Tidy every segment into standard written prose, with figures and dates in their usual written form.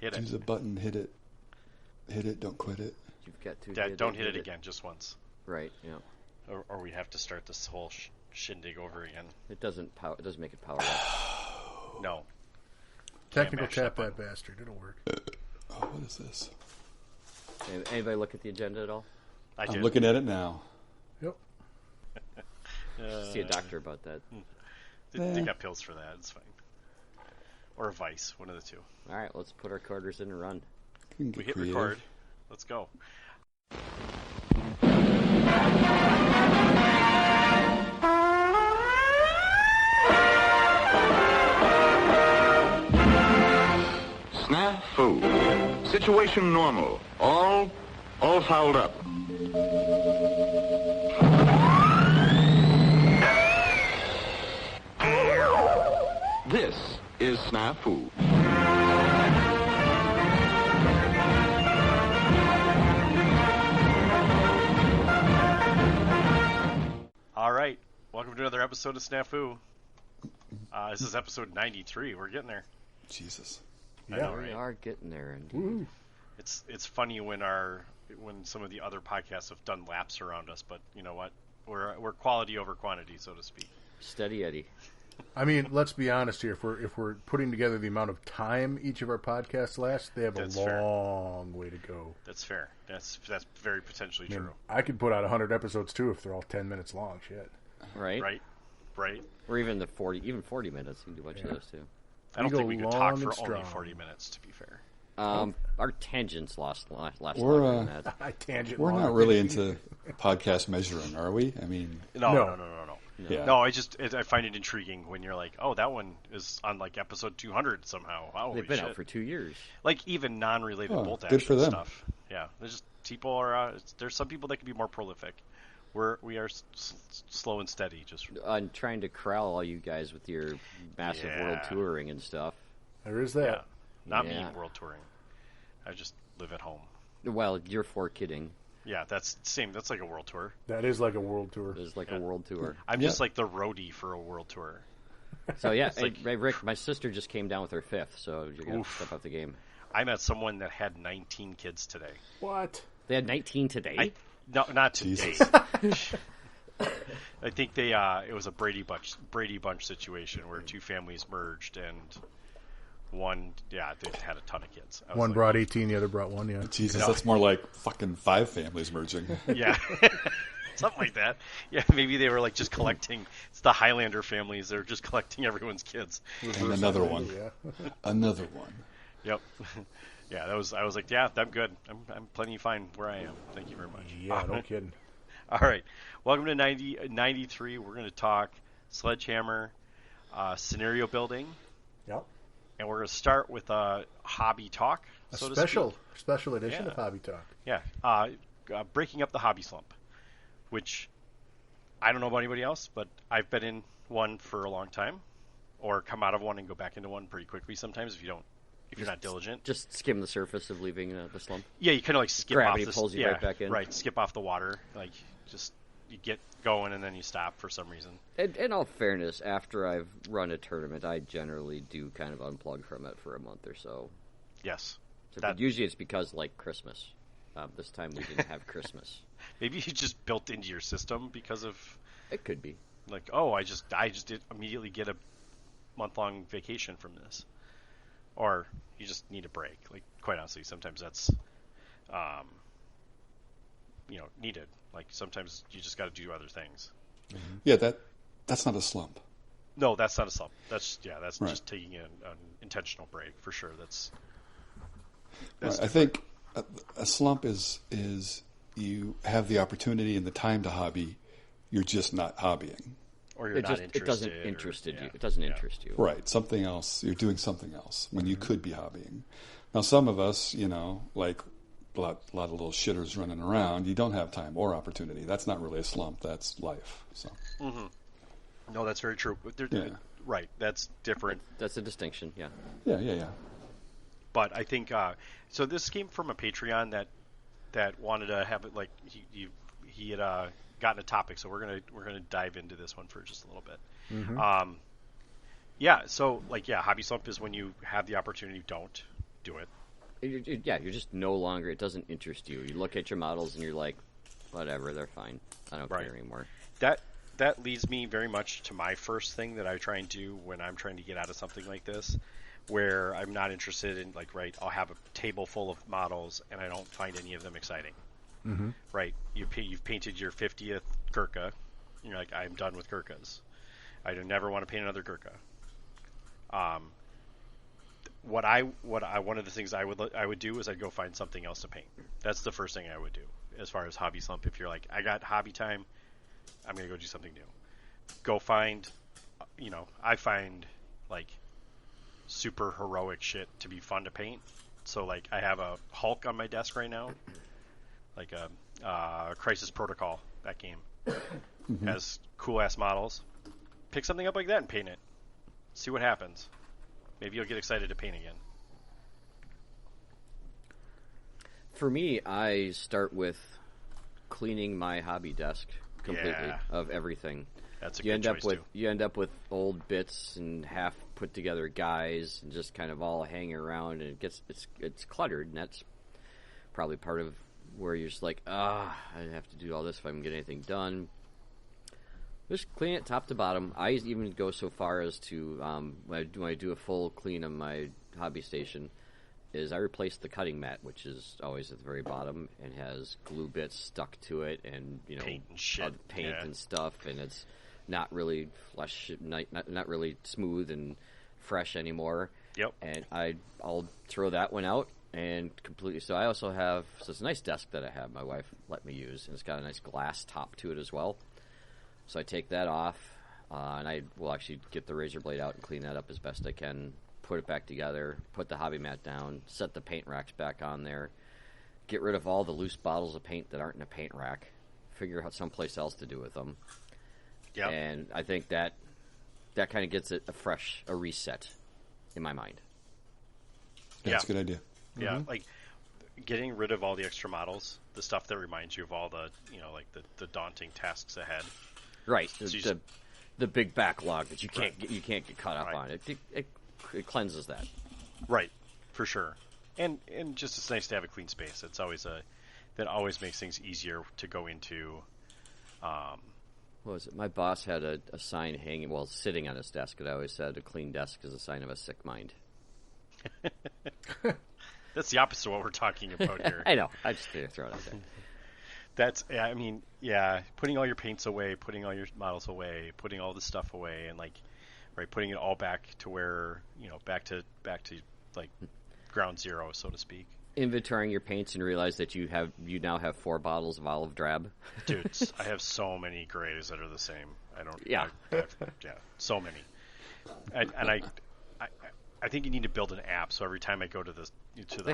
Hit it. Use a button, hit it. Hit it, don't quit it. You've got to don't hit it again, just once. Right, yeah. Or we have to start this whole shindig over again. It doesn't make it power up. No. Technical tap that bastard. It'll work. What is this? Anybody look at the agenda at all? I'm looking at it now. Yep. See a doctor about that. They got pills for that. It's fine. Or a Vice, one of the two. All right, let's put our quarters in and run. We hit record. Let's go. SNAFU. Situation normal. All fouled up. This is SNAFU. All right. Welcome to another episode of SNAFU. This is episode 93. We're getting there. Jesus. I know, right? We are getting there, indeed. It's funny when some of the other podcasts have done laps around us, but you know what? We're quality over quantity, so to speak. Steady Eddie. I mean, let's be honest here. If we're putting together the amount of time each of our podcasts lasts, they have That's a long way to go. That's fair. That's very potentially true. I could put out 100 episodes too if they're all 10 minutes long. Shit. Right. Or even 40 minutes. You can do a bunch of those too. I don't think we could talk for only 40 minutes, to be fair. Our tangents last longer than that. We're not really into podcast measuring, are we? I mean, no. Yeah. No, I find it intriguing when you're like, oh, that one is on like episode 200 somehow. Holy They've been shit. out for 2 years. Like even non-related bolt good action for them. stuff. Yeah, there's just people are. There's some people that can be more prolific. We are slow and steady. Just I'm trying to corral all you guys with your massive world touring and stuff. There is that. Yeah. Not me world touring. I just live at home. Well, you're for kidding. Yeah, that's the same. That's like a world tour. That is like a world tour. It is like a world tour. I'm just like the roadie for a world tour. So yeah, hey, Rick, my sister just came down with her 5th, so you're gonna step up the game. I met someone that had 19 kids today. What? They had 19 today? No, not today. I think it was a Brady Bunch situation where 2 families merged and one, they had a ton of kids. One brought 18, the other brought 1, yeah. Jesus, that's more like fucking 5 families merging. Yeah. Something like that. Yeah, maybe they were like just collecting. It's the Highlander families. They're just collecting everyone's kids. And another one. Another one. Yep. Yeah, I was like, yeah, I'm good. I'm plenty fine where I am. Thank you very much. Yeah, no kidding. All right. Welcome to 93. We're going to talk Sledgehammer, scenario building. Yep. And we're going to start with a hobby talk, so to speak. Special edition of Hobby Talk. Yeah. Breaking up the hobby slump, which I don't know about anybody else, but I've been in one for a long time, or come out of one and go back into one pretty quickly sometimes if you're not diligent. Just skim the surface of leaving the slump. Yeah, you kind of like skip Gravity off the pulls you right back in. Right, skip off the water. Like just you get going and then you stop for some reason. In all fairness, after I've run a tournament, I generally do kind of unplug from it for a month or so. Yes. But usually it's because, like, Christmas. This time we didn't have Christmas. Maybe you just built into your system because of... It could be. Like, oh, I just did immediately get a month-long vacation from this. Or you just need a break. Like, quite honestly, sometimes that's, needed. Like, sometimes you just got to do other things. Mm-hmm. Yeah, that's not a slump. No, that's not a slump. That's right. Just taking an intentional break, for sure. That's right. I think a slump is you have the opportunity and the time to hobby, you're just not hobbying. Or you're not interested. It doesn't interest you. It doesn't interest you. Right. Something else. You're doing something else when you could be hobbying. Now, some of us, like a lot of little shitters running around, you don't have time or opportunity. That's not really a slump. That's life. So. Mm-hmm. No, that's very true. Right. That's different. That's a distinction. Yeah. Yeah. But I think so. This came from a Patreon that wanted to have it like he had gotten a topic, so we're gonna dive into this one for just a little bit. Mm-hmm. So hobby slump is when you have the opportunity, don't do it. You're just no longer. It doesn't interest you. You look at your models and you're like, whatever, they're fine. I don't care anymore. That leads me very much to my first thing that I try and do when I'm trying to get out of something like this, where I'm not interested in I'll have a table full of models and I don't find any of them exciting. Mm-hmm. Right, you've painted your 50th Gurkha. You're like, I'm done with Gurkhas. I don't never want to paint another Gurkha. One of the things I would do is I'd go find something else to paint. That's the first thing I would do as far as hobby slump. If you're like, I got hobby time, I'm gonna go do something new. Go find, I find super heroic shit to be fun to paint. So I have a Hulk on my desk right now, like a Crisis Protocol. That game has cool ass models. Pick something up like that and paint it. See what happens. Maybe you'll get excited to paint again. For me, I start with cleaning my hobby desk completely of everything. That's a good choice too. You end up with old bits and half put together guys and just kind of all hanging around, and it's cluttered, and that's probably part of where you're just like, I have to do all this if I can get anything done. Just clean it top to bottom. I even go so far as to, when I do a full clean of my hobby station, is I replace the cutting mat, which is always at the very bottom, and has glue bits stuck to it, and paint and shit, paint and stuff, and it's not really not really smooth and fresh anymore. Yep. And I'll throw that one out and completely. So I also have it's a nice desk that I have. My wife let me use, and it's got a nice glass top to it as well. So I take that off, and I will actually get the razor blade out and clean that up as best I can, put it back together, put the hobby mat down, set the paint racks back on there, get rid of all the loose bottles of paint that aren't in a paint rack, figure out someplace else to do with them. Yep. And I think that kind of gets it a reset in my mind. Yeah, that's a good idea. Yeah, getting rid of all the extra models, the stuff that reminds you of all the, the daunting tasks ahead. Right, So the big backlog that you can't get caught up on. It cleanses that. Right, for sure. And just it's nice to have a clean space. It's always that always makes things easier to go into. What was it? My boss had a sign hanging, sitting on his desk, and I always said a clean desk is a sign of a sick mind. That's the opposite of what we're talking about here. I know. I just throw it out there. Putting all your paints away, putting all your models away, putting all the stuff away, and putting it all back to where back to ground zero, so to speak. Inventorying your paints and realize that you now have 4 bottles of olive drab. Dude, I have so many grays that are the same. So many. I think you need to build an app so every time I go to the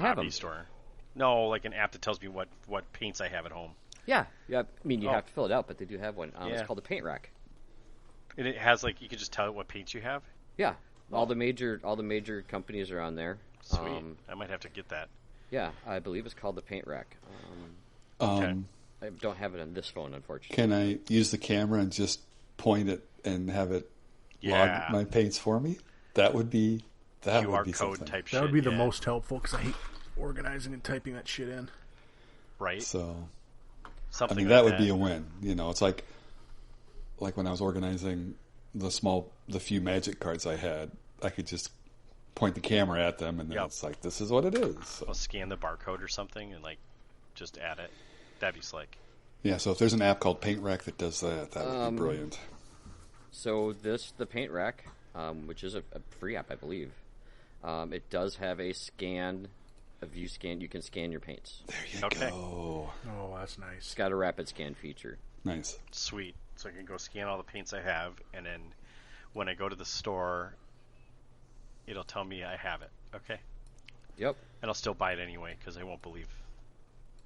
hobby store. No, an app that tells me what paints I have at home. Yeah. I mean, you have to fill it out, but they do have one. It's called a paint rack. And it has you can just tell it what paints you have. Yeah, all the major companies are on there. Sweet. I might have to get that. Yeah, I believe it's called the paint rack. Okay. I don't have it on this phone, unfortunately. Can I use the camera and just point it and have it log my paints for me? That would be QR code something. type shit. That would be the most helpful because I hate organizing and typing that shit in. Right. So, something that would be a win. It's like when I was organizing the few Magic cards I had, I could just point the camera at them, and then it's like, this is what it is. So. I'll scan the barcode or something and just add it. That'd be slick. Yeah, so if there's an app called Paint Rack that does that would be brilliant. So the Paint Rack, which is a free app, I believe, it does have a scan. You can scan your paints. There you go. Oh, that's nice. It's got a rapid scan feature. Nice. Sweet. So I can go scan all the paints I have, and then when I go to the store, it'll tell me I have it. Okay. Yep. And I'll still buy it anyway because I won't believe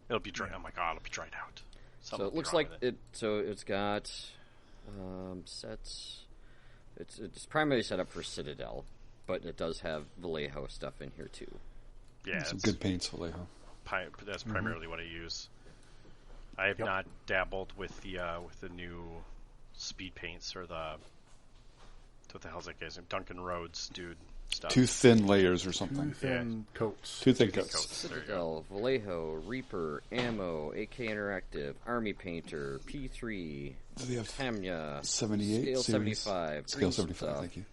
it'll be dried. Oh my god, it'll be dried out. So it looks like it. So it's got sets. It's primarily set up for Citadel, but it does have Vallejo stuff in here too. Yeah, some good paints, Vallejo. That's primarily what I use. I have not dabbled with the new speed paints or what the hell's that guy's name? Duncan Rhodes, dude. stuff. Too thin layers or Too something. thin coats. Too thin coats. coats. There you go. Citadel, Vallejo, Reaper, Ammo, AK Interactive, Army Painter, P3, Do they have Tamya, 78 Scale series? 75, Scale Green 75, Stuff, thank you.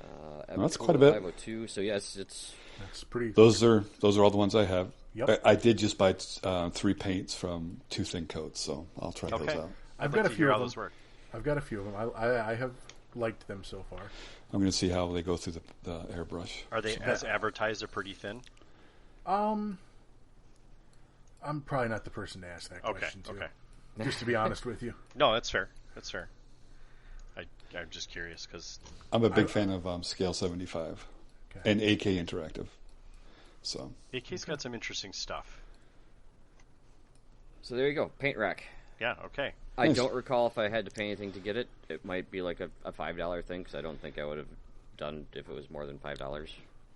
Abacula that's quite a bit. 502. So yes, it's That's pretty. Those are all the ones I have. Yep. I did just buy 3 paints from Too Thin Coats, so I'll try those Okay. out. I've I'd got like a to few hear of how them. those work. I've got a few of them. I have liked them so far. I'm going to see how they go through the airbrush. Are they, as advertised, are pretty thin? I'm probably not the person to ask that Okay, question to. okay. Just to be honest with you. No, that's fair. That's fair. I'm just curious because I'm a big fan of Scale 75 Okay. and AK Interactive. So AK's got some interesting stuff. so there you go. Paint rack. Yeah, okay. I Nice. don't recall if I had to pay anything to get it. It might be like a $5 thing because I don't think I would have done if it was more than $5.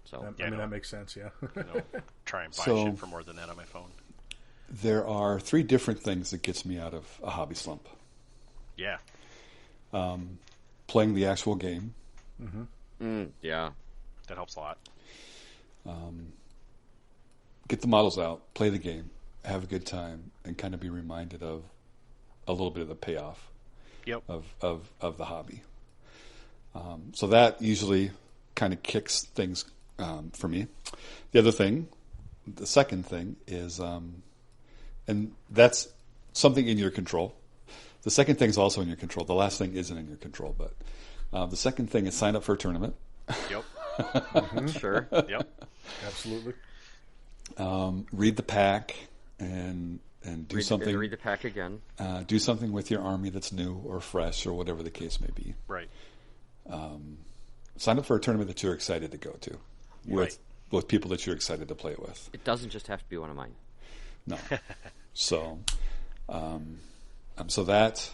So I Yeah, mean, no. that makes sense, yeah. You know, try and buy So- shit for more than that on my phone. there are 3 different things that gets me out of a hobby slump. Yeah. Playing the actual game, yeah, That helps a lot. get the models out, play the game, have a good time, and kind of be reminded of a little bit of the payoff Yep. of the hobby. So that usually kind of kicks things for me. The second thing is, and that's something in your control. The second thing is also in your control. The last thing isn't in your control, but the second thing is sign up for a tournament. Yep. sure. Yep. Absolutely. Read the pack and do something. Read the pack again. Do something with your army that's new or fresh or whatever the case may be. Right. Sign up for a tournament that you're excited to go to Right. with people that you're excited to play with. It doesn't just have to be one of mine. No. So, so that,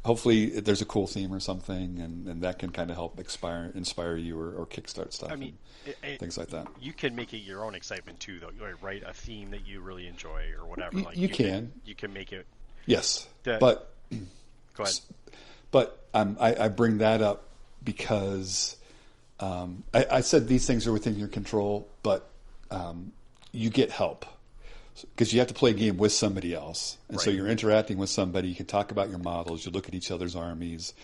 hopefully there's a cool theme or something, and that can kind of help inspire you or kickstart stuff. I mean, and things like that. You can make it your own excitement too, though. You write a theme that you really enjoy or whatever. You can. You can make it. Yes, That- but Go ahead. But I bring that up because I said these things are within your control, but you get help because you have to play a game with somebody else, and so Right. you're interacting with somebody. You can talk about your models, you look at each other's armies,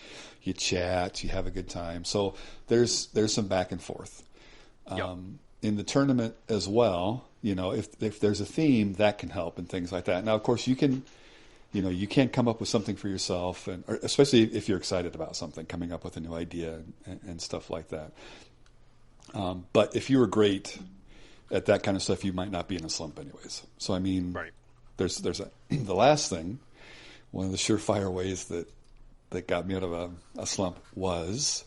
you chat, you have a good time. So there's some back and forth. Yep. In the tournament as well, if there's a theme, that can help and things like that. Now, of course, you can come up with something for yourself, or especially if you're excited about something, coming up with a new idea and stuff like that. But if you were great at that kind of stuff, you might not be in a slump anyways. So, I mean, Right. there's the last thing, one of the surefire ways that got me out of a slump was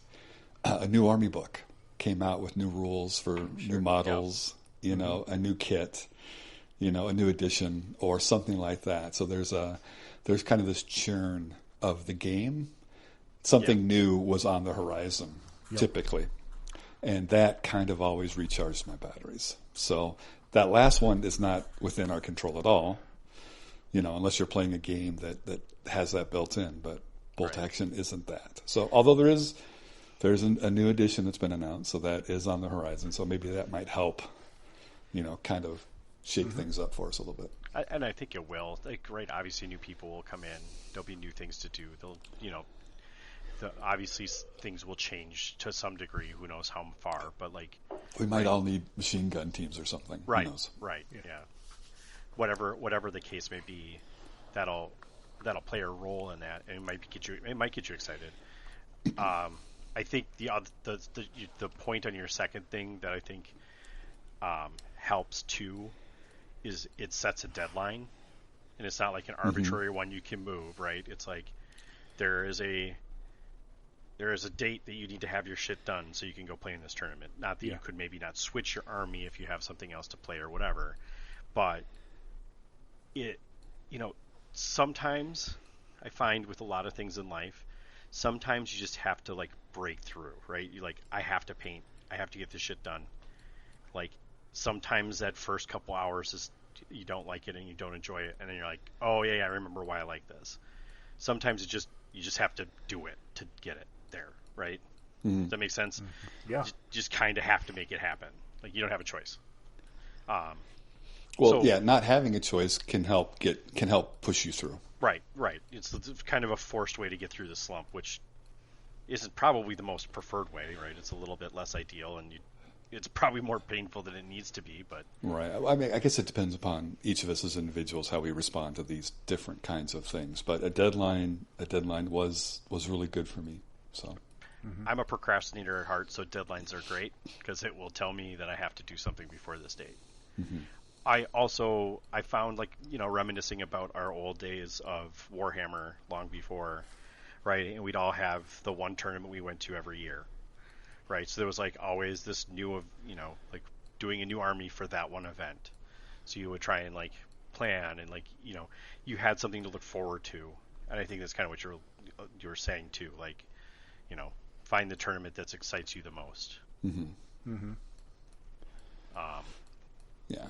a new army book came out with new rules for new models, a new kit, a new edition or something like that. So there's kind of this churn of the game. Something new was on the horizon, typically. And that kind of always recharged my batteries. So that last one is not within our control at all, unless you're playing a game that has that built in. But bolt Right. action isn't that. So although there's a new edition that's been announced, so that is on the horizon. So maybe that might help, kind of shake things up for us a little bit. And I think it will. Obviously, new people will come in. There'll be new things to do. Obviously things will change to some degree. Who knows how far? But We might all need machine gun teams or something. right, Who knows? right, yeah. Whatever the case may be, that'll play a role in that, and it might get you excited. I think the point on your second thing that I think helps too is it sets a deadline, and it's not like an arbitrary one you can move. Right? It's like there is a date that you need to have your shit done so you can go play in this tournament. Not that you could maybe not switch your army if you have something else to play or whatever, but sometimes I find with a lot of things in life, sometimes you just have to break through, right? I have to paint, I have to get this shit done. Sometimes that first couple hours is you don't like it and you don't enjoy it, and then you're like, oh yeah, I remember why I like this. Sometimes you just have to do it to get it there, right? Does that make sense? Yeah. Just kind of have to make it happen. Like, you don't have a choice. Well, yeah, not having a choice can help push you through. Right. It's kind of a forced way to get through the slump, which isn't probably the most preferred way, right? It's a little bit less ideal, and it's probably more painful than it needs to be, but... Right. I mean, I guess it depends upon each of us as individuals, how we respond to these different kinds of things. But a deadline was really good for me, so... I'm a procrastinator at heart, so deadlines are great because it will tell me that I have to do something before this date. I found, like, reminiscing about our old days of Warhammer long before, right? And we'd all have the one tournament we went to every year, right? So there was, like, always this new, like, doing a new army for that one event. So you would try and, like, plan and, like, you had something to look forward to. And I think that's kind of what you were saying, too. Like, find the tournament that excites you the most. Yeah.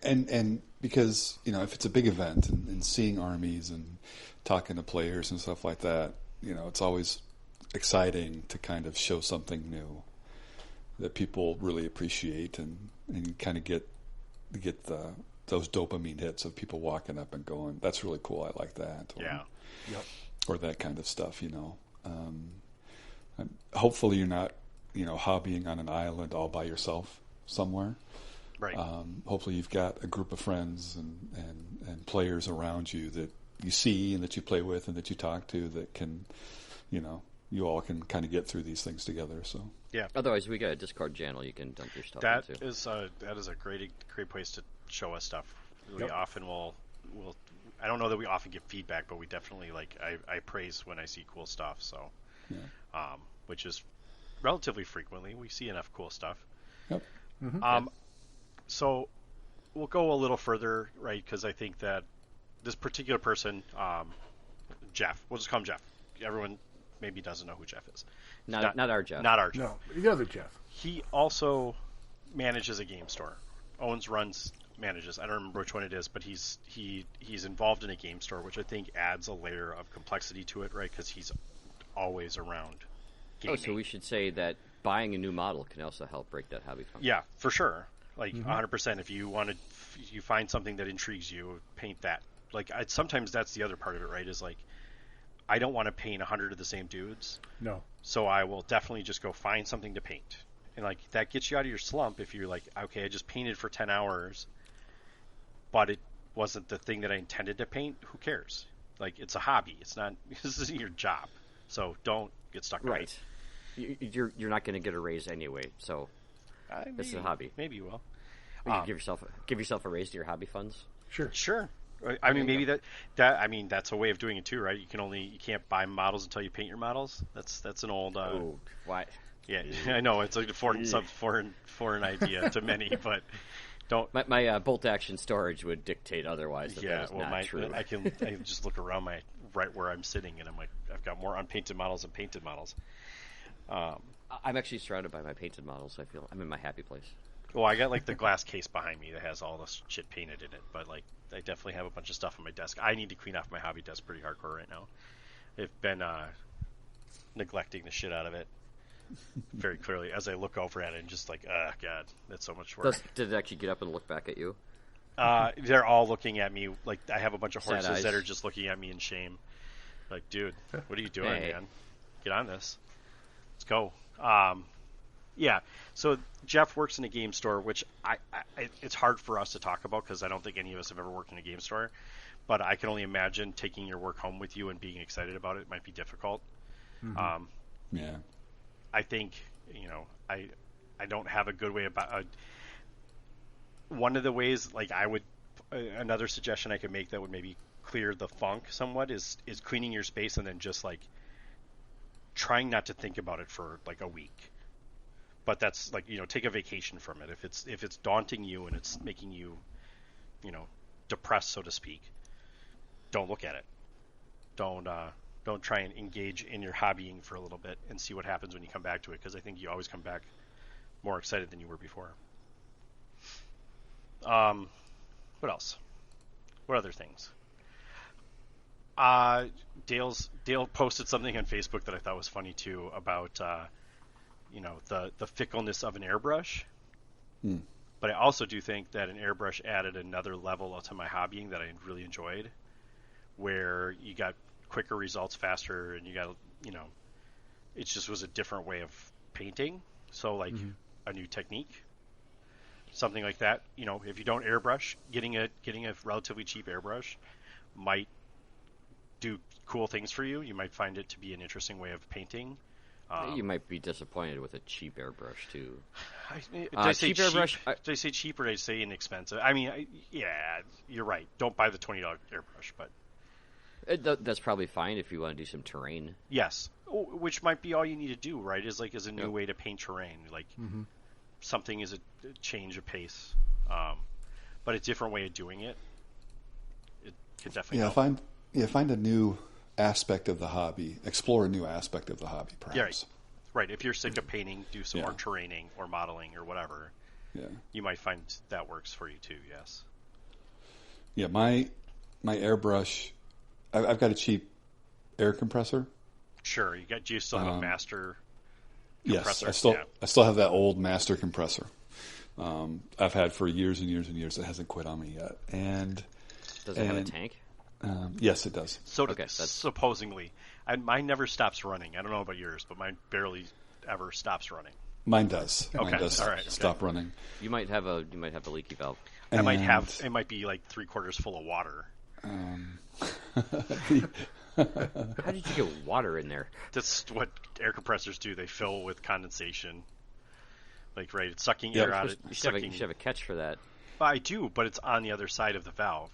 And because, if it's a big event and seeing armies and talking to players and stuff like that, it's always exciting to kind of show something new that people really appreciate and you kind of get those dopamine hits of people walking up and going, that's really cool, I like that. Or that kind of stuff, hopefully you're not, hobbying on an island all by yourself somewhere. Right. Hopefully you've got a group of friends and players around you that you see and that you play with and that you talk to that can, you all can kind of get through these things together. So yeah. Otherwise, we got a Discord channel you can dump your stuff that into. That is a great place to show us stuff. We often will. I don't know that we often get feedback, but we definitely I praise when I see cool stuff. So, which is relatively frequently. We see enough cool stuff. Yep. So we'll go a little further, right? Because I think that this particular person, Jeff, we'll just call him Jeff. Everyone maybe doesn't know who Jeff is. Not our Jeff. Not our Jeff. No, the other Jeff. He also manages a game store. Manages. I don't remember which one it is, but he's involved in a game store, which I think adds a layer of complexity to it, right? Because he's always around gaming. Oh, so we should say that buying a new model can also help break that hobby funk. Yeah, for sure. 100%. If you find something that intrigues you, paint that. Sometimes that's the other part of it, right? Is like, I don't want to paint 100 of the same dudes. No. So I will definitely just go find something to paint. And that gets you out of your slump if you're like, okay, I just painted for 10 hours, but it wasn't the thing that I intended to paint. Who cares? It's a hobby. It's not. This isn't your job. So don't get stuck with it. You're not going to get a raise anyway, so it's a hobby. Maybe you will. You give yourself a raise to your hobby funds. Sure. I mean, maybe that's a way of doing it too, right? You can't buy models until you paint your models. That's an old. What? Yeah, I know it's like a foreign idea to many, but don't. My bolt action storage would dictate otherwise. That was not true. I can just look around right where I'm sitting, and I'm like, I've got more unpainted models than painted models. I'm actually surrounded by my painted models. I feel I'm in my happy place. Well, I got the glass case behind me that has all this shit painted in it, but I definitely have a bunch of stuff on my desk. I need to clean off my hobby desk pretty hardcore right now. I've been neglecting the shit out of it very clearly as I look over at it and just God, that's so much work. Did it actually get up and look back at you? They're all looking at me I have a bunch of Sad horses eyes. that are just looking at me in shame. Like, dude, what are you doing, Hey. man? Get on this. Let's go. Yeah. So Jeff works in a game store, which it's hard for us to talk about because I don't think any of us have ever worked in a game store. But I can only imagine taking your work home with you and being excited about it might be difficult. yeah. I think I don't have a good way about. One of the ways, another suggestion I could make that would maybe clear the funk somewhat is cleaning your space and then just trying not to think about it for a week. But that's take a vacation from it. If it's daunting you and it's making you, depressed, so to speak, don't look at it. Don't try and engage in your hobbying for a little bit and see what happens when you come back to it, because I think you always come back more excited than you were before. What else? What other things? Dale posted something on Facebook that I thought was funny too about the fickleness of an airbrush. But I also do think that an airbrush added another level to my hobbying that I really enjoyed, where you got quicker results faster, and you got it just was a different way of painting. So like a new technique, something like that. If you don't airbrush, getting a relatively cheap airbrush might do cool things for you. You might find it to be an interesting way of painting. You might be disappointed with a cheap airbrush too. Did I say cheap airbrush? Did I say cheap or did I say inexpensive? I mean, yeah, you're right. Don't buy the $20 airbrush, but That's probably fine if you want to do some terrain. yes, which might be all you need to do, right? Is a new way to paint terrain. Like something is a change of pace, but a different way of doing it. It could definitely help. Find a new aspect of the hobby. Explore a new aspect of the hobby, perhaps. Yeah, right. If you're sick of painting, do some more terraining or modeling or whatever. Yeah. You might find that works for you too. Yes. Yeah, my airbrush. I've got a cheap air compressor. Sure, you still have a master Yes, compressor. I still have that old master compressor. I've had for years and years and years. It hasn't quit on me yet. And Does it have a tank? Yes, it does. So Okay, that's- supposedly, mine never stops running. I don't know about yours, but mine barely ever stops running. Mine does. Okay, Mine does all right, stop running. You might have a leaky valve. It And- might be like 3/4 full of water. How did you get water in there? That's what air compressors do. They fill with condensation. Like, right, it's sucking Yep. air out. You should have a catch for that. I do, but it's on the other side of the valve.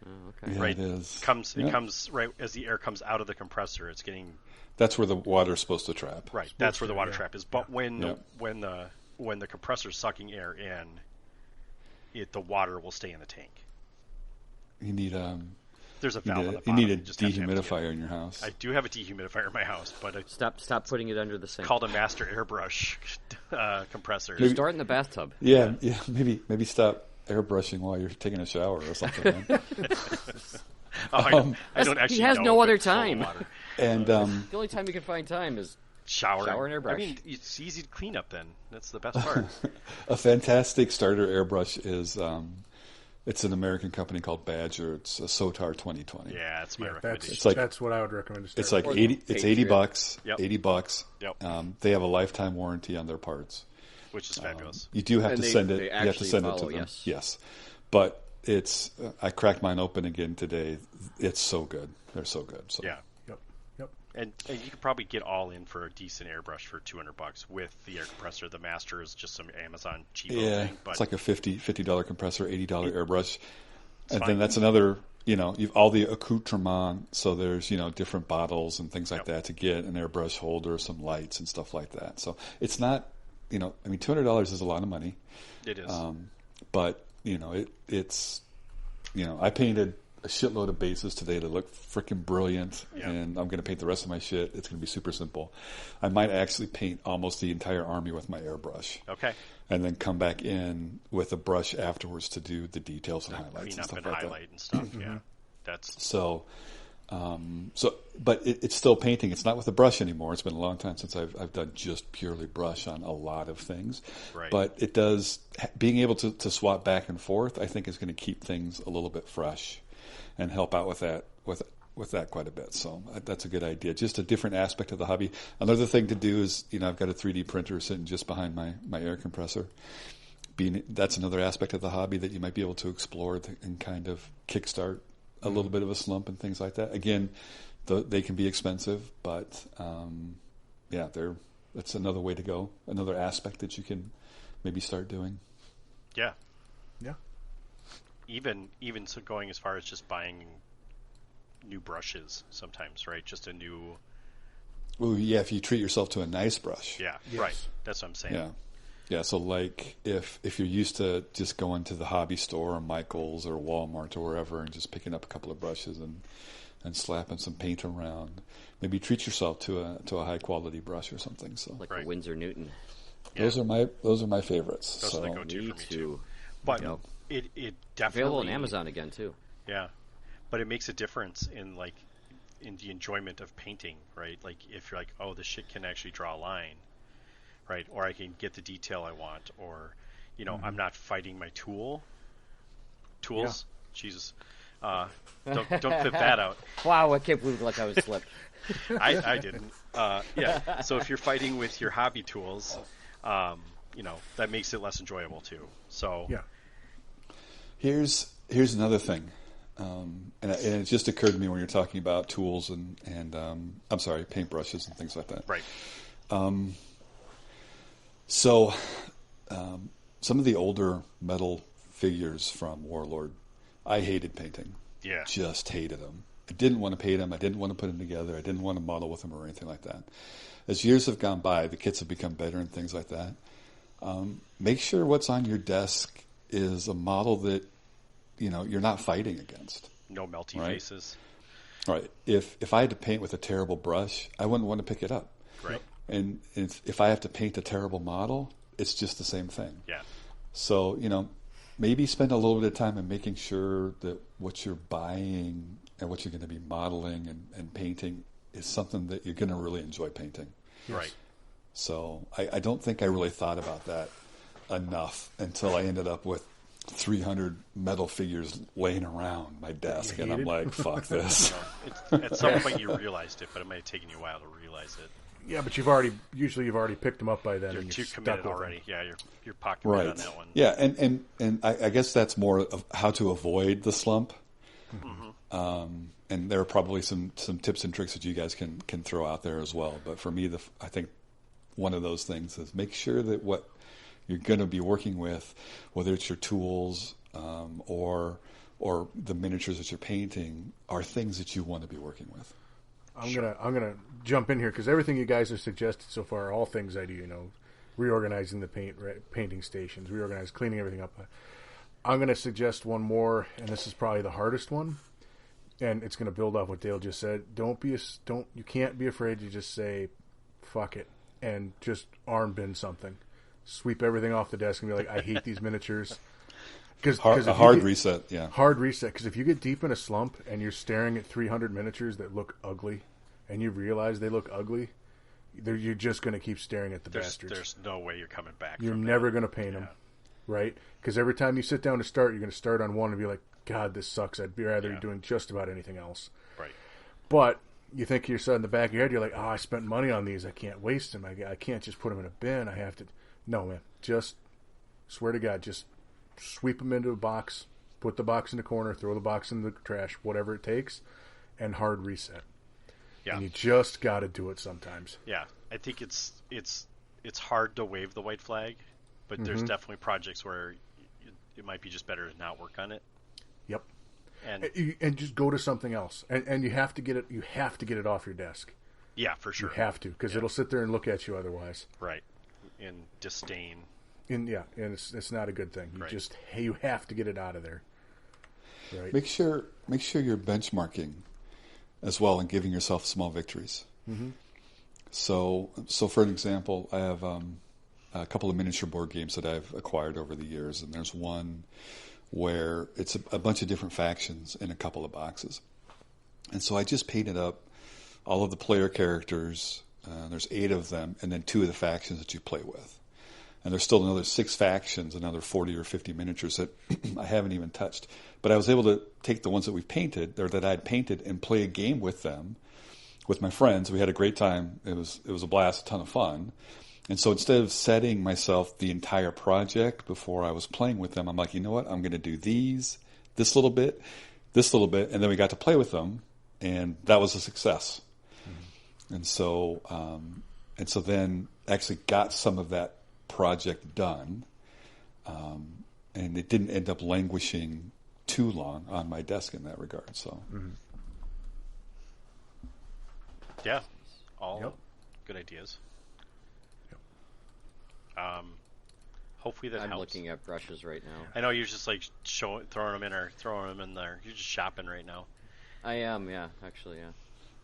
Oh, okay. Yeah, Right, it is. It comes Yep. right as the air comes out of the compressor. It's getting That's where the water's supposed to trap. right. That's where the water yeah. trap is. But when Yep. when the compressor's sucking air in, the water will stay in the tank. You need There's a valve on the you bottom. need a You just have to have it dehumidifier in your house. I do have a dehumidifier in my house, but it's Stop putting it under the sink. called a master airbrush compressor. Just store it in the bathtub. Yeah. Maybe stop airbrushing while you're taking a shower or something. Man. I don't actually. He has know no if other it's full of time. water. And The only time you can find time is Shower and airbrush. I mean, it's easy to clean up. Then that's the best part. a fantastic starter airbrush is it's an American company called Badger. It's a Sotar 2020. Yeah, that's my Yeah, recommendation. that's what I would recommend to start. It's like Or 80. the It's Patriot. $80. Yep. $80. Yep. They have a lifetime warranty on their parts. Which is fabulous. You do have And to they- send it. they You have to actually send it to follow, them. yes. Yes, but it's. I cracked mine open again today. It's so good. They're so good. So. Yeah, Yep. and you could probably get all in for a decent airbrush for $200 with the air compressor. The master is just some Amazon cheap Yeah, thing, but it's like a $50 compressor, $80 airbrush, and fine. then that's another. You've all the accoutrement. So there's different bottles and things like Yep. that to get an airbrush holder, some lights and stuff like that. So it's not. $200 is a lot of money. it is. But it's I painted a shitload of bases today to look freaking brilliant, Yeah. and I'm going to paint the rest of my shit. It's going to be super simple. I might actually paint almost the entire army with my airbrush, Okay, and then come back in with a brush afterwards to do the details and highlights clean and up stuff and like highlight and stuff. Yeah, that's So, but it's still painting. It's not with a brush anymore. It's been a long time since I've done just purely brush on a lot of things. Right. But it does, being able to swap back and forth, I think is going to keep things a little bit fresh and help out with that quite a bit. So that's a good idea. Just a different aspect of the hobby. Another thing to do is, I've got a 3D printer sitting just behind my air compressor. That's another aspect of the hobby that you might be able to explore and kind of kickstart a little bit of a slump and things like that. Again, they can be expensive, but that's another way to go. Another aspect that you can maybe start doing. yeah. Yeah. Even so going as far as just buying new brushes sometimes, right? Just a new Oh yeah, if you treat yourself to a nice brush. yeah, Yes. right. That's what I'm saying. Yeah. Yeah, so like if you're used to just going to the hobby store or Michael's or Walmart or wherever and just picking up a couple of brushes and slapping some paint around, maybe treat yourself to a high quality brush or something. So like Right. a Winsor Newton. Yeah. those are my favorites. Those so are the go-to Me for me too. But Yep. it definitely Available on Amazon again too. Yeah, but it makes a difference in like in the enjoyment of painting, right? Like if you're like, oh, this shit can actually draw a line, right? Or I can get the detail I want, or I'm not fighting my tools. Yeah. Jesus, don't flip that out. Wow, I can't believe I was slipped. I didn't. Yeah. So if you're fighting with your hobby tools, that makes it less enjoyable too. So Yeah. Here's another thing, and it just occurred to me when you're talking about tools and I'm sorry, paintbrushes and things like that. Right. So some of the older metal figures from Warlord, I hated painting. Yeah. Just hated them. I didn't want to paint them. I didn't want to put them together. I didn't want to model with them or anything like that. As years have gone by, the kits have become better and things like that. Make sure what's on your desk is a model that you're not fighting against. No melty right? faces. Right. If I had to paint with a terrible brush, I wouldn't want to pick it up. Right. And if I have to paint a terrible model, it's just the same thing. Yeah. So maybe spend a little bit of time in making sure that what you're buying and what you're going to be modeling and painting is something that you're going to really enjoy painting. Yes. Right. So I don't think I really thought about that enough until I ended up with 300 metal figures laying around my desk, and I'm like, fuck this. At some point you realized it, but it might have taken you a while to realize it. Yeah, but you've already picked them up by then. You're and too stuck committed with already. them. Yeah, you're pocket right on that one. Yeah, and I guess that's more of how to avoid the slump. Mm-hmm. And there are probably some tips and tricks that you guys can throw out there as well. But for me, I think one of those things is make sure that what you're going to be working with, whether it's your tools or the miniatures that you're painting, are things that you want to be working with. I'm gonna jump in here because everything you guys have suggested so far are all things I do. Reorganizing the painting stations, cleaning everything up. I'm gonna suggest one more, and this is probably the hardest one, and it's gonna build off what Dale just said. You can't be afraid to just say, "Fuck it," and just arm bin something, sweep everything off the desk, and be like, "I hate these miniatures." Hard reset, yeah. Hard reset, because if you get deep in a slump and you're staring at 300 miniatures that look ugly, and you realize they look ugly, you're just going to keep staring at the bastards. There's no way you're coming back. You're never going to paint them, right? Because every time you sit down to start, you're going to start on one and be like, God, this sucks. I'd rather be doing just about anything else. Right. But you think to yourself in the back of your head, you're like, oh, I spent money on these. I can't waste them. I can't just put them in a bin. I have to. No, man. Just swear to God, just sweep them into a box, put the box in the corner, throw the box in the trash, whatever it takes, and hard reset. Yeah. And you just got to do it sometimes. Yeah, I think it's hard to wave the white flag, but there's definitely projects where it might be just better to not work on it. Yep. And just go to something else, and you have to get it. You have to get it off your desk. Yeah, for sure. You have to, because it'll sit there and look at you otherwise. Right. In disdain. And it's not a good thing. You have to get it out of there. Right. Make sure you're benchmarking as well and giving yourself small victories. Mm-hmm. So for an example, I have a couple of miniature board games that I've acquired over the years, and there's one where it's a bunch of different factions in a couple of boxes, and so I just painted up all of the player characters. There's 8 of them, and then 2 of the factions that you play with. And there's still another 6 factions, another 40 or 50 miniatures that I haven't even touched. But I was able to take the ones that we've painted, or that I'd painted, and play a game with them, with my friends. We had a great time. It was a blast, a ton of fun. And so instead of setting myself the entire project before I was playing with them, I'm like, you know what? I'm going to do this little bit, and then we got to play with them, and that was a success. Mm-hmm. And so then actually got some of that project done, and it didn't end up languishing too long on my desk in that regard. So, yeah, all good ideas. Yep. Hopefully that helps. I'm looking at brushes right now. I know you're just like throwing them in there. You're just shopping right now. I am, yeah, actually, yeah.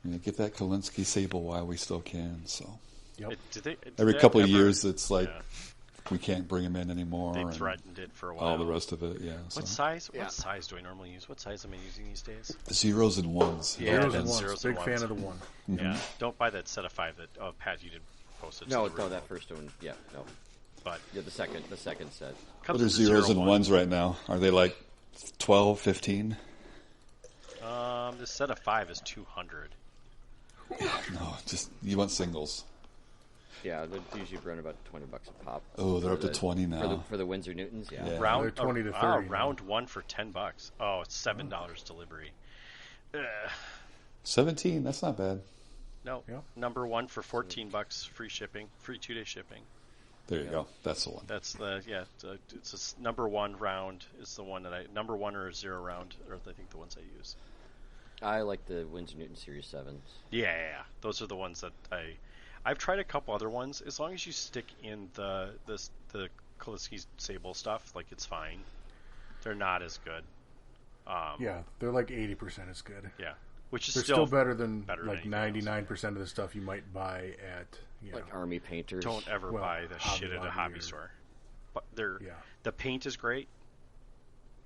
Yeah, get that Kolinsky sable while we still can. So. Yep. Every couple of years, it's like we can't bring them in anymore. They and threatened it for a while. all the rest of it, yeah. What So. size? Yeah. What size do I normally use? What size am I using these days? Zeros and ones. Yeah, Zeros that's and ones. zeros Big and fan ones. of the one. Yeah, don't buy that set of 5 that Pat, you did post it. No, to the no, that room. first one. Yeah, no. But Yeah, the second set. comes What are with the zeros 0 and one. ones right now? Are they like 12, 15? This set of 5 is 200. No, just you want singles. Yeah, they usually run about $20 a pop. Oh, they're For up to the- 20 now. for the Windsor Newtons. Yeah. Yeah. Round They're 20 to 30 now. round 1 for $10. Oh, it's $7 delivery. Ugh. 17, that's not bad. No, Yeah. number 1 for $14, free shipping, free 2-day shipping. There you go. That's the one. That's the it's number 1 round is the one that number 1 or 0 round are I think the ones I use. I like the Windsor Newton Series 7s. Yeah. Those are the ones that I've tried a couple other ones. As long as you stick in the Kaliski Sable stuff, like it's fine. They're not as good. Yeah, they're like 80% as good. Yeah, which is They're still better than than like anything else. 99% of the stuff you might buy at Like Army Painters. Don't ever Well, buy the Hobby shit at a Lobby hobby or- store. But Yeah. the paint is great,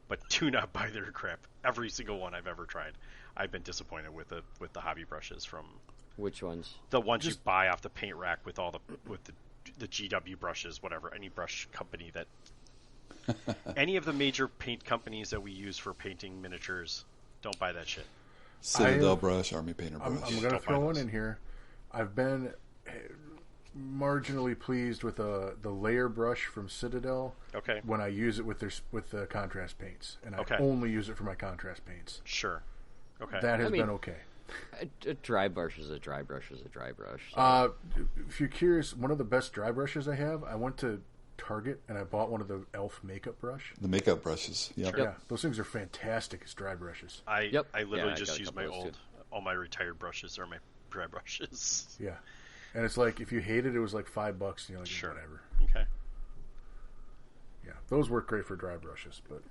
but do not buy their crap. Every single one I've ever tried, I've been disappointed with the hobby brushes from Which ones? the ones you buy off the paint rack with the GW brushes, whatever, any brush company that any of the major paint companies that we use for painting miniatures, don't buy that shit. Citadel brush, Army Painter brush. I'm going to Don't buy throw one those. in here. I've been marginally pleased with the layer brush from Citadel Okay. when I use it with the contrast paints, and I Okay. only use it for my contrast paints. Sure. Okay. That has I mean- been okay. A dry brush is a dry brush is a dry brush. So. If you're curious, one of the best dry brushes I have, I went to Target and I bought one of the Elf makeup brush. The makeup brushes. Yep. Sure. Yeah, those things are fantastic as dry brushes. I literally Yeah, I just got a use couple my of those, old, too. all my retired brushes are my dry brushes. Yeah, and it's like if you hate it, it was like $5. And you're like, Sure. whatever. Okay. Yeah, those work great for dry brushes, but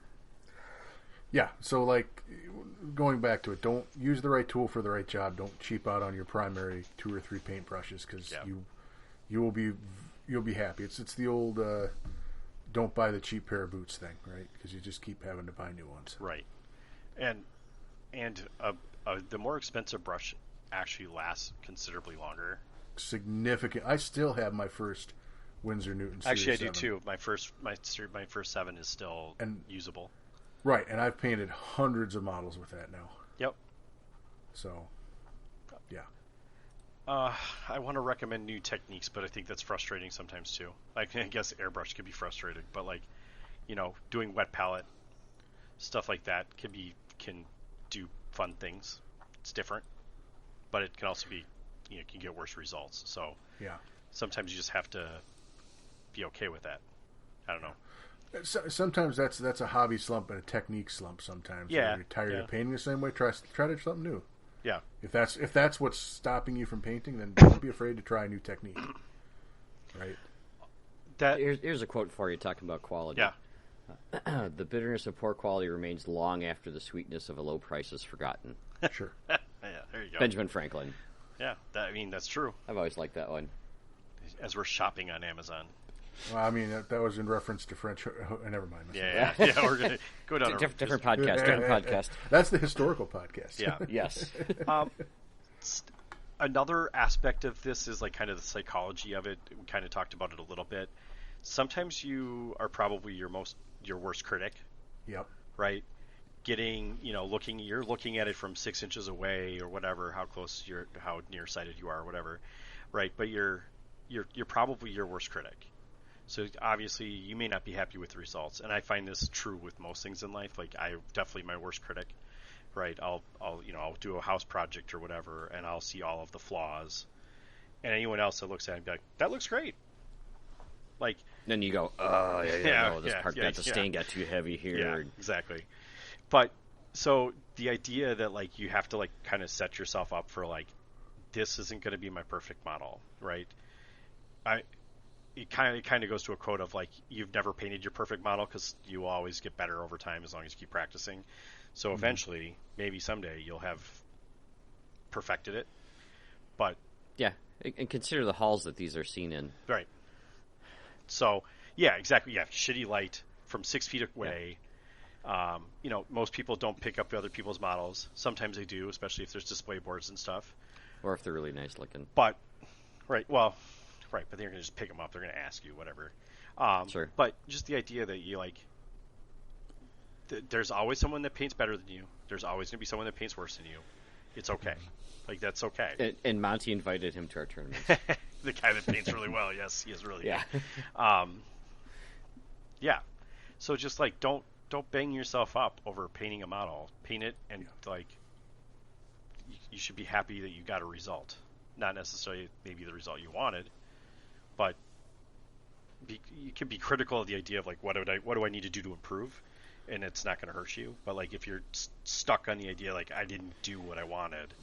yeah. So like going back to it, don't use the right tool for the right job. Don't cheap out on your primary 2 or 3 paint brushes because Yeah. you'll be happy. It's the old don't buy the cheap pair of boots thing, right? Because you just keep having to buy new ones. Right. And the more expensive brush actually lasts considerably longer. Significant. I still have my first Windsor Newton. Actually, I Series do 7. too. My first 7 is still usable. Right, and I've painted hundreds of models with that now. Yep. So, yeah. I want to recommend new techniques, but I think that's frustrating sometimes too. Like, I guess airbrush could be frustrating, but like, doing wet palette stuff like that can do fun things. It's different, but it can also be, can get worse results. So Yeah. sometimes you just have to be okay with that. I don't know. Sometimes that's a hobby slump and a technique slump. Sometimes, Yeah, where you're tired yeah. of painting the same way. Try something new. Yeah. If that's what's stopping you from painting, then don't be afraid to try a new technique. Right? That Here's a quote for you talking about quality. yeah. The bitterness of poor quality remains long after the sweetness of a low price is forgotten. Sure. Yeah, there you go. Benjamin Franklin. Yeah, that's true. I've always liked that one. As we're shopping on Amazon. Well, I mean that was in reference to French. Never mind. Yeah. We're gonna go down a Different podcast. Different podcast. That's the historical podcast. Yeah. Yes. Another aspect of this is like kind of the psychology of it. We kind of talked about it a little bit. Sometimes you are probably your worst critic, Yep. right? You're looking at it from 6 inches away or whatever, how nearsighted you are, or whatever, right? But you're probably your worst critic. So obviously you may not be happy with the results, and I find this true with most things in life. Like I'm definitely my worst critic, right? I'll do a house project or whatever, and I'll see all of the flaws, and anyone else that looks at it and be like, that looks great. Like Then you go, oh, no, this part got the stain got too heavy here. yeah, exactly. But so the idea that like you have to like kind of set yourself up for like this isn't going to be my perfect model, right? It kind of goes to a quote of like you've never painted your perfect model because you will always get better over time as long as you keep practicing. So eventually, maybe someday you'll have perfected it. But Yeah, and consider the halls that these are seen in. right. So Yeah, exactly. Yeah, shitty light from 6 feet away. Most people don't pick up other people's models. Sometimes they do, especially if there's display boards and stuff. Or if they're really nice looking. But, but they're going to just pick them up. They're going to ask you, whatever. Sure. But just the idea that you, there's always someone that paints better than you. There's always going to be someone that paints worse than you. It's okay. That's okay. And Monty invited him to our tournament. The guy that paints really well, yes, he is really Yeah. good. Yeah. So just, don't bang yourself up over painting a model. Paint it, and, you should be happy that you got a result. Not necessarily maybe the result you wanted, but you can be critical of the idea of, what do I need to do to improve? And it's not going to hurt you. But, if you're stuck on the idea, I didn't do what I wanted,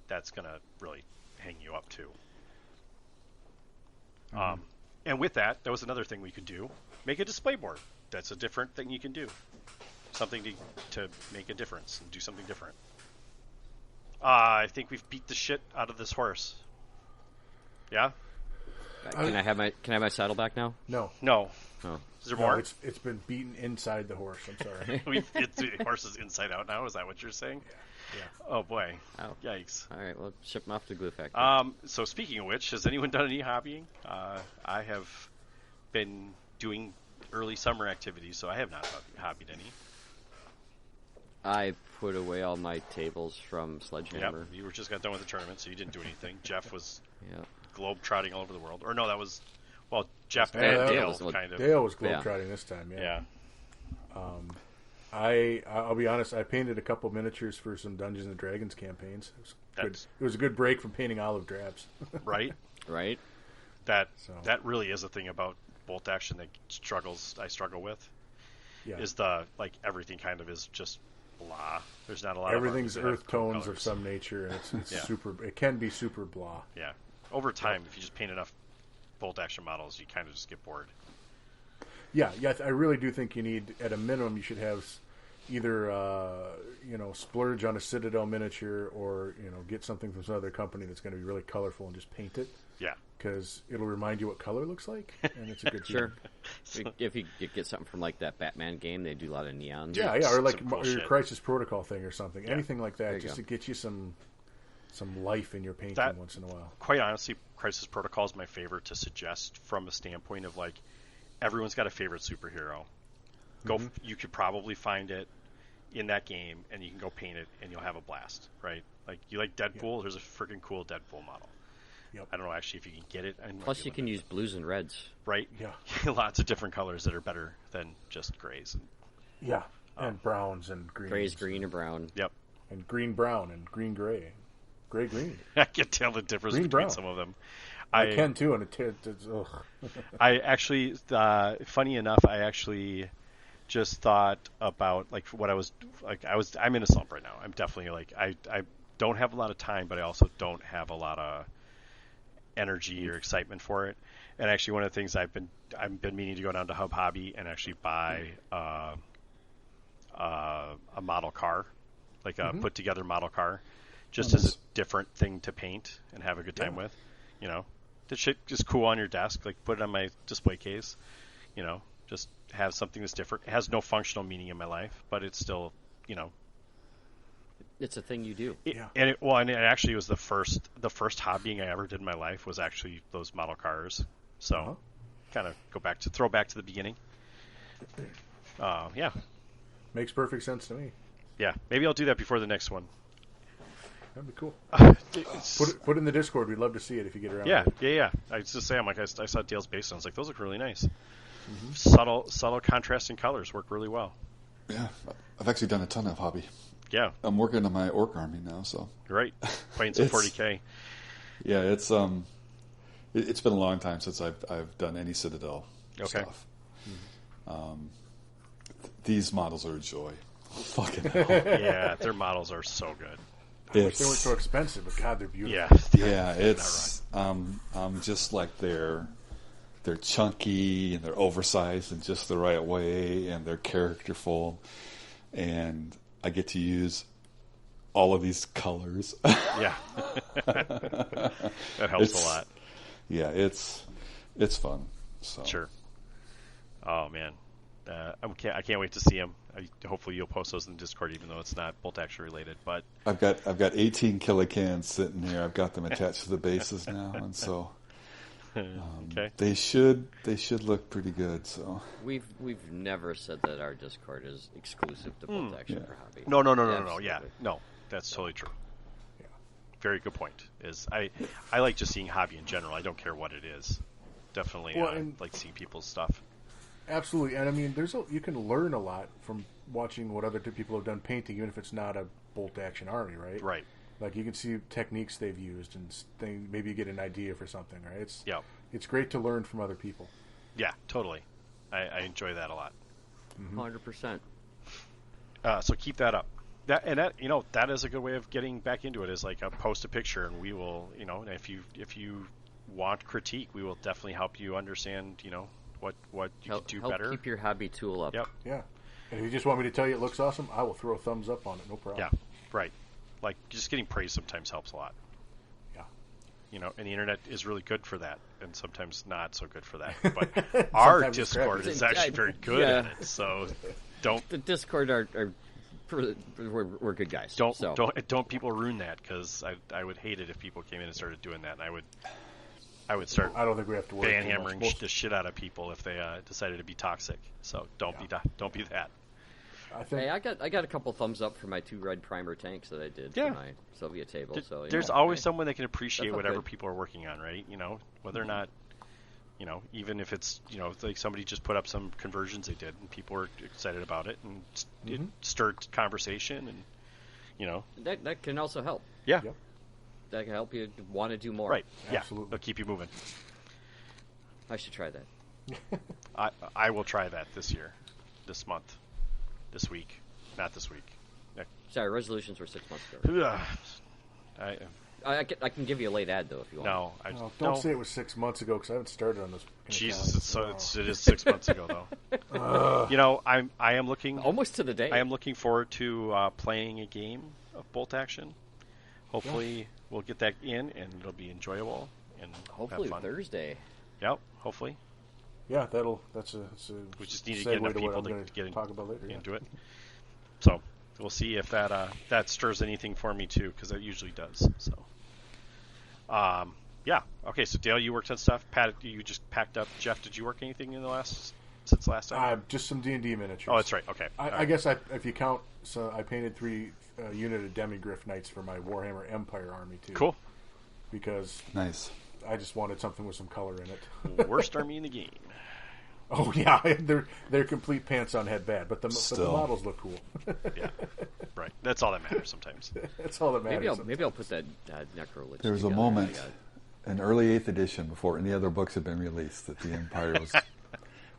that's going to really hang you up, too. And with that was another thing we could do. Make a display board. That's a different thing you can do. Something to make a difference and do something different. I think we've beat the shit out of this horse. Yeah? Can I have my saddle back now? No. No. Oh. Is there more? It's been beaten inside the horse. I'm sorry. The horse is inside out now? Is that what you're saying? Yeah. Oh, boy. Oh. Yikes. All right, well, ship him off to the glue factory. So speaking of which, has anyone done any hobbying? I have been doing early summer activities, so I have not hobbied any. I put away all my tables from Sledgehammer. Yep, you just got done with the tournament, so you didn't do anything. Jeff was Yeah. globe-trotting all over the world. Or no, that was... Well, Jeff Dale. and Dale. Dale, kind of. Dale was globetrotting this time, yeah. I'll be honest, I painted a couple miniatures for some Dungeons and Dragons campaigns. It was a good break from painting olive drabs. Right? Right? That really is a thing about bolt action that I struggle with. Yeah. Is everything kind of is just blah. There's not a lot Everything's of armies earth that have cool tones of colors. some nature, and it's Yeah. super. It can be super blah. Yeah. Over time, if you just paint enough bolt action models, you kind of just get bored. Yeah. I really do think you need, at a minimum, you should have either splurge on a Citadel miniature, or get something from some other company that's going to be really colorful and just paint it. Yeah. Because it'll remind you what color looks like, and it's a good Sure. feeling. If you get something from that Batman game, they do a lot of neons. Yeah, or like some cool your shit. Crisis Protocol thing or something. Yeah. Anything like There that, you just go. to get you some life in your painting That- once in a while. Quite honestly, Crisis Protocol is my favorite to suggest from a standpoint of everyone's got a favorite superhero. You could probably find it in that game, and you can go paint it, and you'll have a blast, right? You like Deadpool? There's a freaking cool Deadpool model. Yep. I don't know actually if you can get it. Plus, you can use blues and reds. right. Yeah. Lots of different colors that are better than just grays. Yeah, and browns and greens. Grays, green, or brown. Yep. And green brown and green gray. Gray green. I can tell the difference Green between brown. some of them. I can too, and it's ugh. I actually, funny enough, I actually just thought about what I'm in a slump right now. I'm definitely I don't have a lot of time, but I also don't have a lot of energy or excitement for it. And actually, one of the things I've been meaning to go down to Hub Hobby and actually buy a model car, a put together model car, just as a different thing to paint and have a good time with. The shit just cool on your desk. Put it on my display case. Just have something that's different. It has no functional meaning in my life, but it's still, It's a thing you do. And it actually was the first hobbying I ever did in my life was actually those model cars. So, kind of throw back to the beginning. Yeah, Makes perfect sense to me. yeah. Maybe I'll do that before the next one. That'd be cool. It's- Put it in the Discord. We'd love to see it if you get around. yeah, to it. yeah. I was just saying, I saw Dale's base, and I was like, those look really nice. Subtle contrasting colors work really well. Yeah, I've actually done a ton of hobby. Yeah, I'm working on my orc army now, so you're right. Playing some It's- 40K. yeah, it's been a long time since I've done any Citadel stuff. These models are a joy. Fucking hell. Yeah, their models are so good. They weren't so expensive, but God, they're beautiful. Yeah, Yeah, it's just they're chunky and they're oversized in just the right way, and they're characterful, and I get to use all of these colors. Yeah. That helps a lot. Yeah, it's fun. So Sure. Oh man, I can't wait to see them. Hopefully you'll post those in the Discord, even though it's not bolt action related. But I've got 18 kilocans sitting here. I've got them attached to the bases now, and so okay, they should look pretty good. So We've never said that our Discord is exclusive to bolt action for hobby. no. Absolutely. Yeah, no, that's totally true. Yeah, very good point. Is I like just seeing hobby in general. I don't care what it is. Definitely like seeing people's stuff. Absolutely, and I mean, you can learn a lot from watching what other people have done painting, even if it's not a bolt action army, right? Right. Like you can see techniques they've used, and maybe you get an idea for something, right? It's great to learn from other people. Yeah, totally. I enjoy that a lot. 100%. So keep that up. That is a good way of getting back into it. Is like post a picture, and we will, and if you want critique, we will definitely help you understand, what you could do better. Keep your hobby tool up. Yep. Yeah. And if you just want me to tell you it looks awesome, I will throw a thumbs up on it. No problem. Yeah. Right. Like just getting praise sometimes helps a lot. Yeah. And the internet is really good for that, and sometimes not so good for that. But our it's Discord crappy. is actually very good at it. So don't The Discord we're good guys. don't people ruin that, because I would hate it if people came in and started doing that, and I would start. I don't think we have to worry too banhammering much. the shit out of people if they decided to be toxic. So don't be that. I think Hey, I got a couple thumbs up for my 2 red primer tanks that I did Yeah. for my Soviet table. So There's always someone that can appreciate That's whatever good. people are working on, right? Whether or not, even if it's, like somebody just put up some conversions they did and people were excited about it, and it stirred conversation, and that can also help. yeah, Yep. That can help you want to do more. right, Absolutely. yeah, they'll keep you moving. I should try that. I will try that this month, this week, not this week. Sorry, resolutions were 6 months ago. I I can give you a late ad though if you want. no, don't say it was 6 months ago, because I haven't started on this. Jesus, it is 6 months ago though. I am looking Almost to the day. I am looking forward to playing a game of bolt action. Hopefully, we'll get that in, and it'll be enjoyable and Hopefully have fun. Thursday. Yep, hopefully. Yeah, that's a We just need to get enough segue to what people I'm to gonna get talk about later. into it. So we'll see if that stirs anything for me too, because it usually does. So, yeah. Okay, so Dale, you worked on stuff. Pat, you just packed up. Jeff, did you work anything since last time? Just some D&D miniatures. Oh, that's right. Okay. I guess if you count, so I painted 3 unit of Demigryph Knights for my Warhammer Empire army too. Cool. Because nice. I just wanted something with some color in it. Worst army in the game. Oh yeah, they're complete pants on head bad, but the models look cool. Yeah, right. That's all that matters sometimes. That's all that matters. Maybe I'll put that necro. There was a moment in early 8th edition, before any other books had been released, that the Empire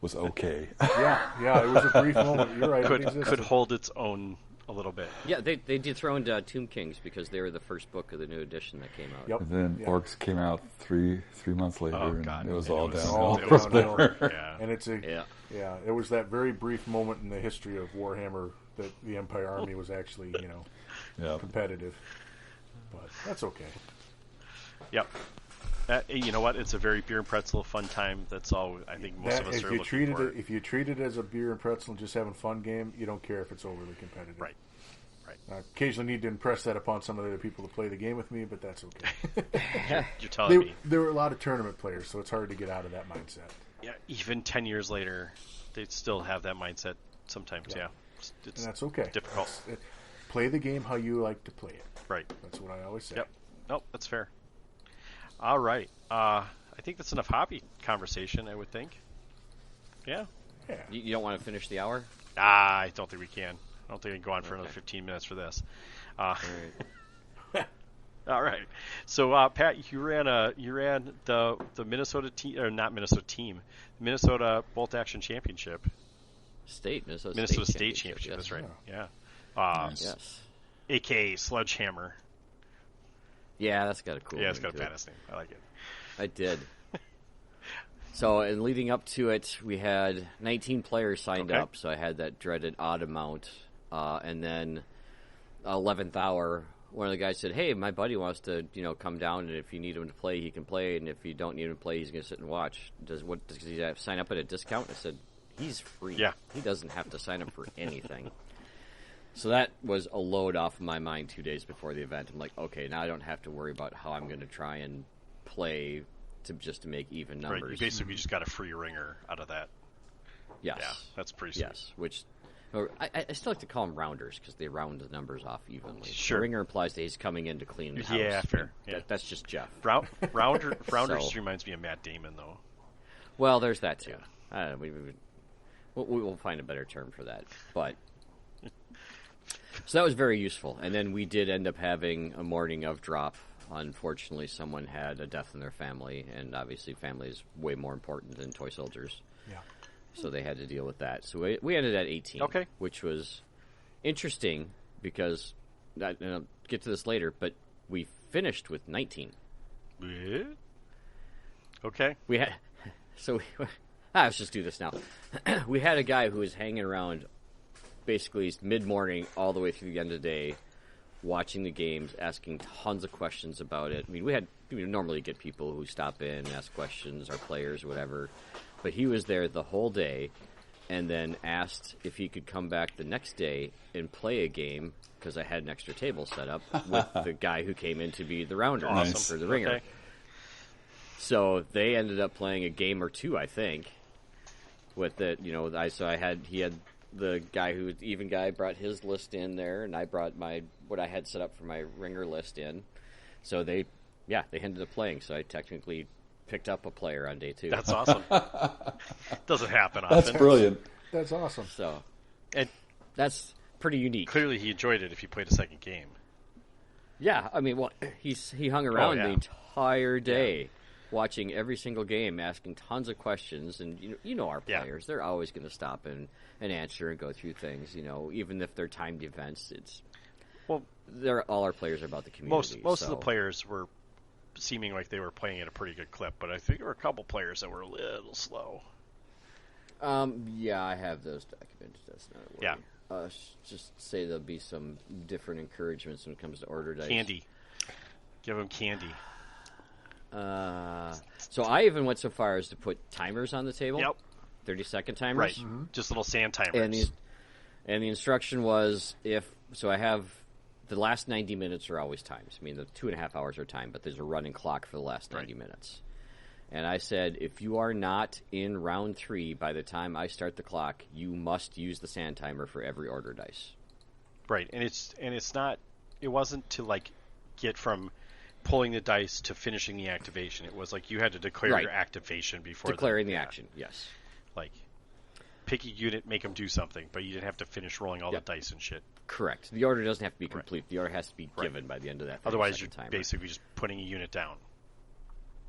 was okay. Yeah, it was a brief moment. You're right. Could hold its own a little bit. Yeah, they dethroned Tomb Kings because they were the first book of the new edition that came out. Yep. And then Orcs came out three months later, Oh, God. and it was And all it was downhill. all from downhill. there. Yeah. And it's it was that very brief moment in the history of Warhammer that the Empire army was actually Yeah. competitive. But that's okay. Yep. You know what? It's a very beer and pretzel fun time. That's all I think most of us are looking for. If you treat it as a beer and pretzel and just having fun game, you don't care if it's overly competitive. Right. I occasionally need to impress that upon some of the other people to play the game with me, but that's okay. You're telling me. There were a lot of tournament players, so it's hard to get out of that mindset. Yeah, even 10 years later, they still have that mindset sometimes, yeah. It's And that's okay. difficult. Play the game how you like to play it. Right. That's what I always say. Yep. Nope, that's fair. All right. I think that's enough hobby conversation, I would think. Yeah? Yeah. You don't want to finish the hour? I don't think we can. I don't think we can go on for another 15 minutes for this. All right. All right. So, Pat, you ran the Minnesota team, or not Minnesota team, Minnesota Bolt Action Championship. Minnesota State Championship. Yes. That's right. Yeah. Yes. AKA Sledgehammer. Yeah, that's got a cool. Yeah, it's name got a to it. badass name. I like it. I did. So, in leading up to it, we had 19 players signed Okay. up. So I had that dreaded odd amount, and then 11th hour, one of the guys said, "Hey, my buddy wants to, come down, and if you need him to play, he can play, and if you don't need him to play, he's going to sit and watch. Does he sign up at a discount?" I said, he's free. Yeah. He doesn't have to sign up for anything. So that was a load off of my mind 2 days before the event. I'm like, okay, now I don't have to worry about how I'm going to try and play to make even numbers. Right, you basically just got a free ringer out of that. Yes. Yeah, that's pretty sweet. Yes, which I still like to call them rounders because they round the numbers off evenly. Sure. The ringer implies that he's coming in to clean the house. Yeah, fair. Yeah. That's just Jeff. Rounders So- reminds me of Matt Damon, though. Well, there's that too. We'll find a better term for that. But so that was very useful. And then we did end up having a morning of drop. Unfortunately, someone had a death in their family, and obviously family is way more important than toy soldiers. Yeah. So they had to deal with that. So we ended at 18, Okay. which was interesting because, and I'll get to this later, but we finished with 19. Yeah. Okay. We had, let's just do this now. We had a guy who was hanging around basically mid-morning all the way through the end of the day, watching the games, asking tons of questions about it. I mean, we normally get people who stop in and ask questions, our players, or whatever. But he was there the whole day and then asked if he could come back the next day and play a game because I had an extra table set up with the guy who came in to be the rounder Awesome. for the ringer. Okay. So they ended up playing a game or two, I think. With it, he had the guy who was even guy brought his list in there, and I brought what I had set up for my ringer list in. So they ended up playing. So I technically picked up a player on day 2. That's awesome. Doesn't happen often. That's brilliant. That's awesome. So And that's pretty unique. clearly he enjoyed it if he played a second game. Yeah, I mean, he hung around yeah. the entire day. Watching every single game, asking tons of questions, and you know our Yeah. players. They're always going to stop and answer and go through things. Even if they're timed events, all our players are about the community. Most of the players were seeming like they were playing at a pretty good clip, but I think there were a couple players that were a little slow. Yeah, I have those documents. That's not a worry. Yeah. Just say there'll be some different encouragements when it comes to order dice. Candy. Give them candy. So I even went so far as to put timers on the table. Yep. 30-second timers. Right. Just little sand timers. And the instruction was I have the last 90 minutes are always times. I mean, the 2.5 hours are timed, but there's a running clock for the last 90 minutes. And I said, if you are not in round 3 by the time I start the clock, you must use the sand timer for every order dice. Right. And it's not. It wasn't to like get from pulling the dice to finishing the activation. It was like you had to declare your activation before declaring the action. Yes. Like pick a unit, make them do something, but you didn't have to finish rolling all the dice and shit. Correct. The order doesn't have to be complete. The order has to be given by the end of that. Otherwise, you're timer. basically just putting a unit down.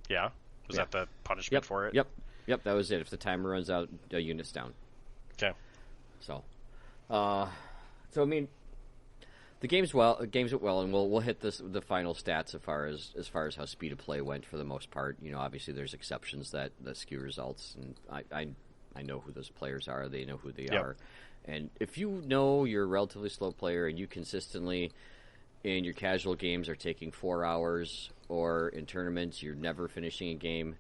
Yeah? Was that the punishment for it? Yep, that was it. If the timer runs out, a unit's down. Okay. So I mean, the games went well, and we'll hit the final stats as far as how speed of play went for the most part. Obviously there's exceptions that skew results, and I know who those players are. They know who they are. And if you know you're a relatively slow player and you consistently in your casual games are taking 4 hours, or in tournaments you're never finishing a game,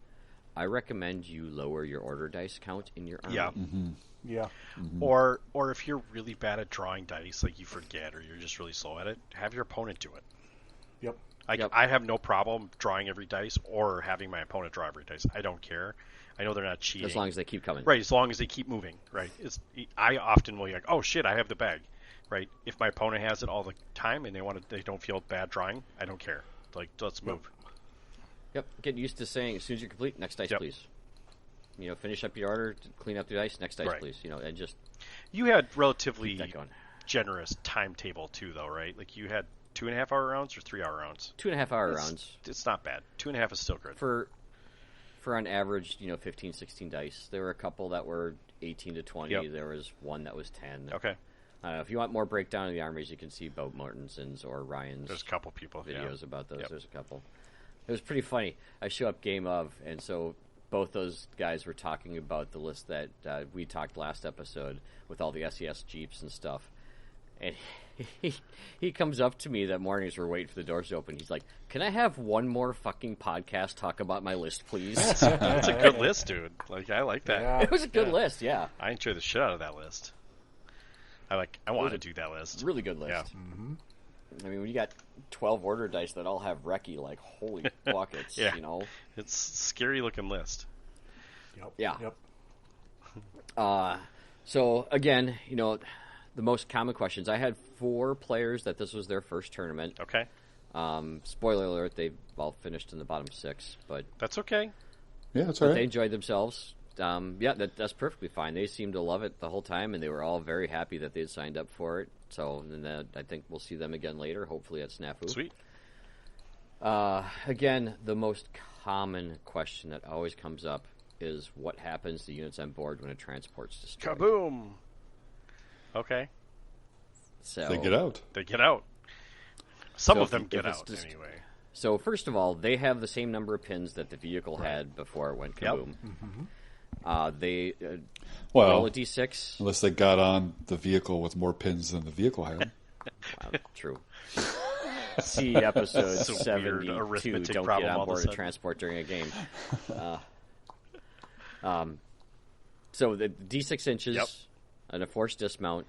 I recommend you lower your order dice count in your army. Yeah. Mm-hmm. Yeah. Mm-hmm. Or if you're really bad at drawing dice, like you forget, or you're just really slow at it, have your opponent do it. Yep. I have no problem drawing every dice or having my opponent draw every dice. I don't care. I know they're not cheating. As long as they keep coming. Right, as long as they keep moving. Right. I often will be like, oh shit, I have the bag. Right. If my opponent has it all the time and they don't feel bad drawing, I don't care. Like, let's move. Yep. Get used to saying as soon as you're complete, next dice, please. Finish up your order, clean up your dice, next dice, please. And just you had relatively keep that going. generous timetable too, though, right? Like you had 2.5 hour rounds or 3 hour rounds. 2.5 hour rounds. It's not bad. 2.5 is still good for on average. 15, 16 dice. There were a couple that were 18 to 20. Yep. There was one that was 10. Okay. If you want more breakdown of the armies, you can see Bo Mortenson's or Ryan's. There's a couple people videos about those. Yep. There's a couple. It was pretty funny. I show up game of, and so both those guys were talking about the list that we talked last episode with all the SES Jeeps and stuff. And he comes up to me that morning as we're waiting for the doors to open. He's like, "Can I have one more fucking podcast talk about my list, please?" That's a good list, dude. Like, I like that. Yeah. It was a good list, yeah. I enjoy the shit out of that list. I want to do that list. Really good list. Yeah. Mm-hmm. I mean, when you got 12 order dice that all have Reki, like, holy buckets, Yeah. you know? It's a scary looking list. Yep. Yeah. Yep. So, again, you know, the most common questions. I had 4 players that this was their first tournament. Okay. Spoiler alert, they've all finished in the bottom 6, but That's okay. Yeah, that's all they right. enjoyed themselves. Yeah, that's perfectly fine. They seemed to love it the whole time, and they were all very happy that they had signed up for it. So, and then I think we'll see them again later, hopefully at SNAFU. Sweet. Again, the most common question that always comes up is what happens to units on board when a transport's destroyed. Kaboom! Okay. So They get out. They get out. Some So of them if get it's out, just- anyway. So first of all, they have the same number of pins that the vehicle had before it went Yep. kaboom. They Well, roll a d6. unless they got on the vehicle with more pins than the vehicle had. True. See episode It's a weird 72. arithmetic Don't problem get all on of a board a sudden. transport during a game. So the d6 inches Yep. and a forced dismount.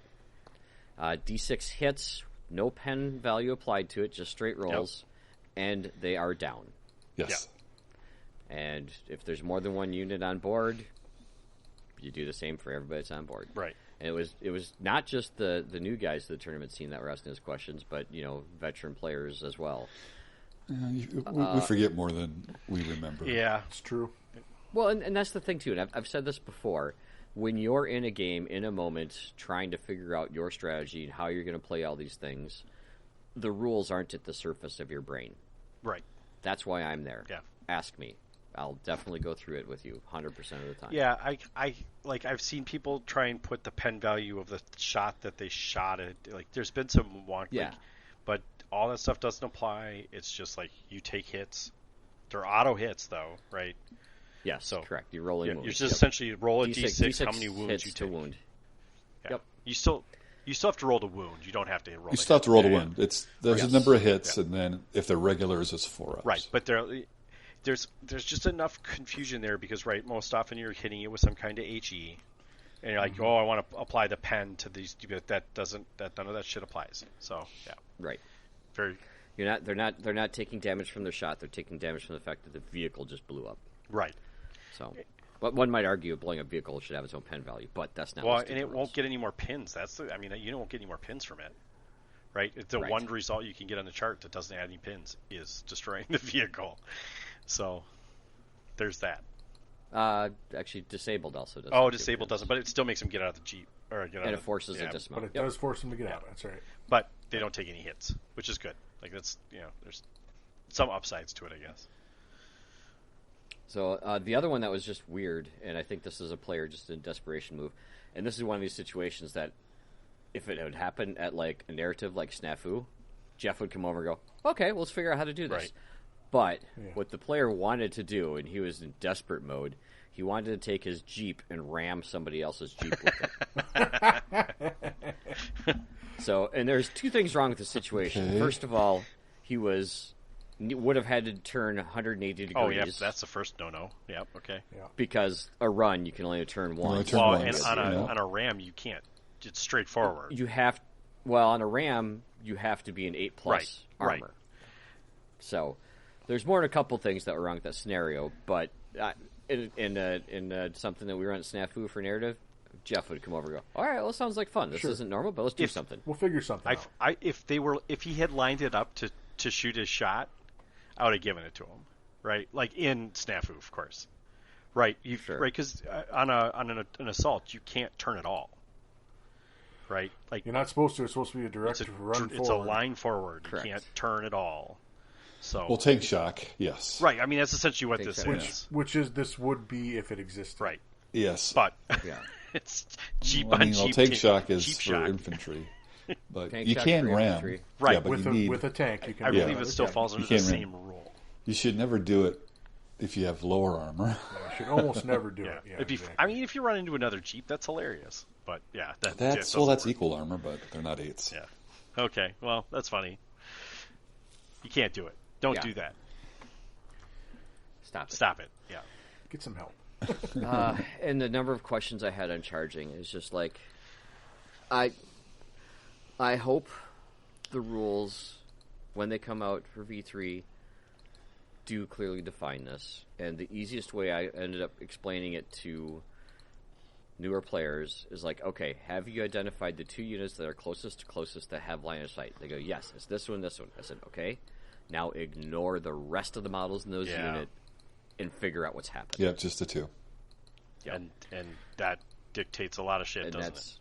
D6 hits, no pen value applied to it, just straight rolls, and they are down. Yes. And if there's more than one unit on board, you do the same for everybody that's on board. Right. And it was not just the new guys of the tournament scene that were asking those questions, but veteran players as well. We forget more than we remember. Yeah. It's true. Well, and that's the thing too. And I've said this before. When you're in a game, in a moment, trying to figure out your strategy and how you're going to play all these things, the rules aren't at the surface of your brain. Right. That's why I'm there. Yeah. Ask me. I'll definitely go through it with you 100% of the time. Yeah, I've seen people try and put the pen value of the shot that they shot at. Like, there's been some wonk. Yeah. But all that stuff doesn't apply. It's just like you take hits. They're auto hits, though, right? Yes, So, correct. You're rolling Yeah, wounds. you just Yep. essentially roll a D6, d6, how many wounds hits you to take. wound. Yeah. Yep. You still have to roll the wound. You don't have to roll. You still have to roll the Yeah, wound. There's Yes. a number of hits, Yeah. and then if they're regulars, it's 4 ups. Right, but there's just enough confusion there because most often you're hitting it with some kind of HE, and you're like, Mm-hmm. oh, I want to apply the pen to these, but that none of that shit applies. So yeah, Right. very They're not taking damage from their shot. They're taking damage from the fact that the vehicle just blew up. right. So, but one might argue blowing a vehicle should have its own pen value, but that's not. Well, listed and in it the won't rules. get any more pins. You won't get any more pins from it. Right? It's the Right. one result you can get on the chart that doesn't add any pins is destroying the vehicle. So there's that. Actually, disabled also doesn't. Oh, give disabled pins. doesn't, but it still makes them get out of the Jeep or get out And of it forces yeah, a But dismount. it Yep. does force them to get out. That's right. But they don't take any hits, which is good. Like that's there's some upsides to it, I guess. So the other one that was just weird, and I think this is a player just in desperation move, and this is one of these situations that if it had happened at like a narrative like SNAFU, Jeff would come over and go, "Okay, well, let's figure out how to do this." Right. But Yeah. what the player wanted to do, and he was in desperate mode, he wanted to take his Jeep and ram somebody else's Jeep with it. So, and there's two things wrong with the situation. Okay. First of all, he would have had to turn 180 degrees. Oh, yeah, that's the first no-no. Yep, okay. Because a run you can only turn only once. turn Well, once, and yeah. on a Ram, you can't. It's straightforward. You have, on a Ram you have to be an 8+ Right, armor. right. So there's more than a couple things that were wrong with that scenario, but in something that we run at SNAFU for narrative, Jeff would come over and go, "All right, well, sounds like fun. This Sure. isn't normal, but let's do something." We'll figure something out. If he had lined it up to shoot his shot, I would have given it to him, right? Like in SNAFU, of course, right? Sure. Right? Because on an assault, you can't turn at all, right? Like You're not supposed to. It's supposed to be a direct it's run it's forward. a line forward. Correct. You can't turn at all. So Well, tank shock, yes. right. I mean, that's essentially what Think this so, is, Which is this would be if it existed. right? Yes. But Yeah. it's cheap Well, on cheap. tank shock is cheap for shock. infantry. But Tank you shock can for ram. infantry. Right. Yeah, but With you a need, with a tank, you can. I do believe that. it still Yeah. falls under You the can't same rule. you should never do it if you have lower armor. You should almost never do Yeah. it. Yeah, It'd be, exactly. I mean, if you run into another Jeep, that's hilarious. but yeah, That's work. equal armor, but they're not 8s. Yeah. Okay. Well, that's funny. You can't do it. Don't do that. Stop it. Yeah. Get some help. And the number of questions I had on charging is just like, I hope the rules, when they come out for V3, do clearly define this. And the easiest way I ended up explaining it to newer players is like, okay, have you identified the 2 units that are closest that have line of sight? They go, yes, it's this one, this one. I said, okay, now ignore the rest of the models in those units and figure out what's happening. Yeah, just the 2. Yep. And that dictates a lot of shit, doesn't it?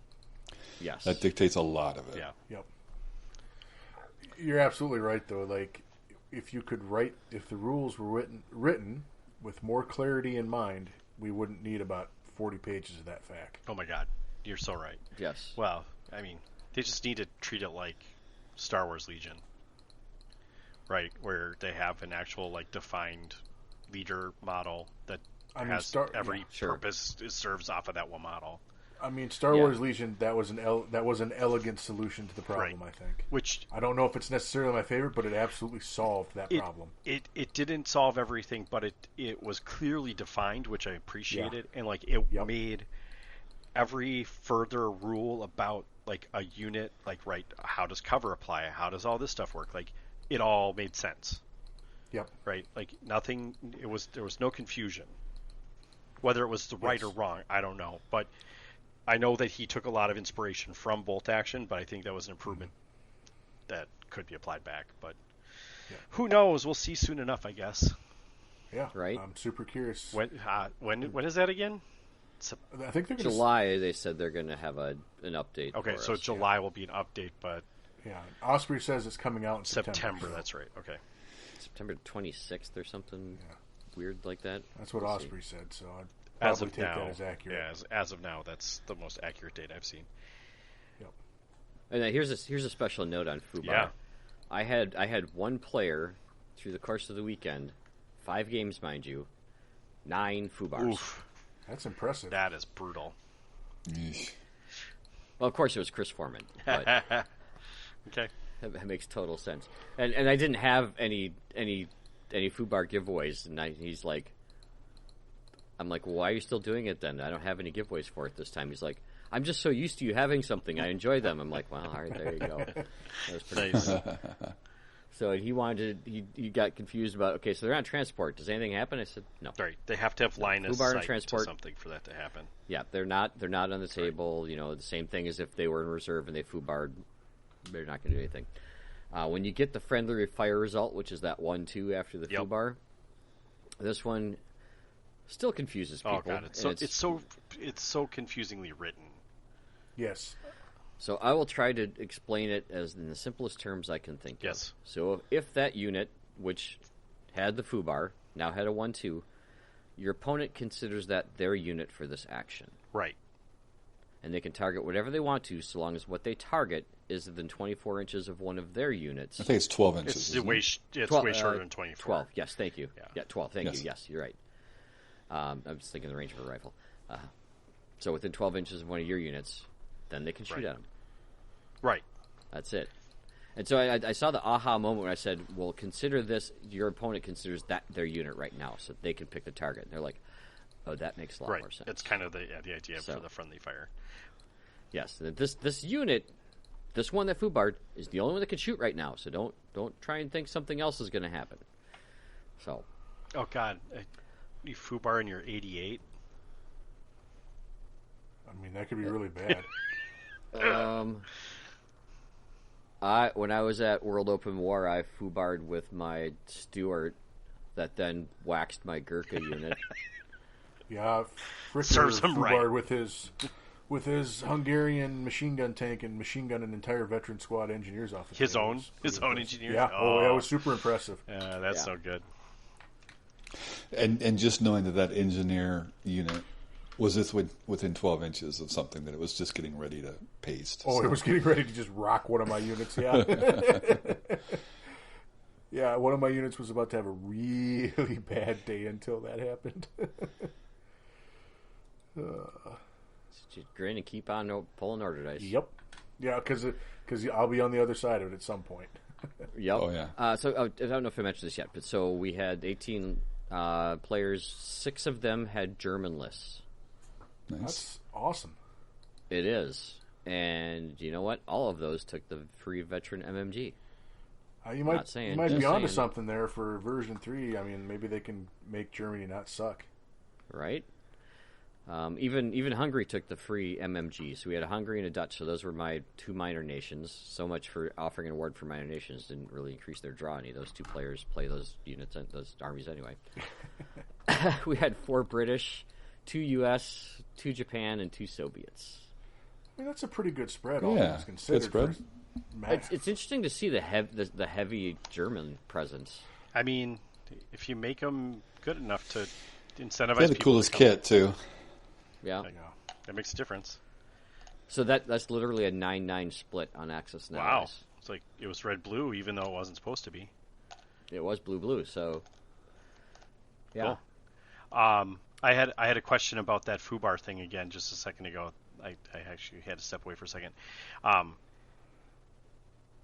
Yes. That dictates a lot of it. Yeah. Yep. You're absolutely right, though. Like, if the rules were written with more clarity in mind, we wouldn't need about 40 pages of that fact. Oh my God, you're so right. Yes. Well, I mean, they just need to treat it like Star Wars Legion, right? Where they have an actual like defined leader model that has every purpose serves off of that one model. I mean, Star Wars Legion, that was an elegant solution to the problem, I think. Which I don't know if it's necessarily my favorite, but it absolutely solved that problem. It didn't solve everything, but it was clearly defined, which I appreciated, and like it made every further rule about like a unit, like how does cover apply, how does all this stuff work, like it all made sense. Yep. Right. Like nothing. There was no confusion. Whether it was the right or wrong, I don't know, but I know that he took a lot of inspiration from bolt action, but I think that was an improvement that could be applied back. But who knows? We'll see soon enough, I guess. Yeah, right. I'm super curious. When is that again? I think they're July. They said they're going to have an update. Okay, for so us. July will be an update, but Osprey says it's coming out in September. That's right. Okay, September 26th or something weird like that. That's what Osprey said. So I'd as probably of take now, that as accurate. Yeah, as of now, that's the most accurate date I've seen. Yep. And here's a special note on Fubar. Yeah. I had one player through the course of the weekend, 5 games, mind you, 9 Fubars. Oof, that's impressive. That is brutal. Yeesh. Well, of course it was Chris Foreman, but okay, that makes total sense. And I didn't have any Fubar giveaways, and he's like, I'm like, well, why are you still doing it then? I don't have any giveaways for it this time. He's like, I'm just so used to you having something. I enjoy them. I'm like, well, all right, there you go. That was pretty nice. So he got confused about, okay, so they're on transport. Does anything happen? I said, no. Right, they have to have line of Fubar and sight transport. to something for that to happen. Yeah, they're not on the table. Right. You know, the same thing as if they were in reserve and they Fubar'd, they're not going to do anything. When you get the friendly fire result, which is that 1-2 after the Fubar, this one still confuses people. Oh God, it's so confusingly written. Yes. So I will try to explain it as in the simplest terms I can think Yes. of. So if that unit, which had the Fubar, now had a 1-2, your opponent considers that their unit for this action. Right. And they can target whatever they want to, so long as what they target is within 24 inches of one of their units. I think it's 12 inches. It's way shorter than 24. 12, yes, thank you. Yeah 12, thank Yes. you, yes, you're right. I was thinking the range of a rifle. So within 12 inches of one of your units, then they can shoot at them. Right. That's it. And so I saw the aha moment when I said, well, consider this, your opponent considers that their unit right now, so they can pick the target. And they're like, oh, that makes a lot more sense. It's kind of the idea for the friendly fire. Yes, this unit, this one that Fubar'd, is the only one that can shoot right now, so don't try and think something else is going to happen. So. Oh, God. You Fubar in your 88? I mean, that could be really bad. When I was at World Open War, I Fubar'd with my Stuart that then waxed my Gurkha unit. Yeah, serves him right with his Hungarian machine gun tank and machine gun an entire veteran squad engineers off his own engineers. Yeah, that was super impressive. Yeah, that's so good. And just knowing that engineer unit was this within 12 inches of something that it was just getting ready to paste. Oh, it was getting ready to just rock one of my units, yeah. Yeah, one of my units was about to have a really bad day until that happened. Just grin and keep on pulling order dice. Yep. Yeah, because I'll be on the other side of it at some point. Yep. Oh, yeah. I don't know if I mentioned this yet, but so we had 18 players. 6 of them had German lists. Nice. That's awesome. It is. And you know what? All of those took the free veteran MMG. You Not might saying, you might just be onto saying. something there for version 3. I mean, maybe they can make Germany not suck. Right? Even Hungary took the free MMG. So we had a Hungary and a Dutch. So those were my 2 minor nations. So much for offering an award for minor nations didn't really increase their draw any. Those 2 players play those units, those armies anyway. We had 4 British, 2 U.S., 2 Japan, and 2 Soviets. I mean, that's a pretty good spread. Yeah, All things good considered. spread. It's interesting to see the heavy German presence. I mean, if you make them good enough to incentivize They had the people coolest to come, kit, too. Yeah. that makes a difference. So that's literally a 9-9 split on Axis now. Wow. It's like it was red-blue, even though it wasn't supposed to be. It was blue-blue, so... Yeah. Cool. I had a question about that FUBAR thing again just a second ago. I actually had to step away for a second.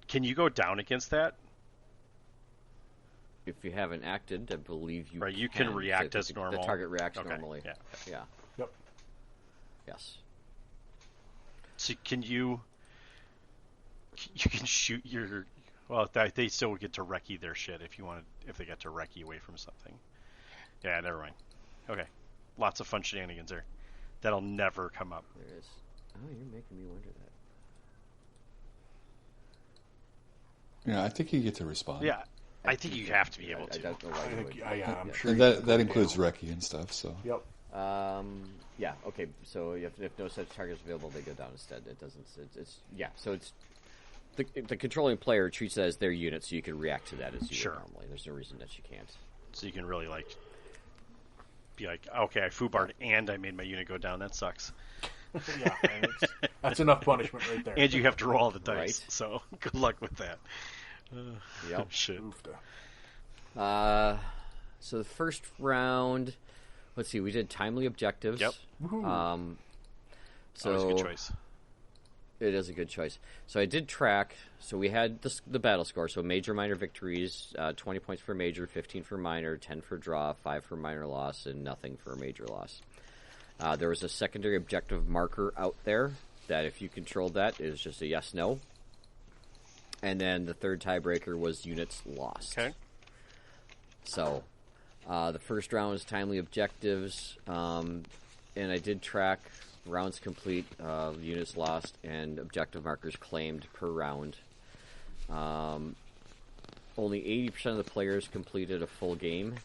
Can you go down against that? If you haven't acted, I believe you Right, you can react So as normal. The target reacts Okay, normally. yeah. Yeah. Yep. Yes. So can you can shoot your... Well, they still get to recce their shit if they get to recce away from something. Yeah, never mind. Okay. Lots of fun shenanigans there. That'll never come up. There is. Oh, you're making me wonder that. Yeah, I think you get to respond. Yeah, I think you have to be able I to. don't know why I you think, would. yeah, I'm sure. And you that can includes down. recce and stuff, so... Yep. Yeah. Okay. So if no such targets available, they go down instead. It doesn't. It's yeah. So it's the controlling player treats that as their unit, so you can react to that as you Sure. would normally. There's no reason that you can't. So you can really be like, okay, I FUBAR'd and I made my unit go down. That sucks. Yeah, and that's enough punishment right there. And you have to roll all the dice. Right. So good luck with that. Yep. Shit. Oofda. So the first round, let's see, we did timely objectives. Yep. Woohoo. So Always a good choice. It is a good choice. So I did track. So we had the battle score. So major, minor victories, 20 points for major, 15 for minor, 10 for draw, 5 for minor loss, and nothing for major loss. There was a secondary objective marker out there that if you controlled that, it was just a yes/no. And then the third tiebreaker was units lost. Okay. So the first round was timely objectives, and I did track rounds complete, units lost, and objective markers claimed per round. Only 80% of the players completed a full game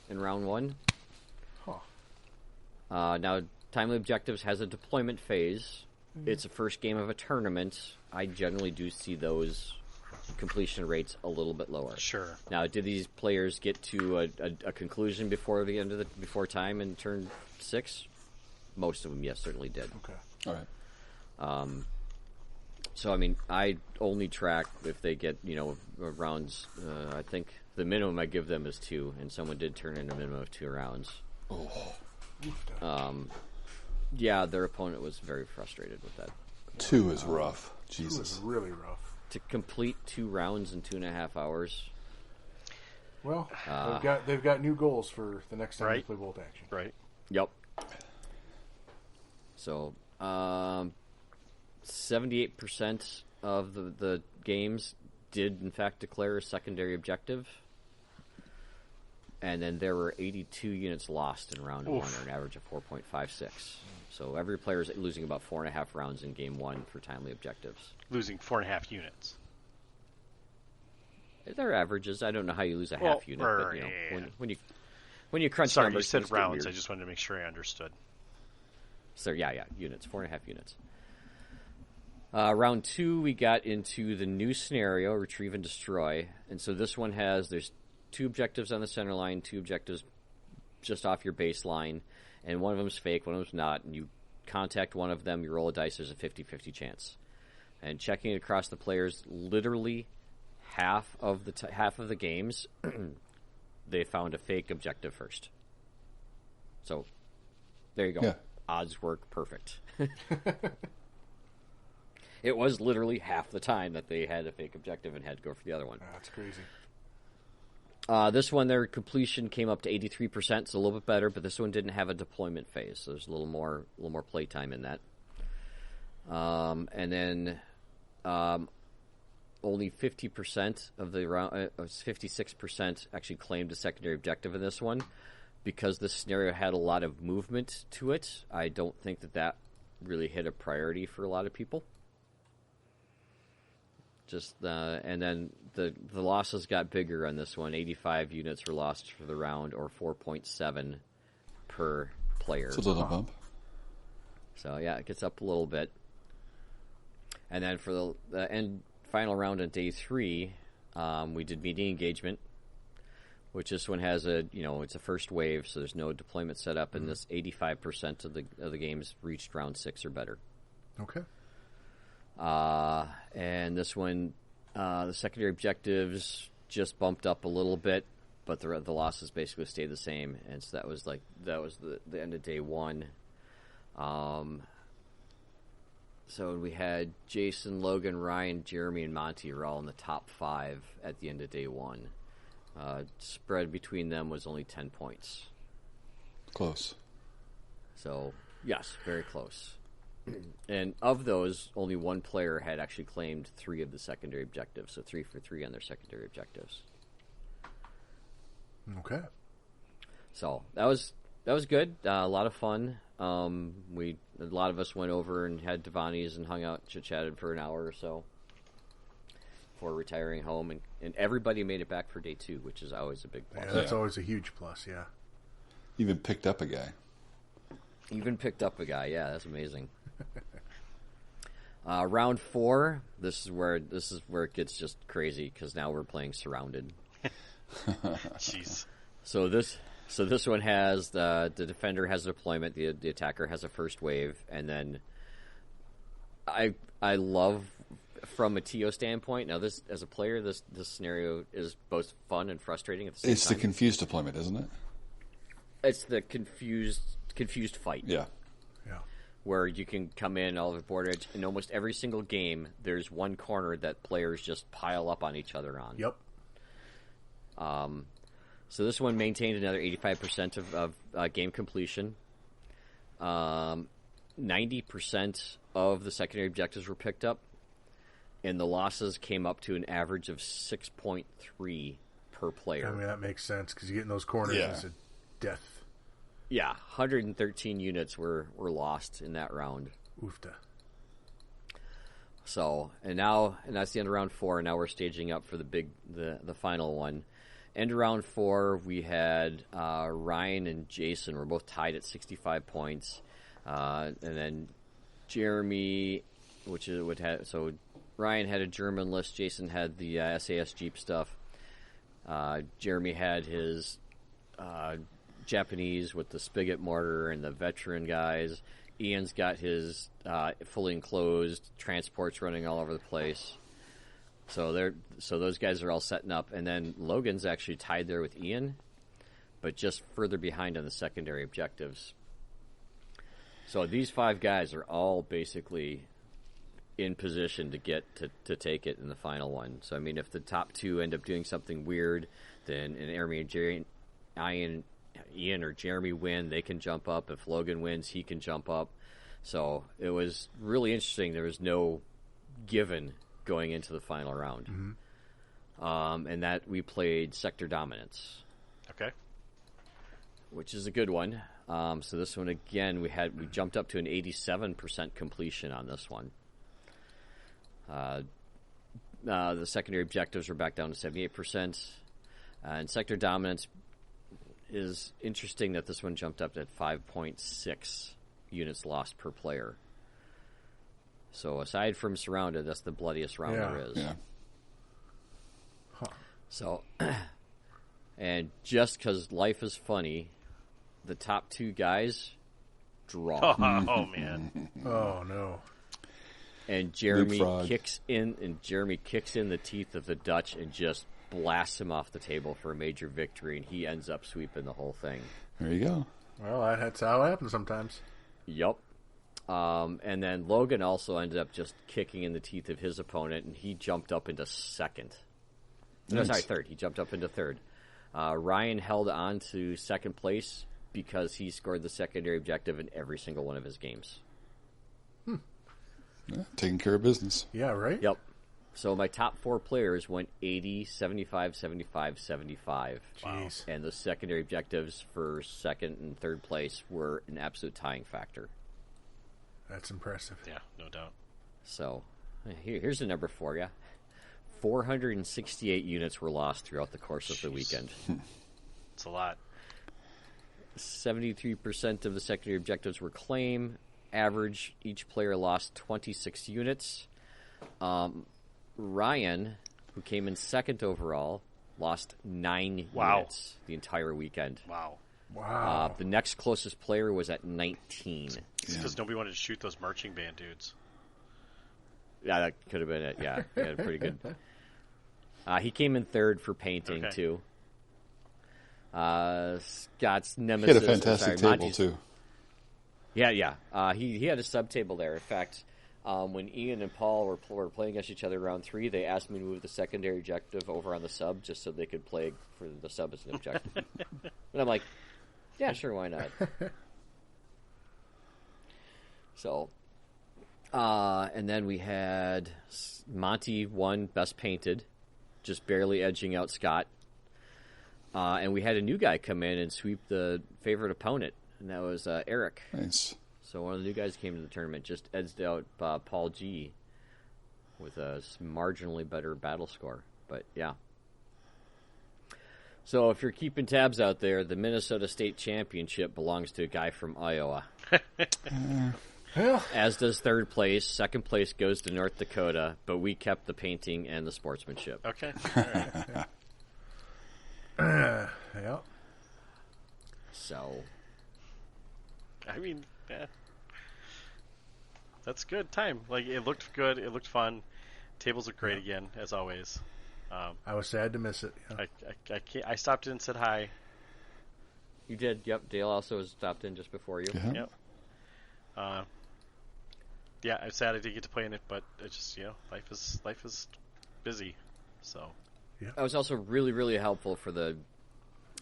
in round 1. Now, timely objectives has a deployment phase. It's the first game of a tournament. I generally do see those completion rates a little bit lower. Sure. Now, did these players get to a conclusion before the end of before time in turn 6? Most of them, yes, certainly did. Okay. All right. So, I mean, I only track if they get, rounds. I think the minimum I give them is 2, and someone did turn in a minimum of 2 rounds. Oh. Oofda. Yeah, their opponent was very frustrated with that. 2 is rough. It was Jesus. really rough. To complete 2 rounds in 2.5 hours. Well, they've got new goals for the next time Right. they play Bolt Action. Right. Yep. So, 78% of the games did, in fact, declare a secondary objective. And then there were 82 units lost in round 1, or an average of 4.56. So every player is losing about 4.5 rounds in game 1 for timely objectives. Losing 4.5 units. They're averages. I don't know how you lose a Well, half unit, but yeah. when you crunch Sorry, you numbers, said things get rounds. weird. I just wanted to make sure I understood. So yeah, units, 4.5 units. Round 2, we got into the new scenario, retrieve and destroy, and so this one there's 2 objectives on the center line, 2 objectives just off your baseline, and one of them's fake, one of them's not, and you contact one of them, you roll a dice, there's a 50-50 chance. And checking across the players, literally half of the games, they found a fake objective first. So, there you go. Yeah. odds work perfect. It was literally half the time that they had a fake objective and had to go for the other one. That's crazy. This one, their completion came up to 83%, so a little bit better, but this one didn't have a deployment phase, so there's a little more play time in that. And then only 50% of the round, 56% actually claimed a secondary objective in this one. Because this scenario had a lot of movement to it, I don't think that really hit a priority for a lot of people. And then the losses got bigger on this one. 85 units were lost for the round, or 4.7 per player. It's a little bump. So yeah, it gets up a little bit. And then for the final round on day 3, we did meeting engagement, which this one has it's a first wave, so there's no deployment set up, and this 85% of the games reached round 6 or better. Okay. And this one, the secondary objectives just bumped up a little bit, but the losses basically stayed the same, and so that was the end of day 1. So we had Jason, Logan, Ryan, Jeremy, and Monty were all in the top 5 at the end of day 1. Spread between them was only 10 points. Close. So, yes, very close. And of those, only one player had actually claimed 3 of the secondary objectives, so 3 for 3 on their secondary objectives. Okay. So that was good. A lot of fun. A lot of us went over and had Devani's and hung out, chit-chatted for an hour or so before retiring home, and everybody made it back for day 2, which is always a big plus. Yeah, that's always a huge plus. Yeah. Even picked up a guy. Yeah, that's amazing. Round 4, this is where it gets just crazy because now we're playing surrounded. Jeez. So this one has the defender has a deployment, the attacker has a first wave, and then I love from a TO standpoint. Now, this as a player, this scenario is both fun and frustrating at the same time. It's the confused deployment, isn't it? It's the confused fight. Yeah. Where you can come in all over the board edge. In almost every single game, there's one corner that players just pile up on each other on. Yep. So this one maintained another 85% of game completion. 90% of the secondary objectives were picked up, and the losses came up to an average of 6.3 per player. I mean, that makes sense because you get in those corners, it's a death. Yeah, 113 units were lost in that round. Oofta. So, and that's the end of round 4, and now we're staging up for the final one. End of round 4, we had Ryan and Jason were both tied at 65 points. And then Jeremy, so Ryan had a German list, Jason had the SAS Jeep stuff. Jeremy had his Japanese with the spigot mortar and the veteran guys. Ian's got his fully enclosed transports running all over the place. So those guys are all setting up, and then Logan's actually tied there with Ian, but just further behind on the secondary objectives. So these 5 guys are all basically in position to get to take it in the final one. So I mean, if the top 2 end up doing something weird, then Ian or Jeremy win, they can jump up. If Logan wins, he can jump up. So it was really interesting. There was no given going into the final round. Mm-hmm. And that we played Sector Dominance. Okay. Which is a good one. So this one, again, we jumped up to an 87% completion on this one. The secondary objectives were back down to 78%. And Sector Dominance is interesting that this one jumped up at 5.6 units lost per player. So aside from Surrounded, that's the bloodiest round there is. Yeah. Huh. So, and just because life is funny, the top 2 guys draw. Oh man. Oh no. And Jeremy kicks in the teeth of the Dutch and just blasts him off the table for a major victory, and he ends up sweeping the whole thing. There you go. Well, that's how it happens sometimes. Yep. And then Logan also ended up just kicking in the teeth of his opponent, and he jumped up into second. No, sorry, third. He jumped up into third. Ryan held on to second place because he scored the secondary objective in every single one of his games. Yeah, taking care of business. Yeah, right? Yep. So my top 4 players went 80, 75, 75, 75. Jeez. And the secondary objectives for second and third place were an absolute tying factor. That's impressive. Yeah, no doubt. So here's the number for you. 468 units were lost throughout the course of the weekend. It's a lot. 73% of the secondary objectives were claim. Average, each player lost 26 units. Ryan, who came in second overall, lost 9 units the entire weekend. Wow. Wow. The next closest player was at 19. It's because nobody wanted to shoot those marching band dudes. Yeah, that could have been it. Yeah, he had pretty good. He came in third for painting, too. Scott's nemesis. He had a fantastic table, Monty's, too. Yeah. He had a sub table there. In fact, when Ian and Paul were playing against each other round 3, they asked me to move the secondary objective over on the sub just so they could play for the sub as an objective. And I'm like, yeah, sure, why not? So, and then we had Monty won Best Painted, just barely edging out Scott. And we had a new guy come in and sweep the favorite opponent, and that was Eric. Nice. So one of the new guys came to the tournament, just edged out Paul G with a marginally better battle score. But, yeah. So if you're keeping tabs out there, the Minnesota State Championship belongs to a guy from Iowa. As does third place. Second place goes to North Dakota, but we kept the painting and the sportsmanship. Okay. All right. Yeah. So, I mean, yeah. That's good time. Like, it looked good. It looked fun. Tables look great again, as always. I was sad to miss it. Yeah. I stopped in and said hi. you did. Yep. Dale also stopped in just before you. Yeah. Yep. Yeah, I'm sad I didn't get to play in it, but it's just, life is busy. So. That was also really, really helpful for the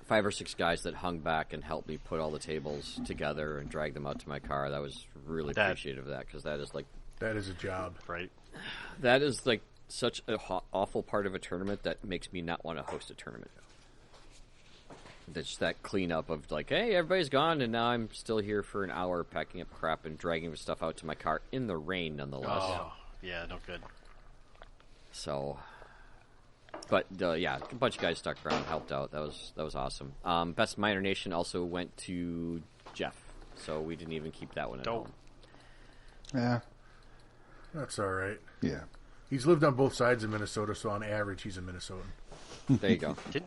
5 or 6 guys that hung back and helped me put all the tables together and drag them out to my car. That was really appreciative of that, because that is that is a job, right? That is such an awful part of a tournament that makes me not want to host a tournament. That's that cleanup of hey, everybody's gone, and now I'm still here for an hour packing up crap and dragging stuff out to my car in the rain, nonetheless. Oh, yeah, no good. So, but yeah, a bunch of guys stuck around, helped out. That was awesome. Best Minor Nation also went to Jeff, so we didn't even keep that one at home. Yeah. that's all right. Yeah. He's lived on both sides of Minnesota, so on average, he's a Minnesotan. There you go. Did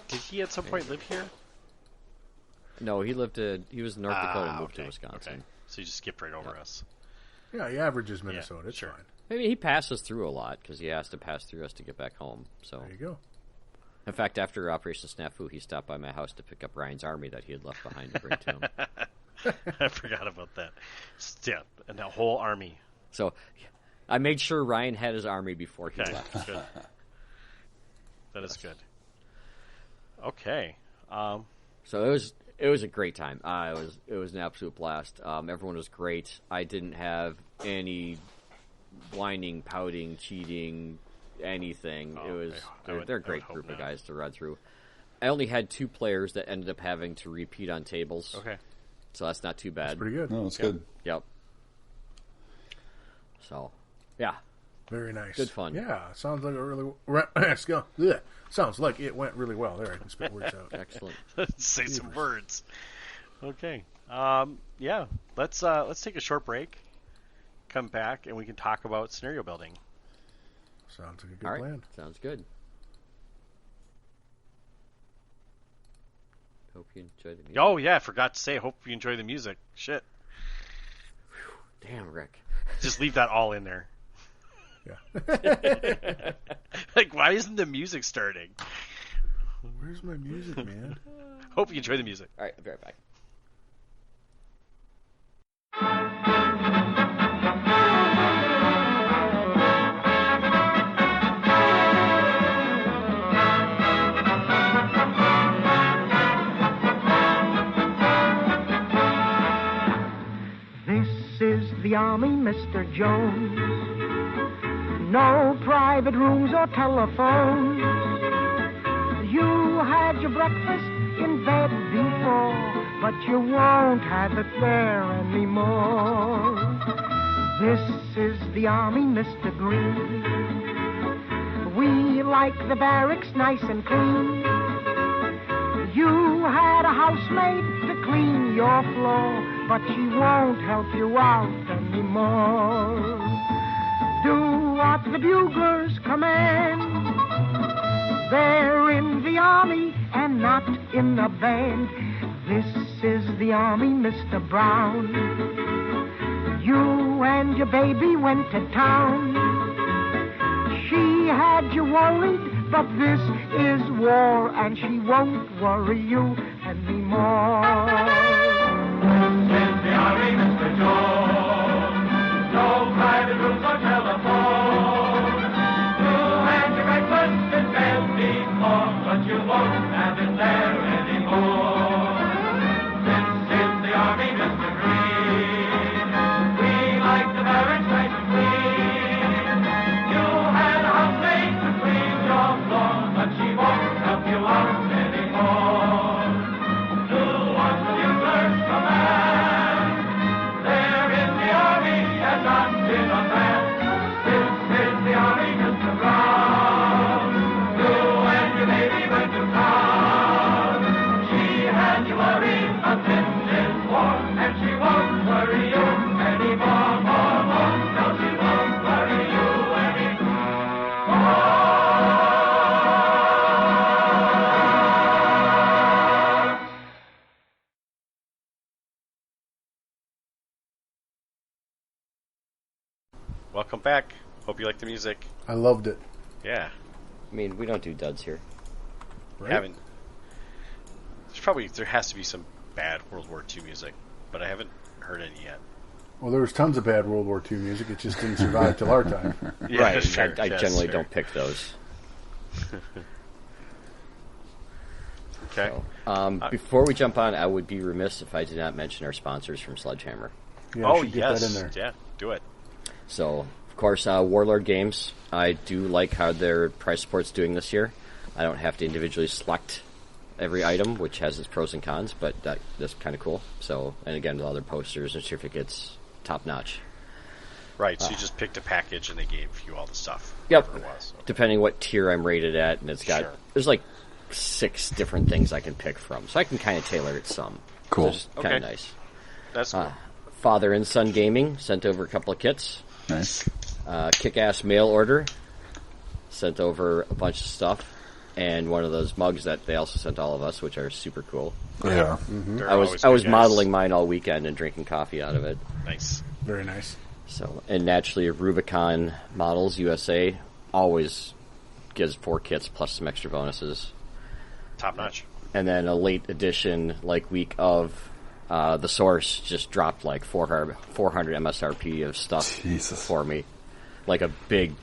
he at some point live here? No, he was in North Dakota and moved to Okay. Wisconsin. Okay. So you just skipped right over us. Yeah, he averages Minnesota. It's sure. fine. Maybe he passes through a lot because he has to pass through us to get back home. So, There you go. in fact, after Operation SNAFU, he stopped by my house to pick up Ryan's army that he had left behind to bring to him. I forgot about that. Yeah, and the whole army. So, I made sure Ryan had his army before he Okay, left. good. That is good. Okay. So it was a great time. It was an absolute blast. Everyone was great. I didn't have any whining, pouting, cheating, anything. Oh, It was I would they're a great hope group of not. guys to run through. I only had 2 players that ended up having to repeat on tables. Okay. So that's not too bad. That's pretty good. No, it's good. Yep. So, yeah. Very nice. Good fun. Yeah, sounds like a really sounds like it went really well. There, I can spit words out. Excellent. Say some words. Okay. Yeah. Let's take a short break. Come back and we can talk about scenario building. Sounds like a good All right. plan. Sounds good. Hope you enjoyed the music. Oh yeah, I forgot to say. Hope you enjoy the music. Shit. Damn, Rick. Just leave that all in there. Yeah. Like, why isn't the music starting? Where's my music, man? Hope you enjoy the music. All right, I'll be right back. army, Mr. Jones. No private rooms or telephones. You had your breakfast in bed before, but you won't have it there anymore. This is the army, Mr. Green. We like the barracks nice and clean. You had a housemaid to clean your floor, but she won't help you out anymore. Do what the buglers command. They're in the army and not in a band. This is the army, Mr. Brown. You and your baby went to town. She had you worried, but this is war, and she won't worry you anymore. This is the army, Mr. Jones. No private rooms or telephone. You had your breakfast in bed before, but you won't have it there anymore. This is the army, Mr. Green. We like the barracks nice and clean. You had a housemaid to clean your floor, but she won't help you out anymore. Do what the buglers command. They're in the army and not in a band. This is the army, Mr. Brown. You and your baby went to town. She had you worried, but this is war, and she won't worry you anymore. No, she won't worry you anymore. Welcome back. Hope you like the music. I loved it. Yeah. I mean, we don't do duds here. Right? Haven't. There has to be some bad World War II music, but I haven't heard any yet. Well, there was tons of bad World War II music. It just didn't survive till our time. Yeah, Right. that's fair. I That's generally fair. don't pick those. Okay. So, before we jump on, I would be remiss if I did not mention our sponsors from Sledgehammer. Yeah, I Oh should get yes. that in there. Yeah. Do it. So, of course, Warlord Games. I do like how their price support's doing this year. I don't have to individually select every item, which has its pros and cons, but that's kind of cool. So, and again, the other posters and certificates, top notch. Right. So you just picked a package and they gave you all the stuff. Yep. whatever it was. So. Depending what tier I'm rated at, and it's got Sure. there's like 6 different things I can pick from, so I can kind of tailor it some. Cool. Which is kind Okay. of nice. That's cool. Father and Son Gaming sent over a couple of kits. Nice. Kick-Ass Mail Order sent over a bunch of stuff, and one of those mugs that they also sent all of us, which are super cool. Yeah. They're I was always I good was guys. modeling mine all weekend and drinking coffee out of it. Nice. Very nice. So, and naturally, Rubicon Models USA always gives 4 kits plus some extra bonuses. Top notch. And then a late edition, like week of the Source, just dropped like 400 MSRP of stuff Jesus. for me, like a big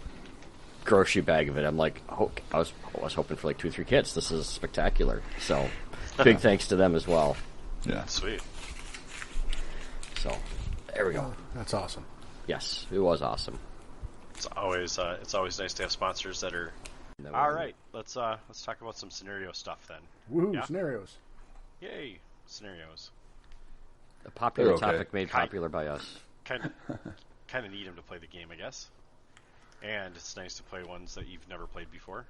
grocery bag of it. I'm like, I was hoping for like 2 or 3 kits. This is spectacular. So, big thanks to them as well. Yeah. Sweet. So, there we go. That's awesome. Yes, it was awesome. It's always nice to have sponsors that are. All right. Let's talk about some scenario stuff then. Woohoo, Yeah. scenarios. Yay, scenarios. A popular They're okay. topic made popular by us. Kind of need them to play the game, I guess. And it's nice to play ones that you've never played before.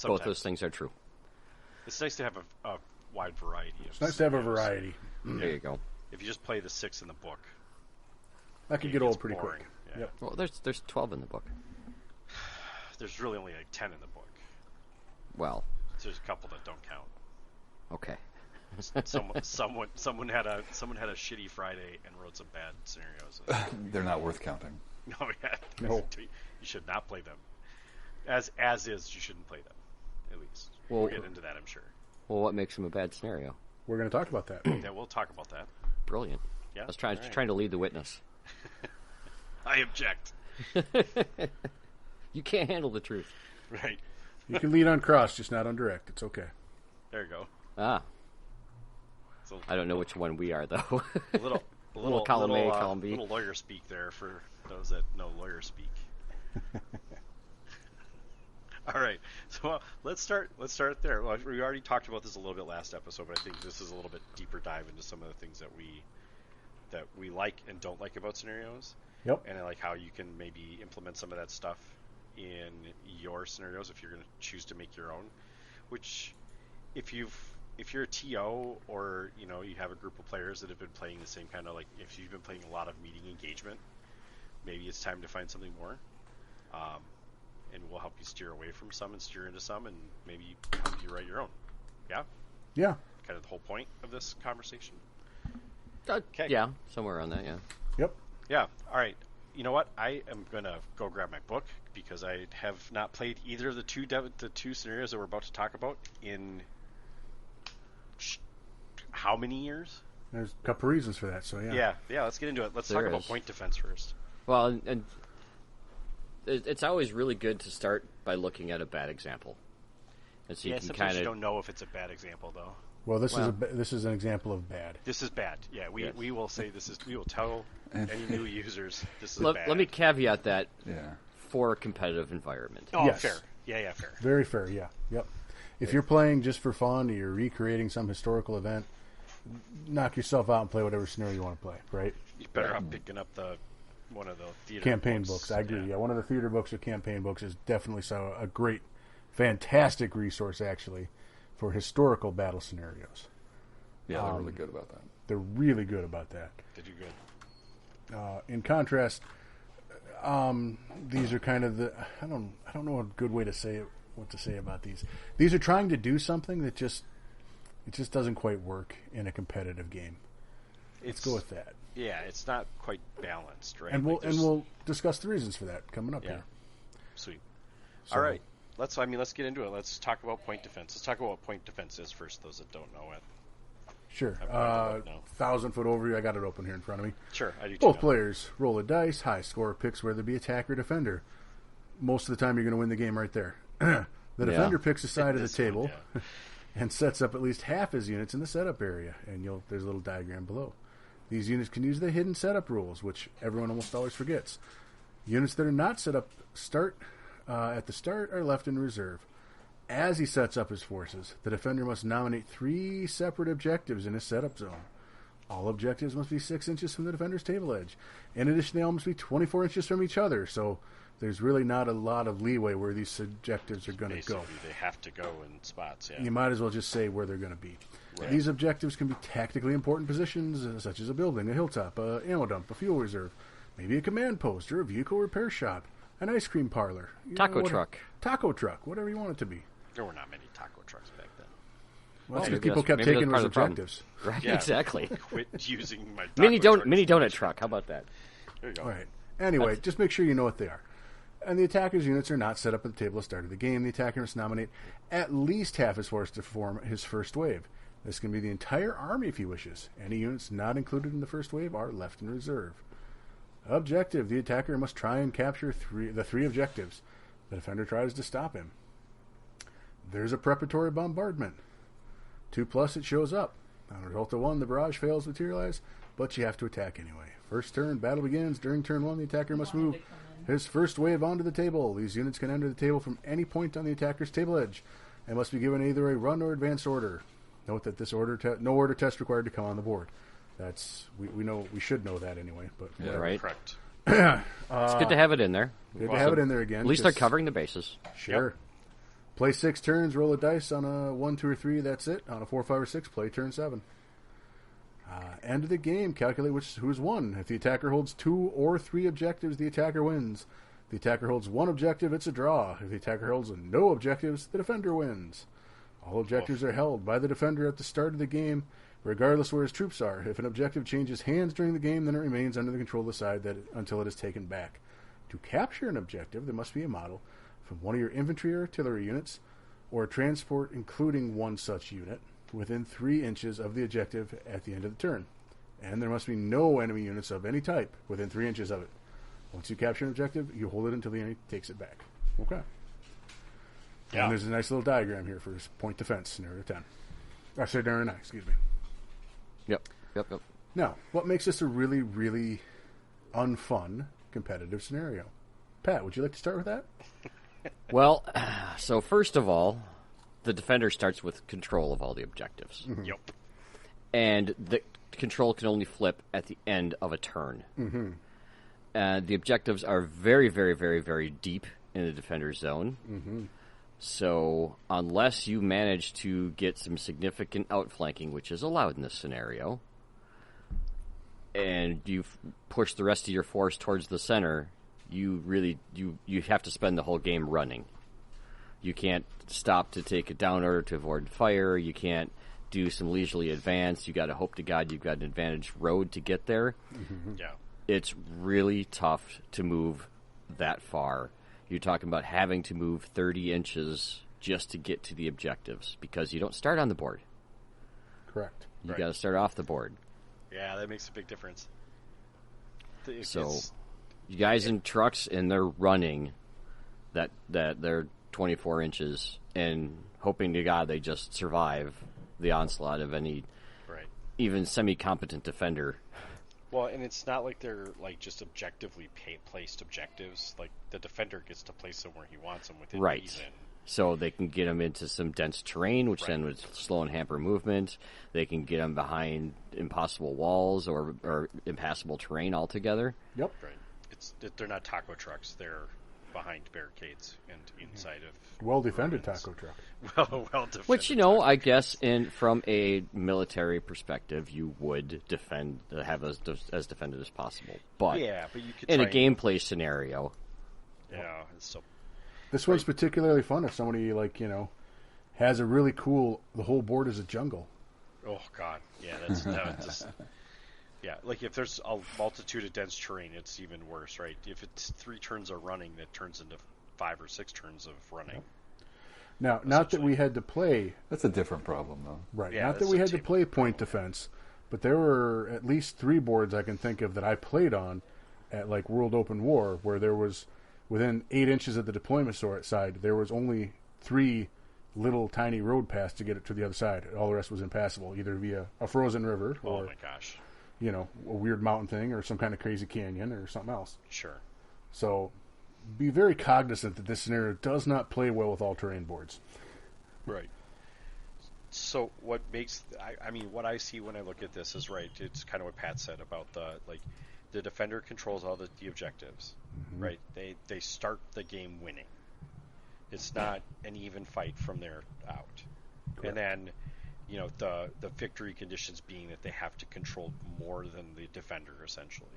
Both those things are true. It's nice to have a wide variety. It's nice to have a variety. There you go. If you just play the 6 in the book, That could it get gets old pretty boring. quick. Yeah. Yep. Well, there's 12 in the book. There's really only like 10 in the book. Well, There's a couple that don't count. okay. Someone had a shitty Friday and wrote some bad scenarios. They're not worth counting. No, yeah, No. you should not play them. As is, you shouldn't play them. At least Well- we'll get into that, I'm sure. Well, what makes them a bad scenario? We're going to talk about that. Yeah, we'll talk about that. Brilliant. Yeah, I was trying all right. trying to lead the witness. I object. You can't handle the truth. Right You can lead on cross, just not on direct. It's okay. there you go. Ah, So I don't know which one we are though. a Little column A, little, column B. Little lawyer speak there for those that know lawyer speak. All right, so let's start there. Well, we already talked about this a little bit last episode, but I think this is a little bit deeper dive into some of the things that we like and don't like about scenarios. Yep. And I like how you can maybe implement some of that stuff in your scenarios if you're going to choose to make your own. Which, if you're a TO or you have a group of players that have been playing the same kind of if you've been playing a lot of meeting engagement, maybe it's time to find something more. And we'll help you steer away from some and steer into some, and maybe help you write your own. Yeah? Yeah. Kind of the whole point of this conversation. Okay. Yeah, somewhere around that, yeah. Yep. Yeah. All right. You know what? I am going to go grab my book because I have not played either of the two scenarios that we're about to talk about in how many years? There's a couple reasons for that, so yeah. Yeah, let's get into it. Let's talk about point defense first. Well, and it's always really good to start by looking at a bad example. And so you can sometimes you don't know if it's a bad example, though. Well, this is an example of bad. This is bad. Yeah, we will say this is. We will tell any new users this is bad. Let me caveat that. Yeah. For a competitive environment. Oh, yes. Fair. Yeah, fair. Very fair. Yeah. Yep. If you're playing just for fun, or you're recreating some historical event, knock yourself out and play whatever scenario you want to play. Right. You better off picking up one of the theater campaign books. I agree. Yeah, one of the theater books or campaign books is definitely a great, fantastic resource actually for historical battle scenarios. Yeah, they're really good about that. They're really good about that. They do good. In contrast, these are kind of I don't know a good way to say it. What to say about these? These are trying to do something that just doesn't quite work in a competitive game. Let's go with that. Yeah, it's not quite balanced, right? And we'll discuss the reasons for that coming up here. Sweet. So, all right, let's get into it. Let's talk about point defense. Let's talk about what point defense is first. Those that don't know it. Sure. 1,000-foot overview. I got it open here in front of me. Sure, I do. Both players roll a dice. High score picks whether it be attacker or defender. Most of the time, you're going to win the game right there. The defender picks a side of the table and sets up at least half his units in the setup area. And there's a little diagram below. These units can use the hidden setup rules, which everyone almost always forgets. Units that are not set up at the start are left in reserve. As he sets up his forces, the defender must nominate 3 separate objectives in his setup zone. All objectives must be 6 inches from the defender's table edge. In addition, they all must be 24 inches from each other, so there's really not a lot of leeway where these objectives are going to go. They have to go in spots, yeah. You might as well just say where they're going to be. Right. These objectives can be tactically important positions, such as a building, a hilltop, a ammo dump, a fuel reserve, maybe a command post or a vehicle repair shop, an ice cream parlor. Taco truck, whatever you want it to be. There were not many taco trucks back then. Well, because people kept taking those objectives. Right, yeah, exactly. Quit using my mini donut truck. How about that? There you go. All right. Anyway, just make sure you know what they are. And the attacker's units are not set up at the table at the start of the game. The attacker must nominate at least half his force to form his first wave. This can be the entire army if he wishes. Any units not included in the first wave are left in reserve. Objective. The attacker must try and capture the 3 objectives. The defender tries to stop him. There's a preparatory bombardment. 2+, it shows up. On a result of 1, the barrage fails to materialize, but you have to attack anyway. First turn, battle begins. During turn 1, the attacker must move his first wave onto the table. These units can enter the table from any point on the attacker's table edge and must be given either a run or advanced order. Note that this no order test required to come on the board. That's we should know that anyway. But yeah, right. Correct. It's good to have it in there. Good to have it in there again. At least they're covering the bases. Sure. Yep. Play 6 turns, roll a dice on a 1, 2, or 3, that's it. On a 4, 5, or 6, play turn 7. End of the game, calculate who's won. If the attacker holds 2 or 3 objectives, the attacker wins. If the attacker holds 1 objective, it's a draw. If the attacker holds no objectives, the defender wins. All objectives are held by the defender at the start of the game, regardless where his troops are. If an objective changes hands during the game, then it remains under the control of the side until it is taken back. To capture an objective, there must be a model from one of your infantry or artillery units, or a transport including one such unit, within 3 inches of the objective at the end of the turn. And there must be no enemy units of any type within 3 inches of it. Once you capture an objective, you hold it until the enemy takes it back. Okay. Yeah. And there's a nice little diagram here for point defense, scenario 10. Scenario 9, excuse me. Yep. Now, what makes this a really, really unfun competitive scenario? Pat, would you like to start with that? Well, so first of all, the defender starts with control of all the objectives. Yep. And the control can only flip at the end of a turn. The objectives are very, very, very, very deep in the defender's zone. So unless you manage to get some significant outflanking, which is allowed in this scenario, and you push the rest of your force towards the center, you really you have to spend the whole game running. You can't stop to take a down order to avoid fire. You can't do some leisurely advance. You got to hope to God you've got an advantage road to get there. Yeah. It's really tough to move that far. You're talking about having to move 30 inches just to get to the objectives because you don't start on the board. Correct. You Right. got to start off the board. Yeah, that makes a big difference. So, you guys in trucks and they're running that they're 24 inches and hoping to God they just survive the onslaught of any right. even semi-competent defender. Well, and it's not like they're like just objectively placed objectives. Like the defender gets to place them where he wants them within Right. reason. So they can get them into some dense terrain, which Right. then would slow and hamper movement. They can get them behind impossible walls or impassable terrain altogether. Yep. Right. They're not taco trucks. They're behind barricades and inside of Well-defended ruins. taco truck. well defended. Which, I guess, from a military perspective, you would have as defended as possible. But Yeah, but you could in a try and- gameplay scenario, Yeah, it's so This one's particularly fun if somebody, has a really cool, the whole board is a jungle. oh god, yeah, that just yeah. Like if there's a multitude of dense terrain, it's even worse, right? If it's 3 turns of running, that turns into 5 or 6 turns of running. Now, not that we had to play, That's a different problem, though. right, Yeah, not that that's we a had to table play point defense, but there were at least 3 boards I can think of that I played on at, World Open War, where there was, within 8 inches of the deployment side, there was only 3 little tiny road paths to get it to the other side. All the rest was impassable, either via a frozen river Oh or, my gosh, a weird mountain thing or some kind of crazy canyon or something else. sure. So be very cognizant that this scenario does not play well with all-terrain boards. Right. So what makes I mean what I see when I look at this is right. It's kind of what Pat said about the defender controls all the objectives, right? They start the game winning. It's not an even fight from there out. Correct. And then the victory conditions being that they have to control more than the defender essentially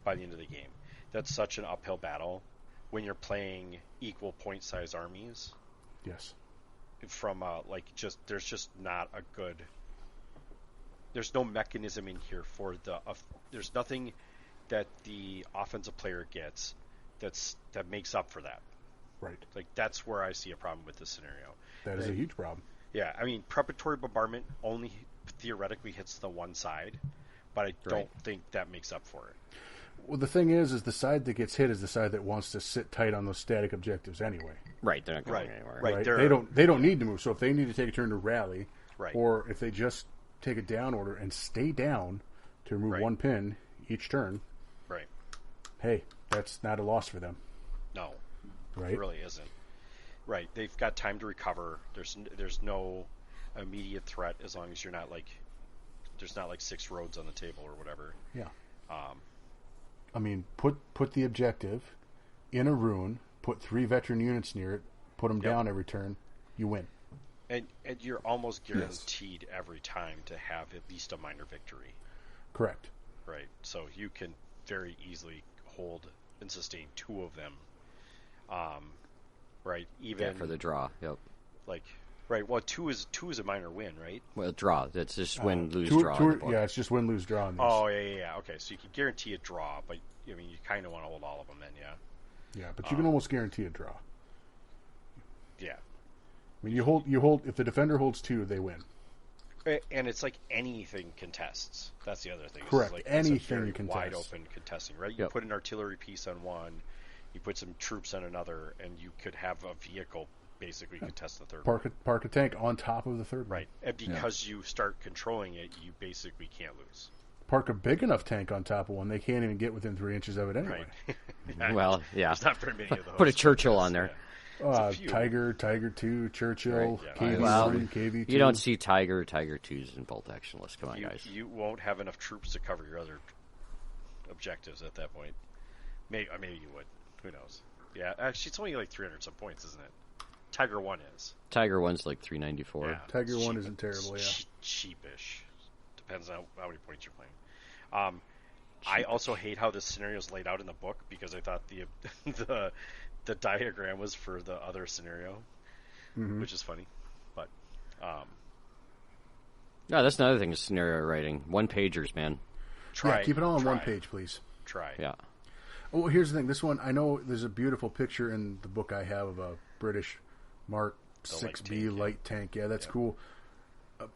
by the end of the game. That's such an uphill battle when you're playing equal point size armies. Yes. From there's just not a good. There's no mechanism in here for there's nothing that the offensive player gets that makes up for that. Right. Like that's where I see a problem with this scenario. That is a huge problem. Yeah, I mean preparatory bombardment only theoretically hits the one side, but I don't think that makes up for it. Well, the thing is the side that gets hit is the side that wants to sit tight on those static objectives anyway. right, they're not going Right, anywhere. right. They don't need to move. So if they need to take a turn to rally, Right. or if they just take a down order and stay down to remove Right. one pin each turn, Right. hey, that's not a loss for them, No. right? It really isn't. Right. They've got time to recover. There's no immediate threat as long as you're not there's not 6 roads on the table or whatever. Yeah. I mean, put the objective in a ruin, put 3 veteran units near it, put them down every turn, you win. And you're almost guaranteed every time to have at least a minor victory. Correct. Right. So you can very easily hold and sustain 2 of them. Right. Even for the draw. Yep. right. Well, 2 is a minor win, right? Well, draw. That's just win, lose, Two- draw. two- on the board. yeah, it's just win, lose, draw. On these. Oh yeah. Okay, so you can guarantee a draw, but I mean you kind of want to hold all of them then, yeah. Yeah, but you can almost guarantee a draw. Yeah. I mean, you hold. If the defender holds 2, they win. And it's like anything contests. That's the other thing. Correct. It's Anything it's a very contests. wide open contesting, right? You Yep. put an artillery piece on one, you put some troops on another, and you could have a vehicle basically contest the third one. Park a tank on top of the third one. Right. And because you start controlling it, you basically can't lose. park a big enough tank on top of one, they can't even get within 3 inches of it anyway. Right. Yeah, Well, yeah. There's not very many of those. Put a Churchill on there. Yeah. It's a few. Tiger 2, Churchill, Right, yeah. KV1, Well, KV2. You don't see Tiger 2s in bolt action lists. Come on, guys. You won't have enough troops to cover your other objectives at that point. Maybe you would. Who knows? Yeah, actually, it's only like 300 some points, isn't it? Tiger 1 is. Tiger 1's like 394. Yeah. Tiger 1 isn't terrible, yeah. Cheapish. Depends on how many points you're playing. I also hate how this scenario is laid out in the book because I thought the diagram was for the other scenario, which is funny. But No, that's another thing is scenario writing. 1-pagers, man. Yeah, keep it all on one page, please. Try. Yeah. Oh, here's the thing. This one, I know there's a beautiful picture in the book I have of a British Mark 6B light tank. Yeah, that's cool.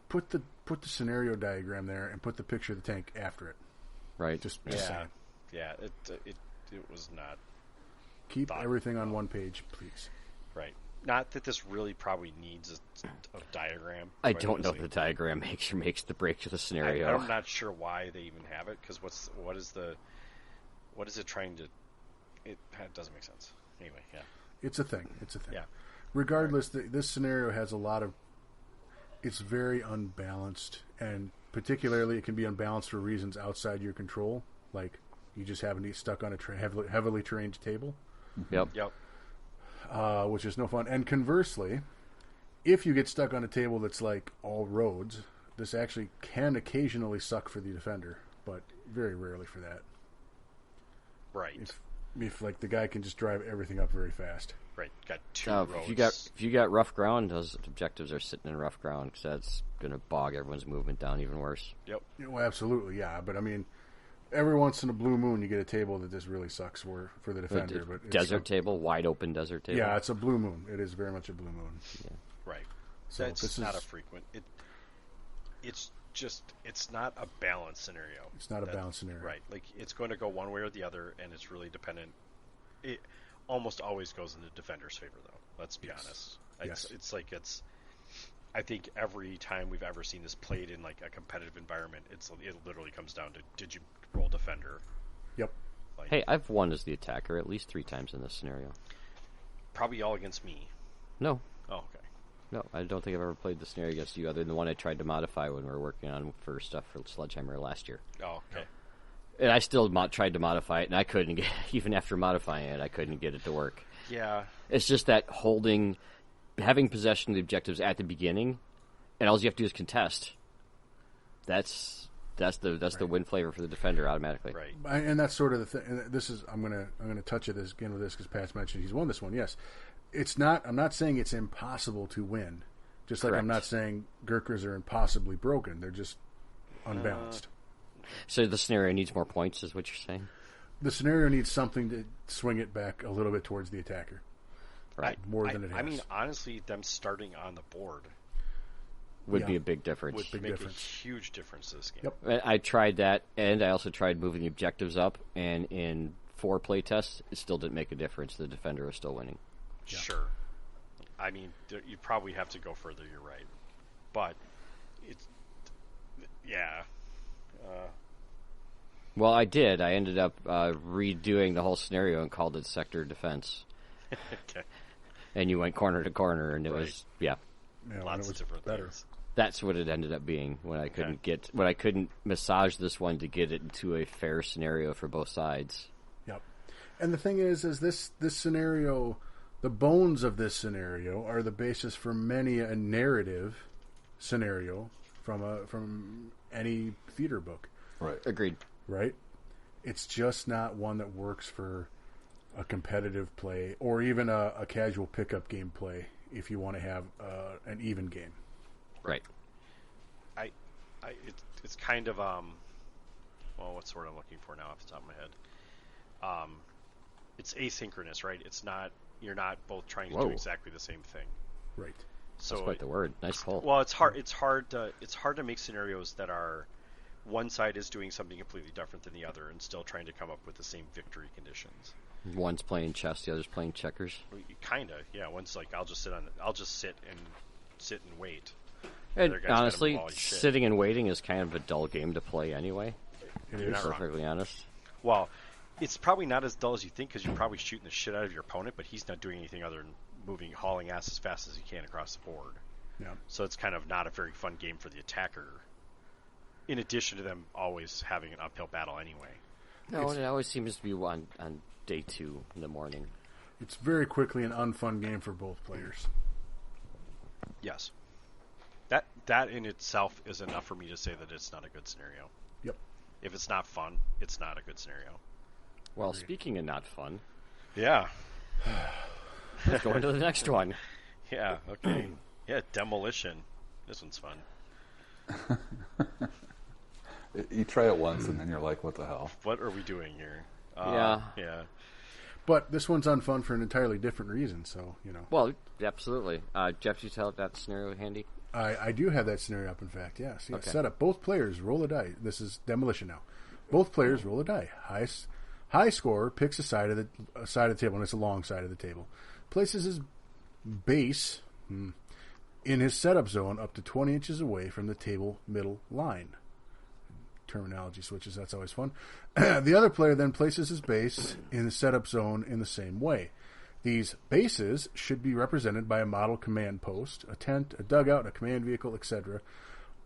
Put the scenario diagram there and put the picture of the tank after it. Right. Just Yeah. saying. Yeah. It was not Keep everything on one page, please. right. Not that this really probably needs a diagram. I quite don't know if honestly. the diagram makes the break to the scenario. I'm not sure why they even have it because what is it trying to? It doesn't make sense. Anyway, yeah. It's a thing. Yeah. Regardless, this scenario has a lot of. It's very unbalanced, and particularly it can be unbalanced for reasons outside your control, like you just happen to be stuck on a heavily terrained table. Yep. Which is no fun. And conversely, if you get stuck on a table that's like all roads, this actually can occasionally suck for the defender, but very rarely for that. Right. If like the guy can just drive everything up very fast. Right. Got two If roads. you got rough ground, those objectives are sitting in rough ground because that's going to bog everyone's movement down even worse. Yep. Well, absolutely, yeah. But I mean, every once in a blue moon, you get a table that just really sucks for the defender. But Desert table, wide open desert table. Yeah, it's a blue moon. It is very much a blue moon. Right. So That's this not is- a frequent. It's not a balanced scenario. It's not a balanced scenario. Right. Like it's going to go one way or the other, and it's really dependent. It almost always goes in the defender's favor, though. Let's be honest. It's like I think every time we've ever seen this played in like a competitive environment, it literally comes down to did you roll defender? Yep. Like, Hey, I've won as the attacker at least 3 times in this scenario. probably all against me. No. Oh, okay. No, I don't think I've ever played the scenario against you other than the one I tried to modify when we were working on for stuff for Sledgehammer last year. Oh, okay. And I still tried to modify it, and I couldn't get, even after modifying it, I couldn't get it to work. Yeah. It's just that having possession of the objectives at the beginning, and all you have to do is contest. That's the win flavor for the defender automatically. Right. And that's sort of the thing. And this is I'm gonna touch it again with this because Pat's mentioned he's won this one. Yes, it's not. I'm not saying it's impossible to win. Just like I'm Correct. not saying Gurkhas are impossibly broken. They're just unbalanced. So the scenario needs more points, is what you're saying? The scenario needs something to swing it back a little bit towards the attacker. Right. More than it has. I mean, honestly, them starting on the board Would be a big difference. would Big make difference. a huge difference to this game. Yep. I tried that, and I also tried moving the objectives up, and in 4 play tests, it still didn't make a difference. The defender was still winning. Sure. I mean, you probably have to go further. You're right, but it's yeah. Well, I did. I ended up redoing the whole scenario and called it sector defense. Okay. And you went corner to corner, and it Right. was, yeah. Yeah, and Lots it of was different better. things. That's what it ended up being when I couldn't massage this one to get it into a fair scenario for both sides. Yep. And the thing is this scenario, the bones of this scenario are the basis for many a narrative scenario from any theater book, Right. Agreed. right? It's just not one that works for a competitive play or even a casual pickup game play if you want to have an even game. Right. It's kind of well, what's the word I'm looking for now off the top of my head? It's asynchronous, right? It's not. You're not both trying to do Whoa. exactly the same thing. Right. So That's quite the word. Nice pull. well, it's hard. It's hard to make scenarios that are one side is doing something completely different than the other and still trying to come up with the same victory conditions. One's playing chess, the other's playing checkers. Kind of, yeah. One's like, I'll just sit and wait. And Other guy's gotta honestly, move all his shit. sitting and waiting is kind of a dull game to play anyway. It You're is. not wrong. Perfectly honest. Well, it's probably not as dull as you think because you're probably shooting the shit out of your opponent, but he's not doing anything other than hauling ass as fast as he can across the board. Yeah. So it's kind of not a very fun game for the attacker. In addition to them always having an uphill battle anyway. No, it always seems to be on day 2 in the morning. It's very quickly an unfun game for both players. Yes. That in itself is enough for me to say that it's not a good scenario. Yep. If it's not fun, it's not a good scenario. Well, speaking of not fun, Yeah. let's go into the next one. Yeah, okay. Yeah, Demolition. This one's fun. You try it once, and then you're like, what the hell? What are we doing here? Yeah. Yeah. But this one's unfun for an entirely different reason, so, you know. Well, absolutely. Jeff, do you tell that scenario handy? I do have that scenario up, in fact, yes. Okay. Set up. Both players roll a die. This is Demolition now. Both players roll a die. High scorer picks a side of the table, and it's a long side of the table. Places his base in his setup zone up to 20 inches away from the table middle line. Terminology switches, that's always fun. The other player then places his base in the setup zone in the same way. These bases should be represented by a model command post, a tent, a dugout, a command vehicle, etc.,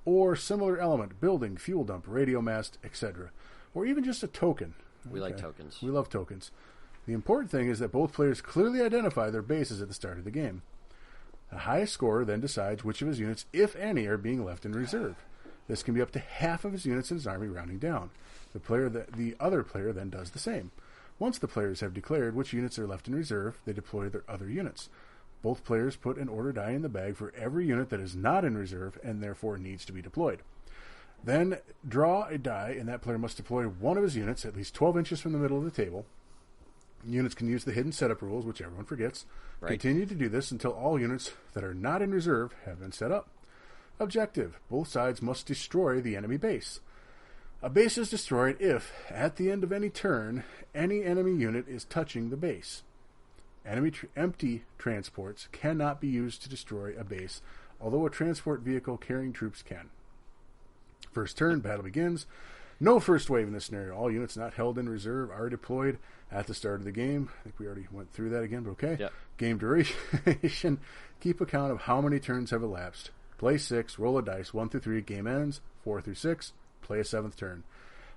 or similar element, building, fuel dump, radio mast, etc., or even just a token. We like tokens. We love tokens. The important thing is that both players clearly identify their bases at the start of the game. The highest scorer then decides which of his units, if any, are being left in reserve. This can be up to half of his units in his army, rounding down. The other player then does the same. Once the players have declared which units are left in reserve, they deploy their other units. Both players put an order die in the bag for every unit that is not in reserve and therefore needs to be deployed. Then draw a die, and that player must deploy one of his units at least 12 inches from the middle of the table. Units can use the hidden setup rules, which everyone forgets. Right. Continue to do this until all units that are not in reserve have been set up. Objective: both sides must destroy the enemy base. A base is destroyed if, at the end of any turn, any enemy unit is touching the base. Empty transports cannot be used to destroy a base, although a transport vehicle carrying troops can. First turn, battle begins. No first wave in this scenario. All units not held in reserve are deployed at the start of the game. I think we already went through that again, but okay. Yep. Game duration. Keep account of how many turns have elapsed. Play 6, roll a dice, 1 through 3, game ends. 4 through 6, play a 7th turn.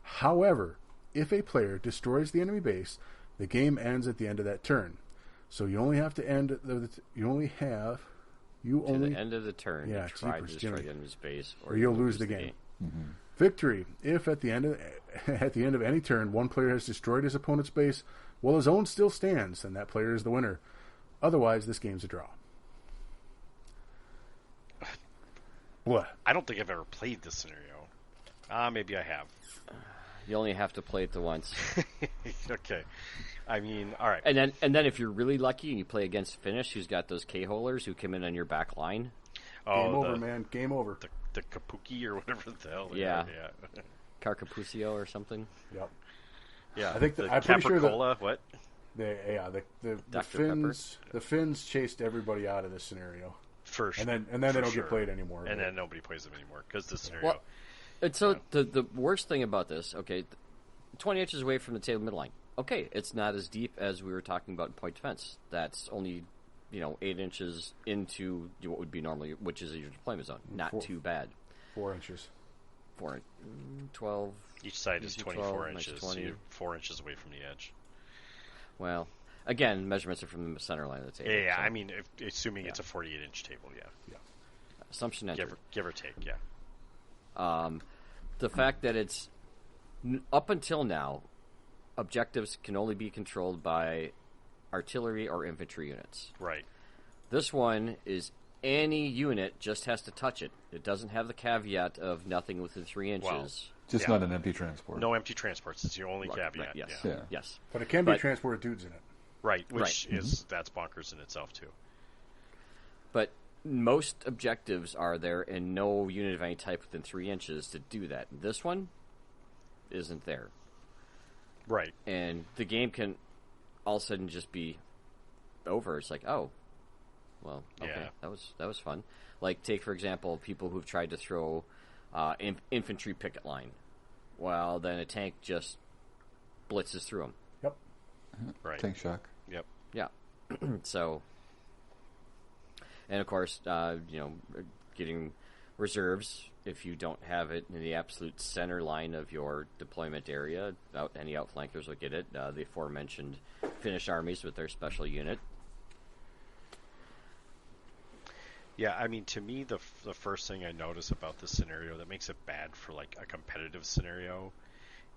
However, if a player destroys the enemy base, the game ends at the end of that turn. So you only have to end the end of the turn, Yeah, you try to jeepers, destroy Jimmy. the enemy's base, or you'll lose the game. Victory: if at the end of any turn one player has destroyed his opponent's base while his own still stands, then that player is the winner. Otherwise, this game's a draw. What? I don't think I've ever played this scenario. Maybe I have. You only have to play it the once. Okay. I mean, all right. And then if you're really lucky and you play against Finnish, who's got those K-holers who come in on your back line. Game over, man. Game over. The Kapuki or whatever the hell. Yeah. Yeah. Carcapusio or something. Yep. Yeah. I think the I'm pretty sure that Capricola, what? the Dr. Finns the Finns chased everybody out of this scenario, First. and then they don't get played anymore. And but- then nobody plays them anymore because the scenario. Well, and so the worst thing about this, okay, 20 inches away from the table midline. Okay, it's not as deep as we were talking about in point defense. That's only 8 inches into what would be normally, which is your deployment zone. Not too bad. 4 inches. 12. Each side is 12, 24 minus inches. 20. So you're 4 inches away from the edge. Well, again, measurements are from the center line of the table. Yeah, so I mean, assuming it's a 48-inch table, yeah. assumption entered. Give or take, yeah. The fact that it's up until now, objectives can only be controlled by artillery or infantry units. Right. This one is any unit just has to touch it. It doesn't have the caveat of nothing within 3 inches. Well, Just Yeah. not an empty transport. No empty transports. It's your only caveat. Right, yes. Yeah. Yeah. Yes. But it can be But- transported dudes in it. Right, which Right. is that's bonkers in itself too. But most objectives are there, and no unit of any type within 3 inches to do that. This one isn't there. Right. And the game can all of a sudden just be over. It's like, oh, well, okay, Yeah. that was fun. Like, take for example, people who've tried to throw infantry picket line well, then a tank just blitzes through them. Yep. Right. Tank shock. Yep. Yeah. So, and of course, getting reserves if you don't have it in the absolute center line of your deployment area. Any outflankers will get it. The aforementioned Finnish armies with their special unit. Yeah, I mean, to me, the first thing I notice about this scenario that makes it bad for like a competitive scenario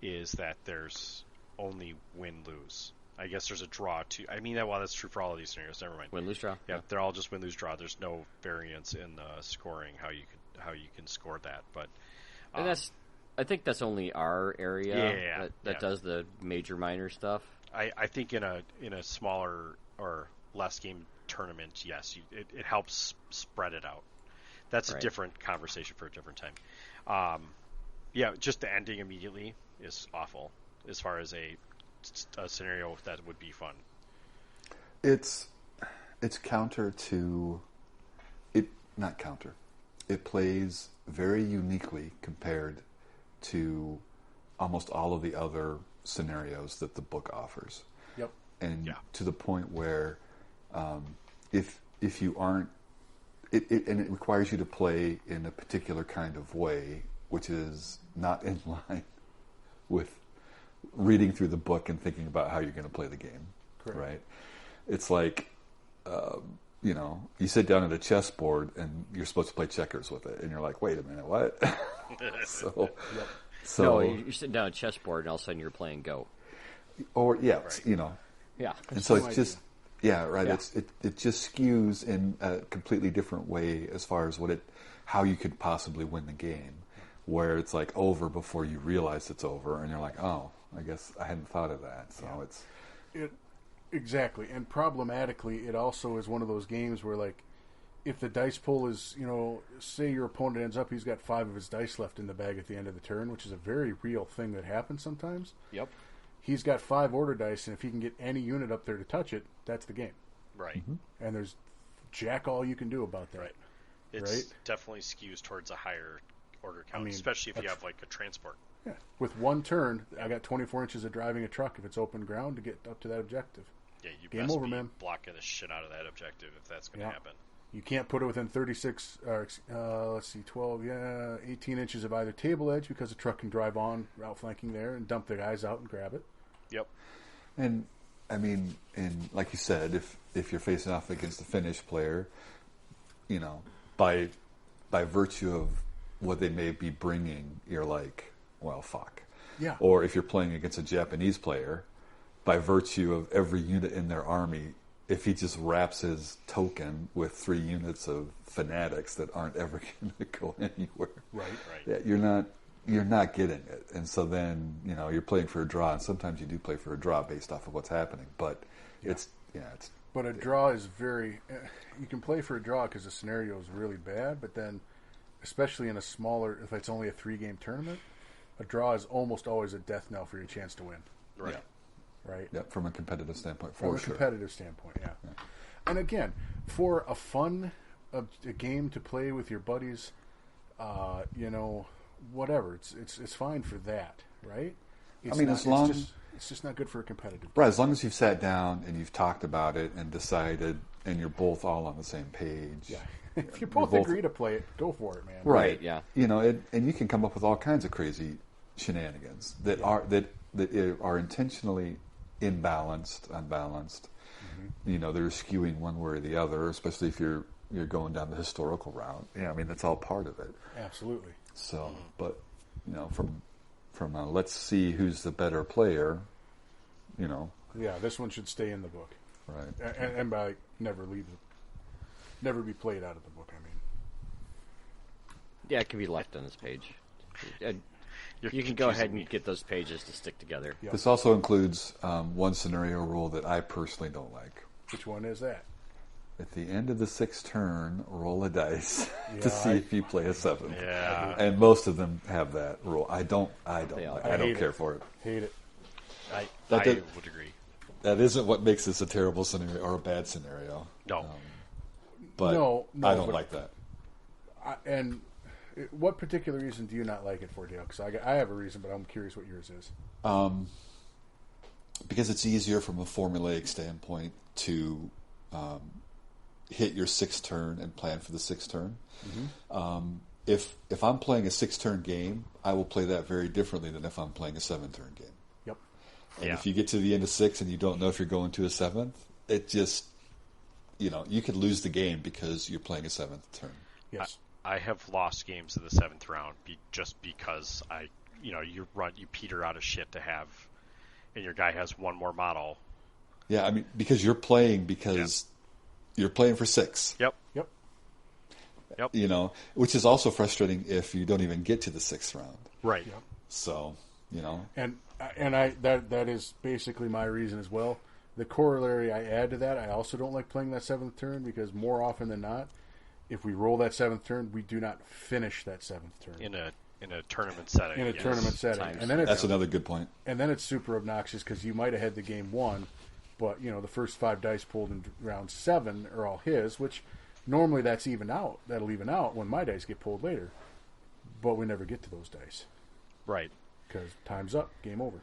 is that there's only win-lose. I guess there's a draw too. I mean, well, that's true for all of these scenarios. Never mind. Win-lose draw. Yeah, they're all just win-lose draw. There's no variance in the scoring how you can score that. But and I think that's only our area that does the major minor stuff. I think in a smaller or less game tournament, yes, it helps spread it out. That's a different conversation for a different time. Yeah, just the ending immediately is awful as far as a scenario that would be fun. It's counter to it. Not counter. It plays very uniquely compared to almost all of the other scenarios that the book offers. Yep. And to the point where if you aren't, it requires you to play in a particular kind of way, which is not in line with reading through the book and thinking about how you're going to play the game. Correct. Right? It's like, you sit down at a chessboard and you're supposed to play checkers with it, and you're like, wait a minute, what? So No, you're sitting down at a chessboard and all of a sudden you're playing Go. Or, Yeah. And so it's just, Yeah. it just skews in a completely different way as far as how you could possibly win the game, where it's like over before you realize it's over, and you're like, oh, I guess I hadn't thought of that. So Exactly, and problematically, it also is one of those games where, like, if the dice pool is, say your opponent ends up, he's got 5 of his dice left in the bag at the end of the turn, which is a very real thing that happens sometimes. Yep. He's got 5 order dice, and if he can get any unit up there to touch it, that's the game. Right. Mm-hmm. And there's jack all you can do about that. Right. It's definitely skews towards a higher order count, especially if you have like a transport. Yeah. With one turn, I got 24 inches of driving a truck if it's open ground to get up to that objective. Yeah, you Game best over, be man. blocking the shit out of that objective if that's going to happen. You can't put it within 36, 12, 18 inches of either table edge because the truck can drive on, outflanking there, and dump the guys out and grab it. Yep. And, I mean, and like you said, if you're facing off against a Finnish player, by virtue of what they may be bringing, you're like, well, fuck. Yeah. Or if you're playing against a Japanese player, by virtue of every unit in their army, if he just wraps his token with 3 units of fanatics that aren't ever going to go anywhere, yeah, you're not getting it. And so then you're playing for a draw, and sometimes you do play for a draw based off of what's happening. But But a draw is very. You can play for a draw because the scenario is really bad, but then, especially in a smaller, if it's only a 3-game tournament, a draw is almost always a death knell for your chance to win. Right. Yeah. Right. Yeah, from a competitive standpoint, From a competitive standpoint, yeah. And again, for a fun a game to play with your buddies, whatever, it's fine for that, right? It's just not good for a competitive game. Right, as long as you've sat down and you've talked about it and decided, and you're both all on the same page. Yeah. If you both agree to play it, go for it, man. Right. Yeah. And you can come up with all kinds of crazy shenanigans that are intentionally imbalanced, unbalanced. Mm-hmm. They're skewing one way or the other, especially if you're going down the historical route. Yeah, I mean that's all part of it. Absolutely. So, but from let's see who's the better player. Yeah, this one should stay in the book. Right. And by never be played out of the book. I mean. Yeah, it can be left on this page. You can go ahead and get those pages to stick together. Yep. This also includes one scenario rule that I personally don't like. Which one is that? At the end of the 6th turn, roll a dice to see if you play a 7. Yeah. And most of them have that rule. I don't care for it. Hate it. I would agree. That isn't what makes this a terrible scenario or a bad scenario. No. But No, I don't but like that. And What particular reason do you not like it for, Dale? Because I have a reason, but I'm curious what yours is. Because it's easier from a formulaic standpoint to hit your 6th turn and plan for the 6th turn. Mm-hmm. If I'm playing a 6-turn game, I will play that very differently than if I'm playing a 7-turn game. Yep. And if you get to the end of 6 and you don't know if you're going to a 7th, it just, you could lose the game because you're playing a 7th turn. Yes. I have lost games in the 7th round just because you peter out of shit to have, and your guy has one more model. Yeah, I mean, because you're playing you're playing for 6. Yep. Which is also frustrating if you don't even get to the 6th round. Right. Yep. So, And that is basically my reason as well. The corollary I add to that, I also don't like playing that 7th turn because more often than not, if we roll that 7th turn, we do not finish that 7th turn. In a tournament setting. In a tournament setting. And then that's another good point. And then it's super obnoxious because you might have had the game won, but, the first 5 dice pulled in round 7 are all his, which normally that's even out. That'll even out when my dice get pulled later. But we never get to those dice. Right. Because time's up, game over.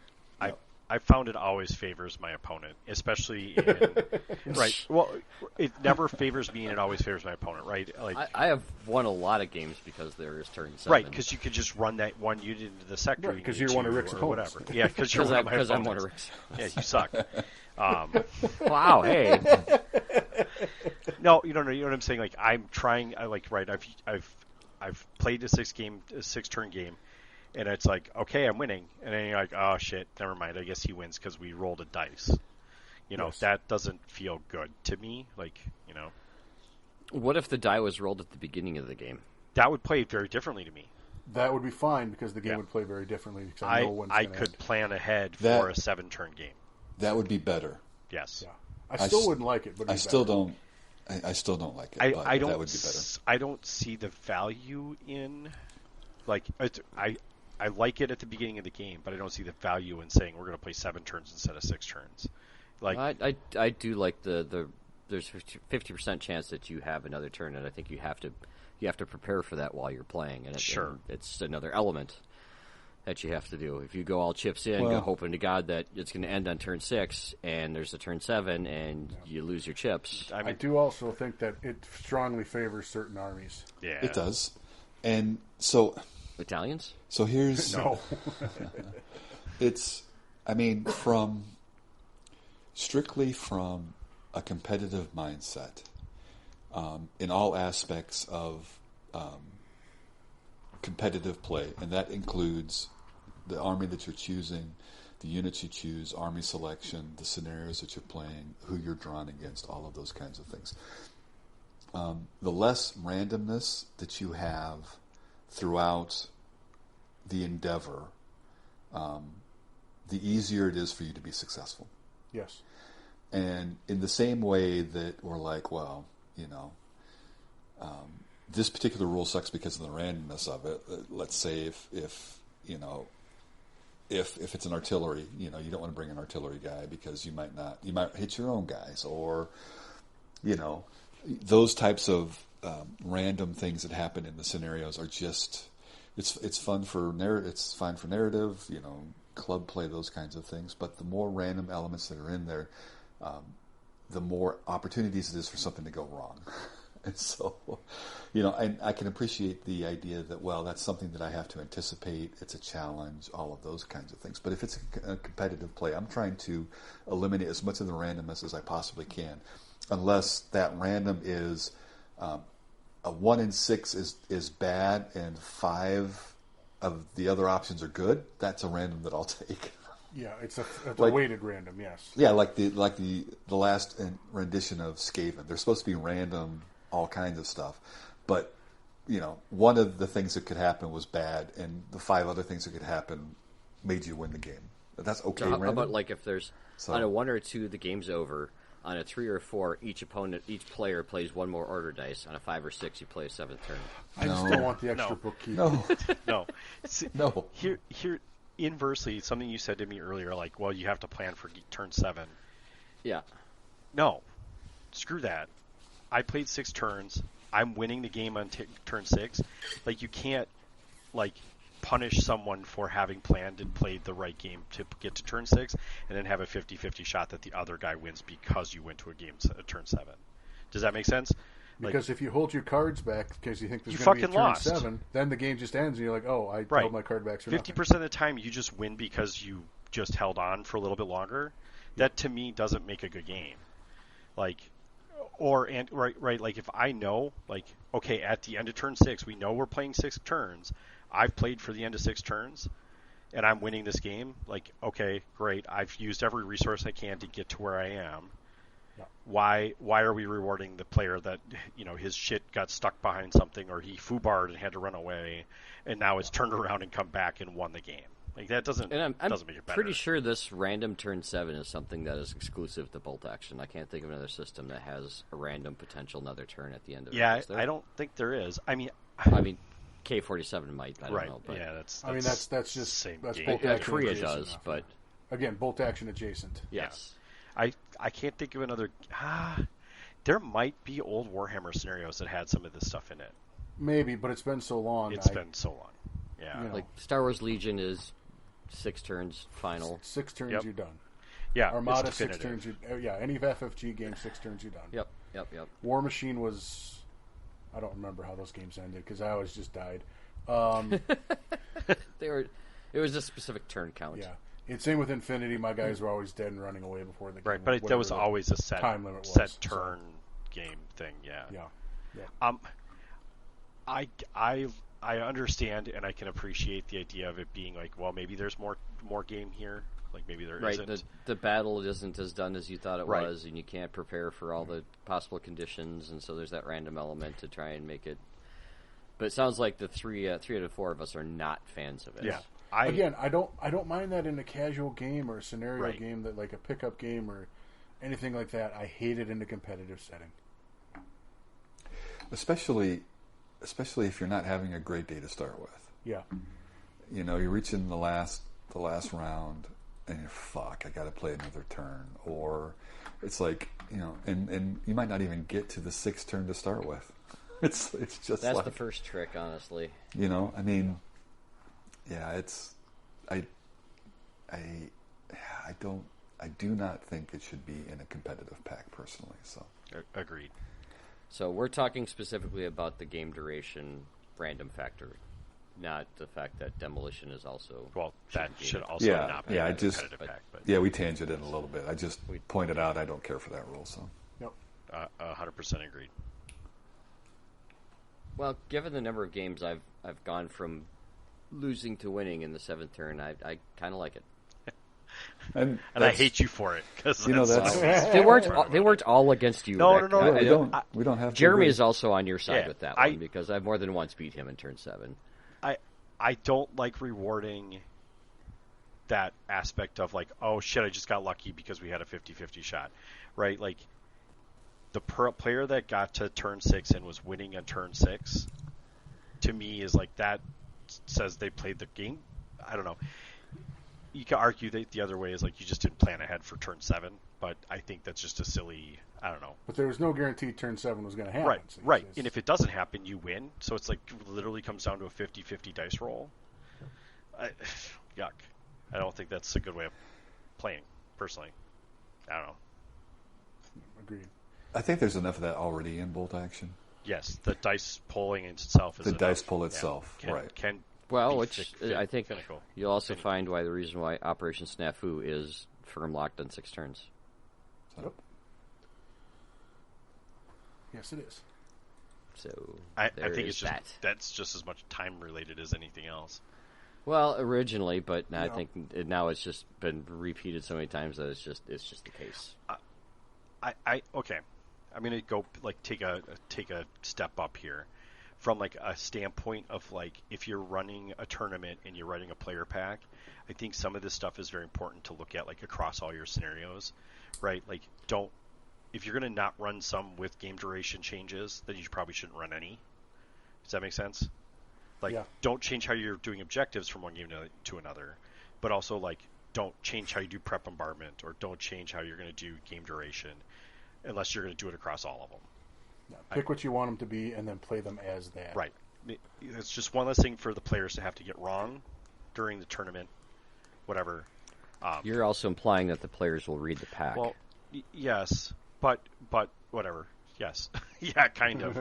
I found it always favors my opponent, especially in right. Well, it never favors me, and it always favors my opponent, right? Like I have won a lot of games because there is turn 7. Right, because you could just run that one unit into the sector. Right, because you're one of Rick's opponents. Whatever. Yeah, because you're one of my opponents. I'm one of Rick's. Yeah, you suck. Wow, hey. No, you don't know. You know what I'm saying? Like I'm trying. I've played a 6-turn game. And it's like, okay, I'm winning. And then you're like, oh, shit, never mind. I guess he wins because we rolled a dice. Yes. That doesn't feel good to me. What if the die was rolled at the beginning of the game? That would play very differently to me. That would be fine because the game would play very differently. Because I know when I could plan ahead for a 7-turn game. That would be better. Yes. Yeah. I still wouldn't like it, but I still don't like it. I don't. That would be better. I don't see the value in, I like it at the beginning of the game, but I don't see the value in saying we're going to play 7 turns instead of 6 turns. I do like the there's 50% chance that you have another turn, and I think you have to prepare for that while you're playing, and it's another element that you have to do. If you go all chips in, hoping to God that it's going to end on turn 6, and there's a turn 7, and you lose your chips. I do also think that it strongly favors certain armies. Yeah, it does, and so. Italians? So here's no. Strictly from a competitive mindset, in all aspects of competitive play, and that includes the army that you're choosing, the units you choose, army selection, the scenarios that you're playing, who you're drawn against, all of those kinds of things. The less randomness that you have throughout the endeavor, the easier it is for you to be successful. Yes. And in the same way that we're like, this particular rule sucks because of the randomness of it. Let's say if it's an artillery, you don't want to bring an artillery guy because you might hit your own guys, or those types of random things that happen in the scenarios are just it's fun for it's fine for narrative, club play, those kinds of things. But the more random elements that are in there, the more opportunities it is for something to go wrong. And so, and I can appreciate the idea that, that's something that I have to anticipate. It's a challenge, all of those kinds of things. But if it's a competitive play, I'm trying to eliminate as much of the randomness as I possibly can, unless that random is a 1 in 6 is bad and 5 of the other options are good. That's a random that I'll take. Yeah, it's a weighted random. Yes. Yeah, like the last rendition of Skaven. They're supposed to be random, all kinds of stuff, but one of the things that could happen was bad, and the 5 other things that could happen made you win the game. That's okay. So how about if there's on a 1 or 2 the game's over. On a 3 or 4, each player plays 1 more order dice. On a 5 or 6, you play a 7th turn. I just don't want the extra bookkeeping. No. No. Here, inversely, something you said to me earlier, you have to plan for turn 7. Yeah. No. Screw that. I played 6 turns. I'm winning the game on turn 6, like you can't like punish someone for having planned and played the right game to get to turn 6 and then have a 50-50 shot that the other guy wins because you went to a turn 7. Does that make sense? Because if you hold your cards back because you think there's you going to be a fucking turn lost. 7, then the game just ends and you're like, oh, I held my card back for 50% of the time you just win because you just held on for a little bit longer. That to me doesn't make a good game. Like, like if I know, like, okay, at the end of turn 6, we know we're playing 6 turns. I've played for the end of 6 turns, and I'm winning this game. Like, okay, great. I've used every resource I can to get to where I am. Yeah. Why are we rewarding the player that, you know, his shit got stuck behind something or he foobarred and had to run away, and now it's turned around and come back and won the game? Like, that doesn't make it better. Pretty sure this random turn 7 is something that is exclusive to bolt action. I can't think of another system that has a random potential another turn at the end of it. Yeah, I don't think there is. I mean, K-47 might. I don't know. But yeah, that's that's just same that's game. bolt action Korea adjacent does, enough. but Again, bolt action adjacent. yes. I can't think of another. There might be old Warhammer scenarios that had some of this stuff in it. Maybe, but it's been so long. It's been so long. Yeah. You know. Like Star Wars Legion is 6 turns final. 6 turns, Yep. you're done. Yeah. Armada, it's 6 definitive. turns. Any FFG game, 6 turns, you're done. Yep. War Machine was. I don't remember how those games ended because I always just died. It was a specific turn count. Yeah. It's same with Infinity. My guys were always dead and running away before the game. Right, but that was always a set time limit was, set turn game thing. Yeah. Yeah. I understand and I can appreciate the idea of it being like, well, maybe there's more game here. Like maybe there Right, isn't. the battle isn't as done as you thought it Right. was, and you can't prepare for all the possible conditions, and so there's that random element to try and make it. But it sounds like the three out of 4 of us are not fans of it. Yeah. I don't mind that in a casual game or a scenario game, that like a pickup game or anything like that. I hate it in a competitive setting. Especially if you're not having a great day to start with. Yeah. You know, you're reaching the last round, and you're I got to play another turn, or it's like, you know, and you might not even get to the 6th turn to start with. It's just That's like, the first trick, honestly. you know. I mean, yeah, it's I do not think it should be in a competitive pack personally. So Agreed. So we're talking specifically about the game duration random factor, not the fact that demolition is also. Well, that should also yeah, not be yeah. a I just competitive pack, but yeah, we tangented a little bit. I just pointed out I don't care for that rule. So 100% agreed. Well, given the number of games I've gone from losing to winning in the 7th turn, I kind of like it. and I hate you for it because You know, that's- They weren't all against you. No, Rick. no, no, we don't have to Jeremy agree. is also on your side Yeah, with that I- one because I've more than once beat him in turn 7. I don't like rewarding that aspect of like, oh shit, I just got lucky because we had a 50-50 shot, right? Like the player that got to turn 6 and was winning on turn 6, to me is like that says they played the game. I don't know. You can argue that the other way is like you just didn't plan ahead for turn 7, but I think that's just a silly. I don't know. But there was no guarantee turn 7 was going to happen. Right, So right. it's- And if it doesn't happen, you win. So it's like literally comes down to a 50-50 dice roll. Yuck. I don't think that's a good way of playing, personally. I don't know. Agreed. I think there's enough of that already in bolt action. Yes, the dice pulling itself is The enough. dice pull itself, Can, right. Can Well, be which I think finical. you'll also find why the reason why Operation SNAFU is firm locked on 6 turns. Yep. Yes, it is. So I there think is it's just that. that's just as much time related as anything else. Well, originally, but I Yeah. think now it's just been repeated so many times that it's just the case. Okay. I'm gonna go like take a step up here, from like a standpoint of like if you're running a tournament and you're running a player pack, I think some of this stuff is very important to look at like across all your scenarios, right? Like if you're gonna not run some with game duration changes, then you probably shouldn't run any. Does that make sense? Like don't change how you're doing objectives from one game to another, but also like don't change how you do prep bombardment or don't change how you're gonna do game duration. Unless you're going to do it across all of them. Pick what you want them to be, and then play them as that. Right. It's just one less thing for the players to have to get wrong during the tournament, whatever. You're also implying that the players will read the pack. Well, yes, but whatever. Yes, yeah, kind of.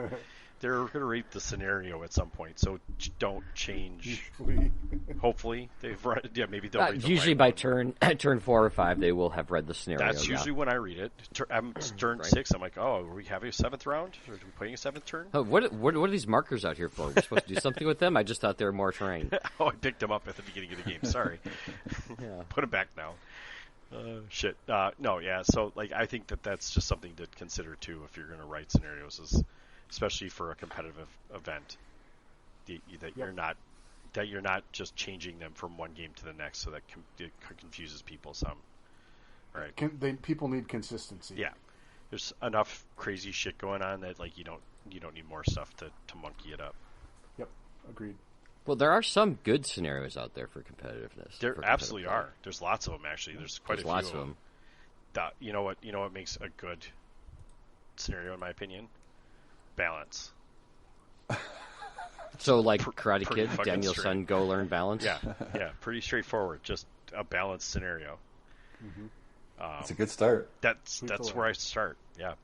They're going to read the scenario at some point, so don't change. Hopefully, they've read. Yeah, maybe they'll read the usually right by one. turn 4 or 5, they will have read the scenario. That's usually when I read it. I'm turn Right. 6. I'm like, oh, are we having a 7th round? Are we playing a 7th turn? Oh, what are these markers out here for? We're supposed to do something with them? I just thought they were more terrain. Oh, I picked them up at the beginning of the game. Sorry. Yeah. Put them back now. Shit. No, yeah. So, like, I think that's just something to consider too if you're going to write scenarios, especially for a competitive event. That you're not just changing them from one game to the next, so that it confuses people some. Right. People need consistency. Yeah. There's enough crazy shit going on that like you don't need more stuff to monkey it up. Yep. Agreed. Well, there are some good scenarios out there for competitiveness. There absolutely are. There's lots of them actually. There's quite a few lots of of them. You know what makes a good scenario in my opinion? Balance. So, like Karate pretty Kid, fucking Daniel's straight. son, go learn balance. Yeah, pretty straightforward. Just a balanced scenario. It's a good start. That's where I start. Yeah.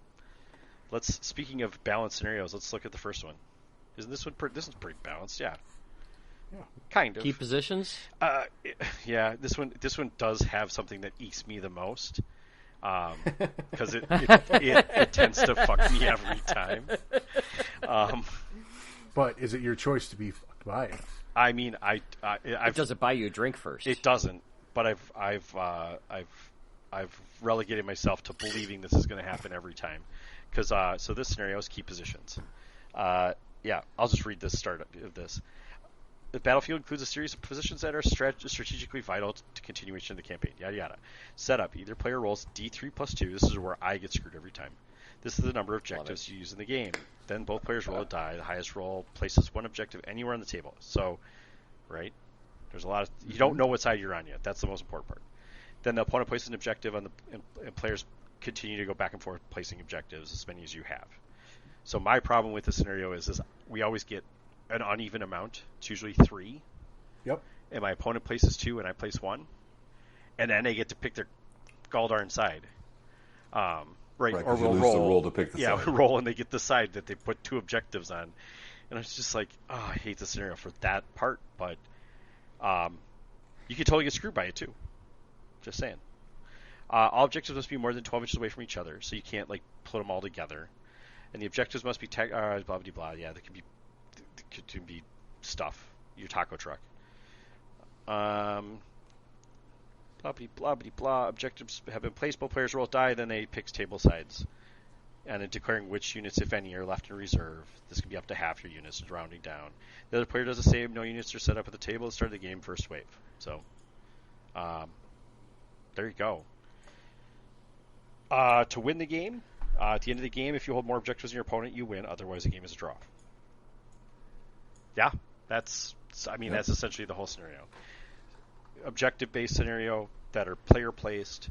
Speaking of balanced scenarios, let's look at the first one. Isn't this one? This one's pretty balanced. Yeah. Kind of. Key positions. Yeah. This one does have something that ekes me the most. Because it tends to fuck me every time. But is it your choice to be fucked by it? I mean, Does it buy you a drink first? It doesn't, but I've relegated myself to believing this is going to happen every time. Because so this scenario is key positions. Yeah, I'll just read the start of this. The battlefield includes a series of positions that are strategically vital to continuation of the campaign. Yada yada. Setup: either player rolls D3 plus 2. This is where I get screwed every time. This is the number of objectives you use in the game. Then both players roll a die. The highest roll places one objective anywhere on the table. So, right? There's a lot of you don't know what side you're on yet. That's the most important part. Then the opponent places an objective on and players continue to go back and forth placing objectives, as many as you have. So my problem with the scenario is we always get an uneven amount. It's usually 3. Yep. And my opponent places 2 and I place 1. And then they get to pick their galldarn side. Right, or we'll lose roll. The roll to pick the side. We roll and they get the side that they put 2 objectives on. And it's just like, I hate the scenario for that part, but you can totally get screwed by it too. Just saying. All objectives must be more than 12 inches away from each other, so you can't like put them all together. And the objectives must be blah blah blah. Yeah, they can be stuff. Your taco truck. Blah blah blah blah. Objectives have been placed. Both players roll a die, then they pick table sides, and then declaring which units, if any, are left in reserve. This can be up to half your units, rounding down. The other player does the same. No units are set up at the table at the start of the game. First wave. So, there you go. To win the game, at the end of the game, if you hold more objectives than your opponent, you win. Otherwise, the game is a draw. Yeah, that's essentially the whole scenario. Objective-based scenario that are player-placed.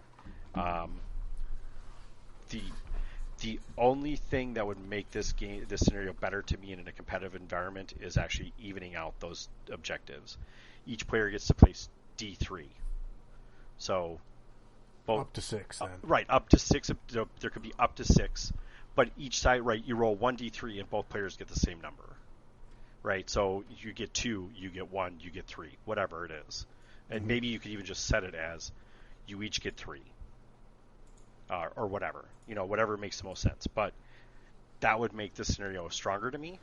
The only thing that would make this scenario better to me in a competitive environment is actually evening out those objectives. Each player gets to place D3. So up to 6 then. Right, up to 6. There could be up to 6, but each side, right, you roll 1d3 and both players get the same number. Right, so you get 2, you get 1, you get 3, whatever it is. And maybe you could even just set it as you each get 3. Or whatever. Whatever makes the most sense. But that would make this scenario stronger to me.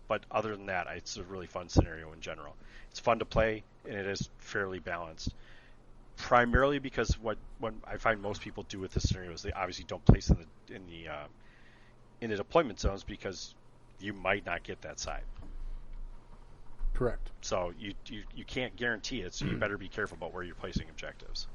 But other than that, it's a really fun scenario in general. It's fun to play, and it is fairly balanced. Primarily because what I find most people do with this scenario is they obviously don't place in the deployment zones because you might not get that side. Correct. So you can't guarantee it, so you better be careful about where you're placing objectives.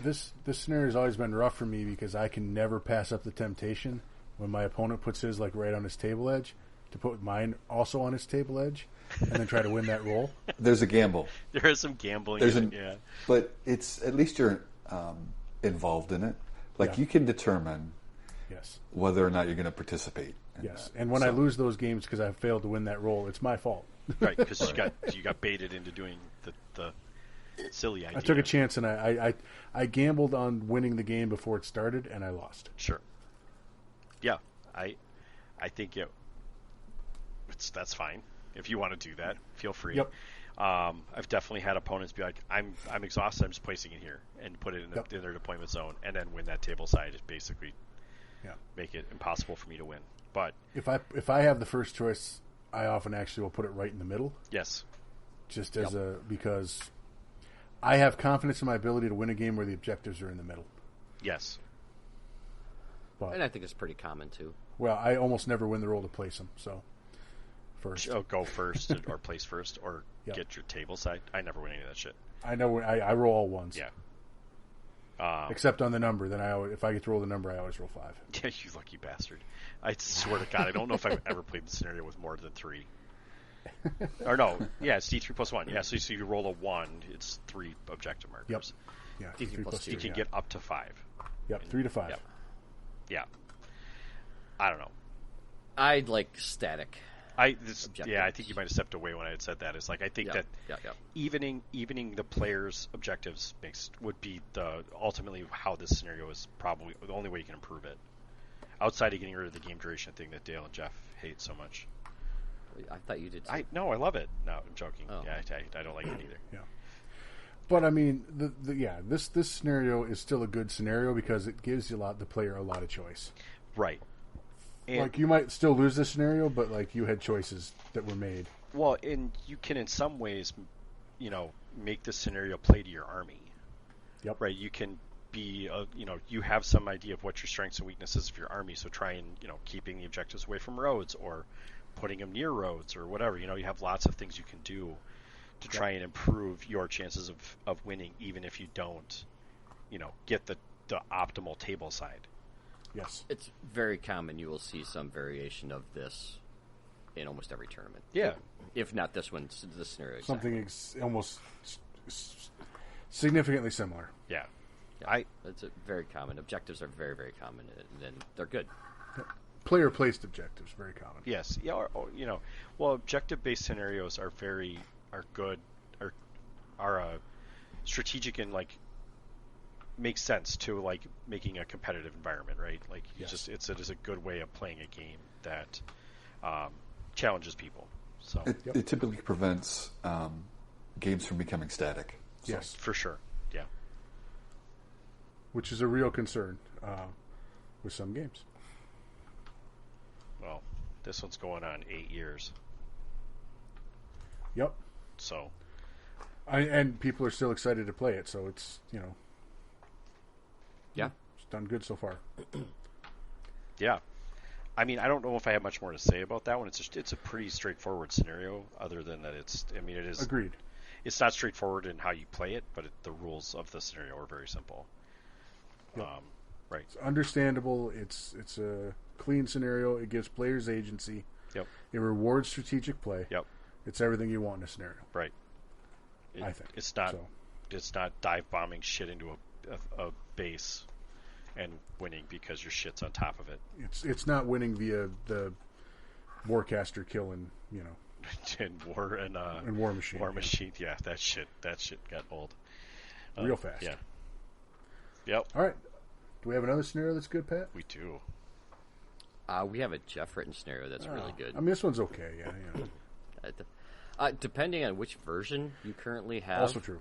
This scenario has always been rough for me because I can never pass up the temptation when my opponent puts his like right on his table edge to put mine also on his table edge and then try to win that roll. There's a gamble. There is some gambling. Yeah. But it's at least you're involved in it. Like you can determine Yes. whether or not you're going to participate. Yes. And when I lose those games because I failed to win that roll, it's my fault. Right, because you got baited into doing the silly idea. I took a chance and I gambled on winning the game before it started, and I lost. Sure. Yeah, I think that's fine. If you want to do that, feel free. Yep. I've definitely had opponents be like, I'm exhausted, I'm just placing it here, and put it in their deployment zone, and then win that table side is basically make it impossible for me to win. But if I have the first choice, I often actually will put it right in the middle. Yes. Just as because I have confidence in my ability to win a game where the objectives are in the middle. Yes. But, And I think it's pretty common, too. well, I almost never win the roll to place them, so first. Oh, go first or place first or get your table side. I never win any of that shit. I know I roll all ones. Yeah. Except on the number. Then if I get to roll the number, I always roll 5. Yeah, you lucky bastard. I swear to God, I don't know if I've ever played the scenario with more than 3. Or no, yeah, it's D3 plus 1. Yeah, so you roll a 1, it's 3 objective markers. Yep. Yeah, D3 3 plus 2. You can get up to 5. Yep, 3 to 5. Yep. Yeah. I don't know. I'd like static. I think you might have stepped away when I had said that. It's like I think that evening the players' objectives would be ultimately how this scenario is probably the only way you can improve it. Outside of getting rid of the game duration thing that Dale and Jeff hate so much. I thought you did too. I love it. No, I'm joking. Oh. Yeah, I don't like it either. Yeah. But I mean, this scenario is still a good scenario because it gives the player a lot of choice. Right. And, like you might still lose this scenario, but like you had choices that were made. Well, and you can in some ways, make the scenario play to your army. Yep. Right. You can be, you have some idea of what your strengths and weaknesses of your army. So try and keeping the objectives away from roads or putting them near roads or whatever. You have lots of things you can do to try and improve your chances of winning, even if you don't, get the optimal table side. Yes. It's very common. You will see some variation of this in almost every tournament. Yeah. If not this one, this scenario. Something almost significantly similar. Yeah. It's very common. Objectives are very, very common, and they're good. Player-placed objectives, very common. Yes. Yeah. Well, objective-based scenarios are good, are strategic and makes sense to making a competitive environment, right? Like it is a good way of playing a game that challenges people. So it typically prevents games from becoming static. So. Yes, for sure. Yeah, which is a real concern with some games. Well, this one's going on 8 years. Yep. So, and people are still excited to play it. So it's Yeah. It's done good so far. Yeah. I mean, I don't know if I have much more to say about that one. It's a pretty straightforward scenario, other than that it is... Agreed. It's not straightforward in how you play it, but the rules of the scenario are very simple. Yep. Right. It's understandable. It's a clean scenario. It gives players agency. Yep. It rewards strategic play. Yep. It's everything you want in a scenario. Right. I think. It's not dive bombing shit into a base and winning because your shit's on top of it. It's not winning via the Warcaster killing, and War Machine. War Machine, yeah, that shit got old. Real fast. Yeah. Yep. All right. Do we have another scenario that's good, Pat? We do. We have a Jeff written scenario that's really good. I mean, this one's okay, yeah. Depending on which version you currently have. Also true.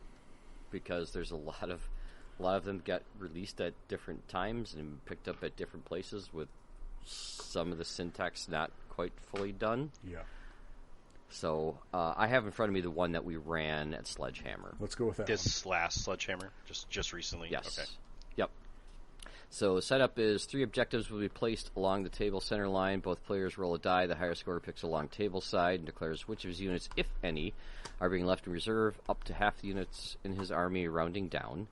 Because there's a lot of them got released at different times and picked up at different places with some of the syntax not quite fully done. Yeah. So I have in front of me the one that we ran at Sledgehammer. Let's go with that. This last Sledgehammer, just recently. Yes. Okay. Yep. So the setup is 3 objectives will be placed along the table center line. Both players roll a die. The higher scorer picks a long table side and declares which of his units, if any, are being left in reserve, up to half the units in his army, rounding down.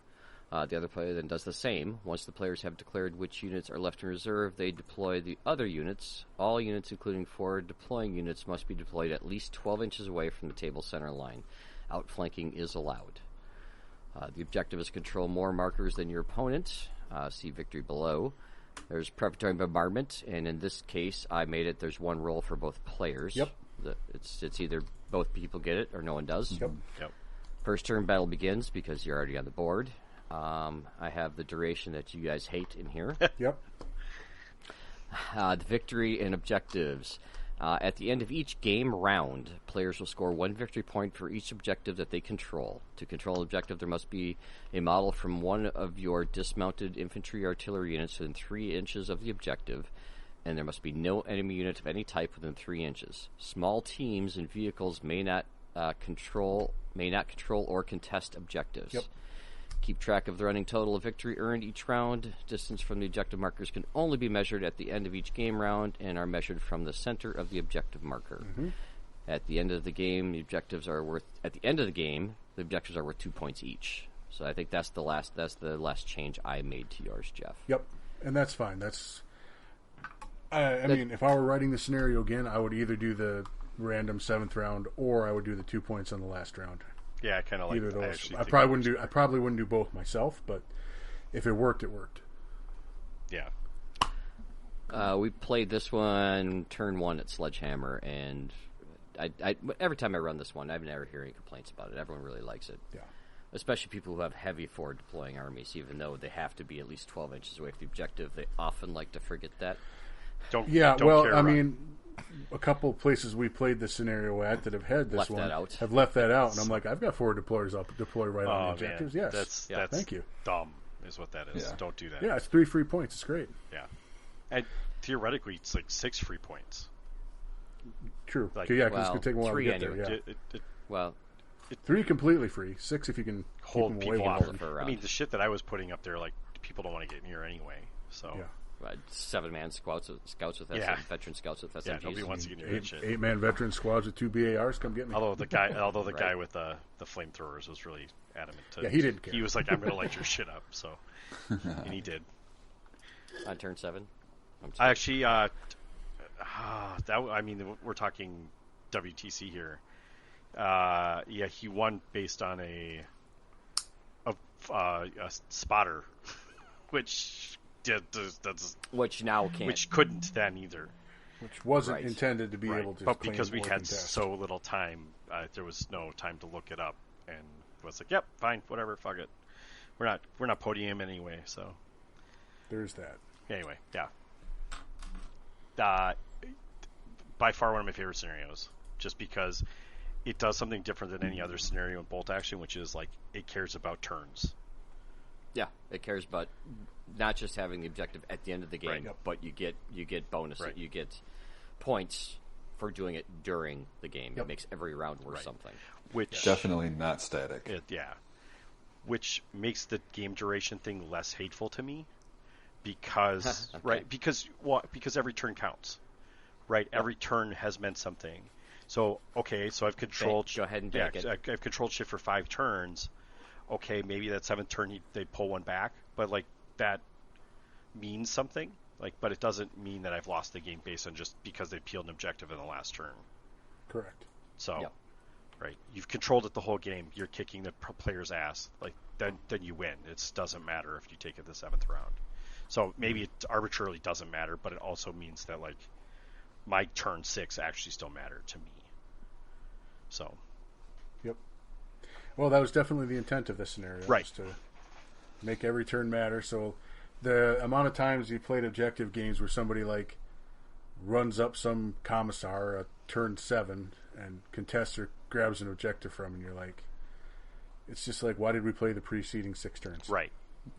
The other player then does the same. Once the players have declared which units are left in reserve, they deploy the other units. All units, including 4 deploying units, must be deployed at least 12 inches away from the table center line. Outflanking is allowed. The objective is to control more markers than your opponent. See victory below. There's preparatory bombardment, and in this case, I made it. There's one roll for both players. Yep. It's either both people get it or no one does. Yep. First turn battle begins because you're already on the board. I have the duration that you guys hate in here. Yep. The victory and objectives. At the end of each game round, players will score 1 victory point for each objective that they control. To control an objective, there must be a model from one of your dismounted infantry or artillery units within 3 inches of the objective, and there must be no enemy unit of any type within 3 inches. Small teams and vehicles may not control or contest objectives. Yep. Keep track of the running total of victory earned each round. Distance from the objective markers can only be measured at the end of each game round and are measured from the center of the objective marker. At the end of the game, the objectives are worth 2 points each. So I think that's the last change I made to yours, Jeff. Yep. And that's fine. I mean, if I were writing the scenario again, I would either do the random 7th round or I would do the 2 points on the last round. Yeah, I kind of like Either of that. those. I probably wouldn't do both myself, but if it worked, it worked. Yeah. We played this one turn 1 at Sledgehammer, and I every time I run this one, I've never heard any complaints about it. Everyone really likes it. Yeah. Especially people who have heavy forward deploying armies, even though they have to be at least 12 inches away from the objective. They often like to forget that. Don't well, care I about- mean, a couple of places we played this scenario at that have had this Left one that out. have left that out, and I'm like, I've got forward deployers. I'll deploy right on the objectives. Man. Yes, That's thank you. dumb, is what that is. Yeah. Don't do that. Yeah, it's 3 free points. It's great. Yeah. And theoretically, it's like 6 free points. True. Like- Yeah, because it's Well, going to take a while to 3 get there. anyway. Yeah. Well, 3 completely free. 6 if you can Hold keep them people away off. longer. for a I round. mean, the shit that I was putting up there, like, people don't want to get near anyway. So, Yeah. 7-man scouts with Yeah. veteran scouts with SMGs. yeah, nobody wants to get near that shit. 8-man veteran squads with 2 BARs. Come get me. Although the guy Right. with the flamethrowers was really adamant. Yeah, he didn't care. He was like, "I'm going to light your shit up." So, and he did. On turn 7. I actually, we're talking WTC here. Yeah, he won based on a spotter, which which now can't. which couldn't then either. Which wasn't Right. intended to be Right. able to But claim because we or had contest. so little time, there was no time to look it up, and it was like, "Yep, fine, whatever, fuck it. We're not podium anyway." So There's that. anyway, yeah. By far one of my favorite scenarios, just because it does something different than any other scenario in bolt action, which is like it cares about turns. Yeah, it cares about not just having the objective at the end of the game, Right. Yep. but you get bonus, Right. you get points for doing it during the game. Yep. It makes every round worth Right. something. Which Definitely not static. which makes the game duration thing less hateful to me, because Okay. because every turn counts, right? Every turn has meant something. So so I've controlled. Go ahead and bank it. I've controlled shit for 5 turns. Okay, maybe that 7th turn they pull one back, but like that means something. Like, but it doesn't mean that I've lost the game based on just because they peeled an objective in the last turn. Correct. So, Yep. right, you've controlled it the whole game. You're kicking the player's ass. Like then you win. It doesn't matter if you take it the 7th round. So maybe it arbitrarily doesn't matter, but it also means that like my turn 6 actually still mattered to me. So, Yep. Well, that was definitely the intent of this scenario. Right. Was to make every turn matter. So the amount of times you played objective games where somebody like runs up some commissar at turn 7 and contests or grabs an objective from, and you're like, it's just like, why did we play the preceding 6 turns? right,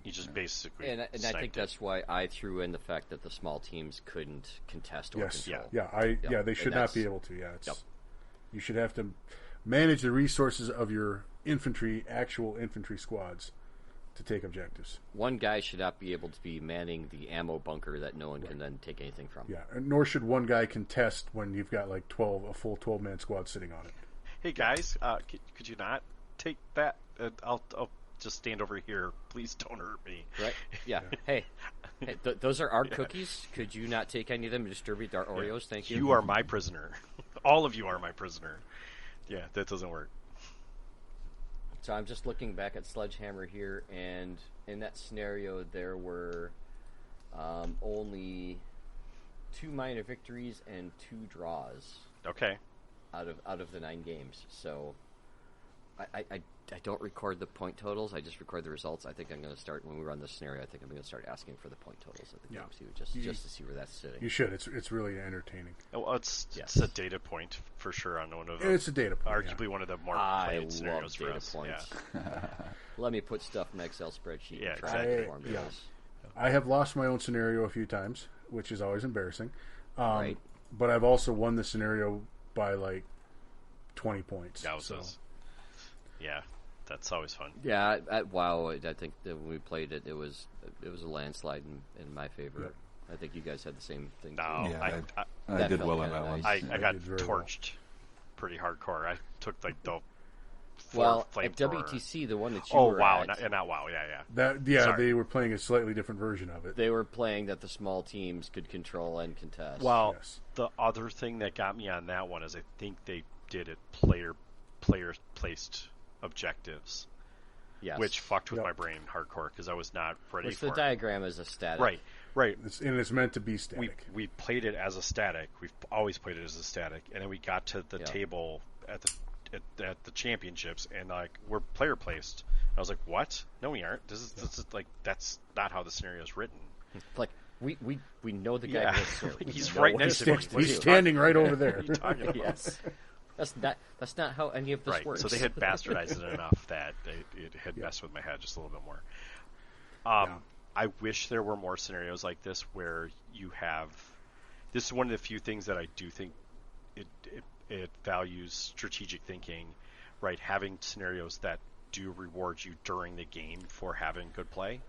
you just basically And I sniped think it. that's why I threw in the fact that the small teams couldn't contest or Yes. control. Yeah. They should And not be that's- able to. Yeah. It's, Yep. You should have to manage the resources of your actual infantry squads to take objectives. One guy should not be able to be manning the ammo bunker that no one can then take anything from. Yeah, and nor should one guy contest when you've got like a full 12-man squad sitting on it. Hey guys, could you not take that? I'll just stand over here. Please don't hurt me. Right? Yeah. Hey, those are our cookies. Could you not take any of them and distribute our Oreos? Thank you. You are my prisoner. All of you are my prisoner. Yeah, that doesn't work. So I'm just looking back at Sledgehammer here, and in that scenario, there were Only 2 minor victories and 2 draws. Okay. Out of the 9 games. So I don't record the point totals. I just record the results. I think I'm going to start when we run this scenario. I think I'm going to start asking for the point totals of the games too, just to see where that's sitting. You should. It's really entertaining. Well, it's a data point for sure on one of the. It's a data point. Arguably one of the more played scenarios for us. Points. Yeah. Let me put stuff in an Excel spreadsheet. Yeah, and try exactly. formulas. I have lost my own scenario a few times, which is always embarrassing. Right. But I've also won the scenario by like 20 points. Yeah, that's always fun. Yeah, at WoW, I think that when we played it, it was a landslide in my favor. Yep. I think you guys had the same thing. No, Yeah, I That did felt well on kinda that one. nice. I got did very torched pretty hardcore. I took like the Well, flame at WTC, the one that you Oh were wow, at, not WoW. Yeah. They were playing a slightly different version of it. they were playing that the small teams could control and contest. Well, Yes. the other thing that got me on that one is I think they did it player placed objectives, yes. which fucked with Yep. my brain hardcore because I was not ready Which for the it. diagram is a static. Right. It's meant to be static. We played it as a static. We've always played it as a static, and then we got to the table at the championships, and like we're player placed. I was like, "What? No, we aren't. This is like that's not how the scenario is written." Like we know the guy. Yeah. lives here. We He's know right what next he's to me. supposed He's do. standing right over there. What are you talking about? Yes. That's not how any of this Right. works. So they had bastardized it enough that it had messed with my head just a little bit more. I wish there were more scenarios like this where you have. This is one of the few things that I do think it values strategic thinking, right? Having scenarios that do reward you during the game for having good play.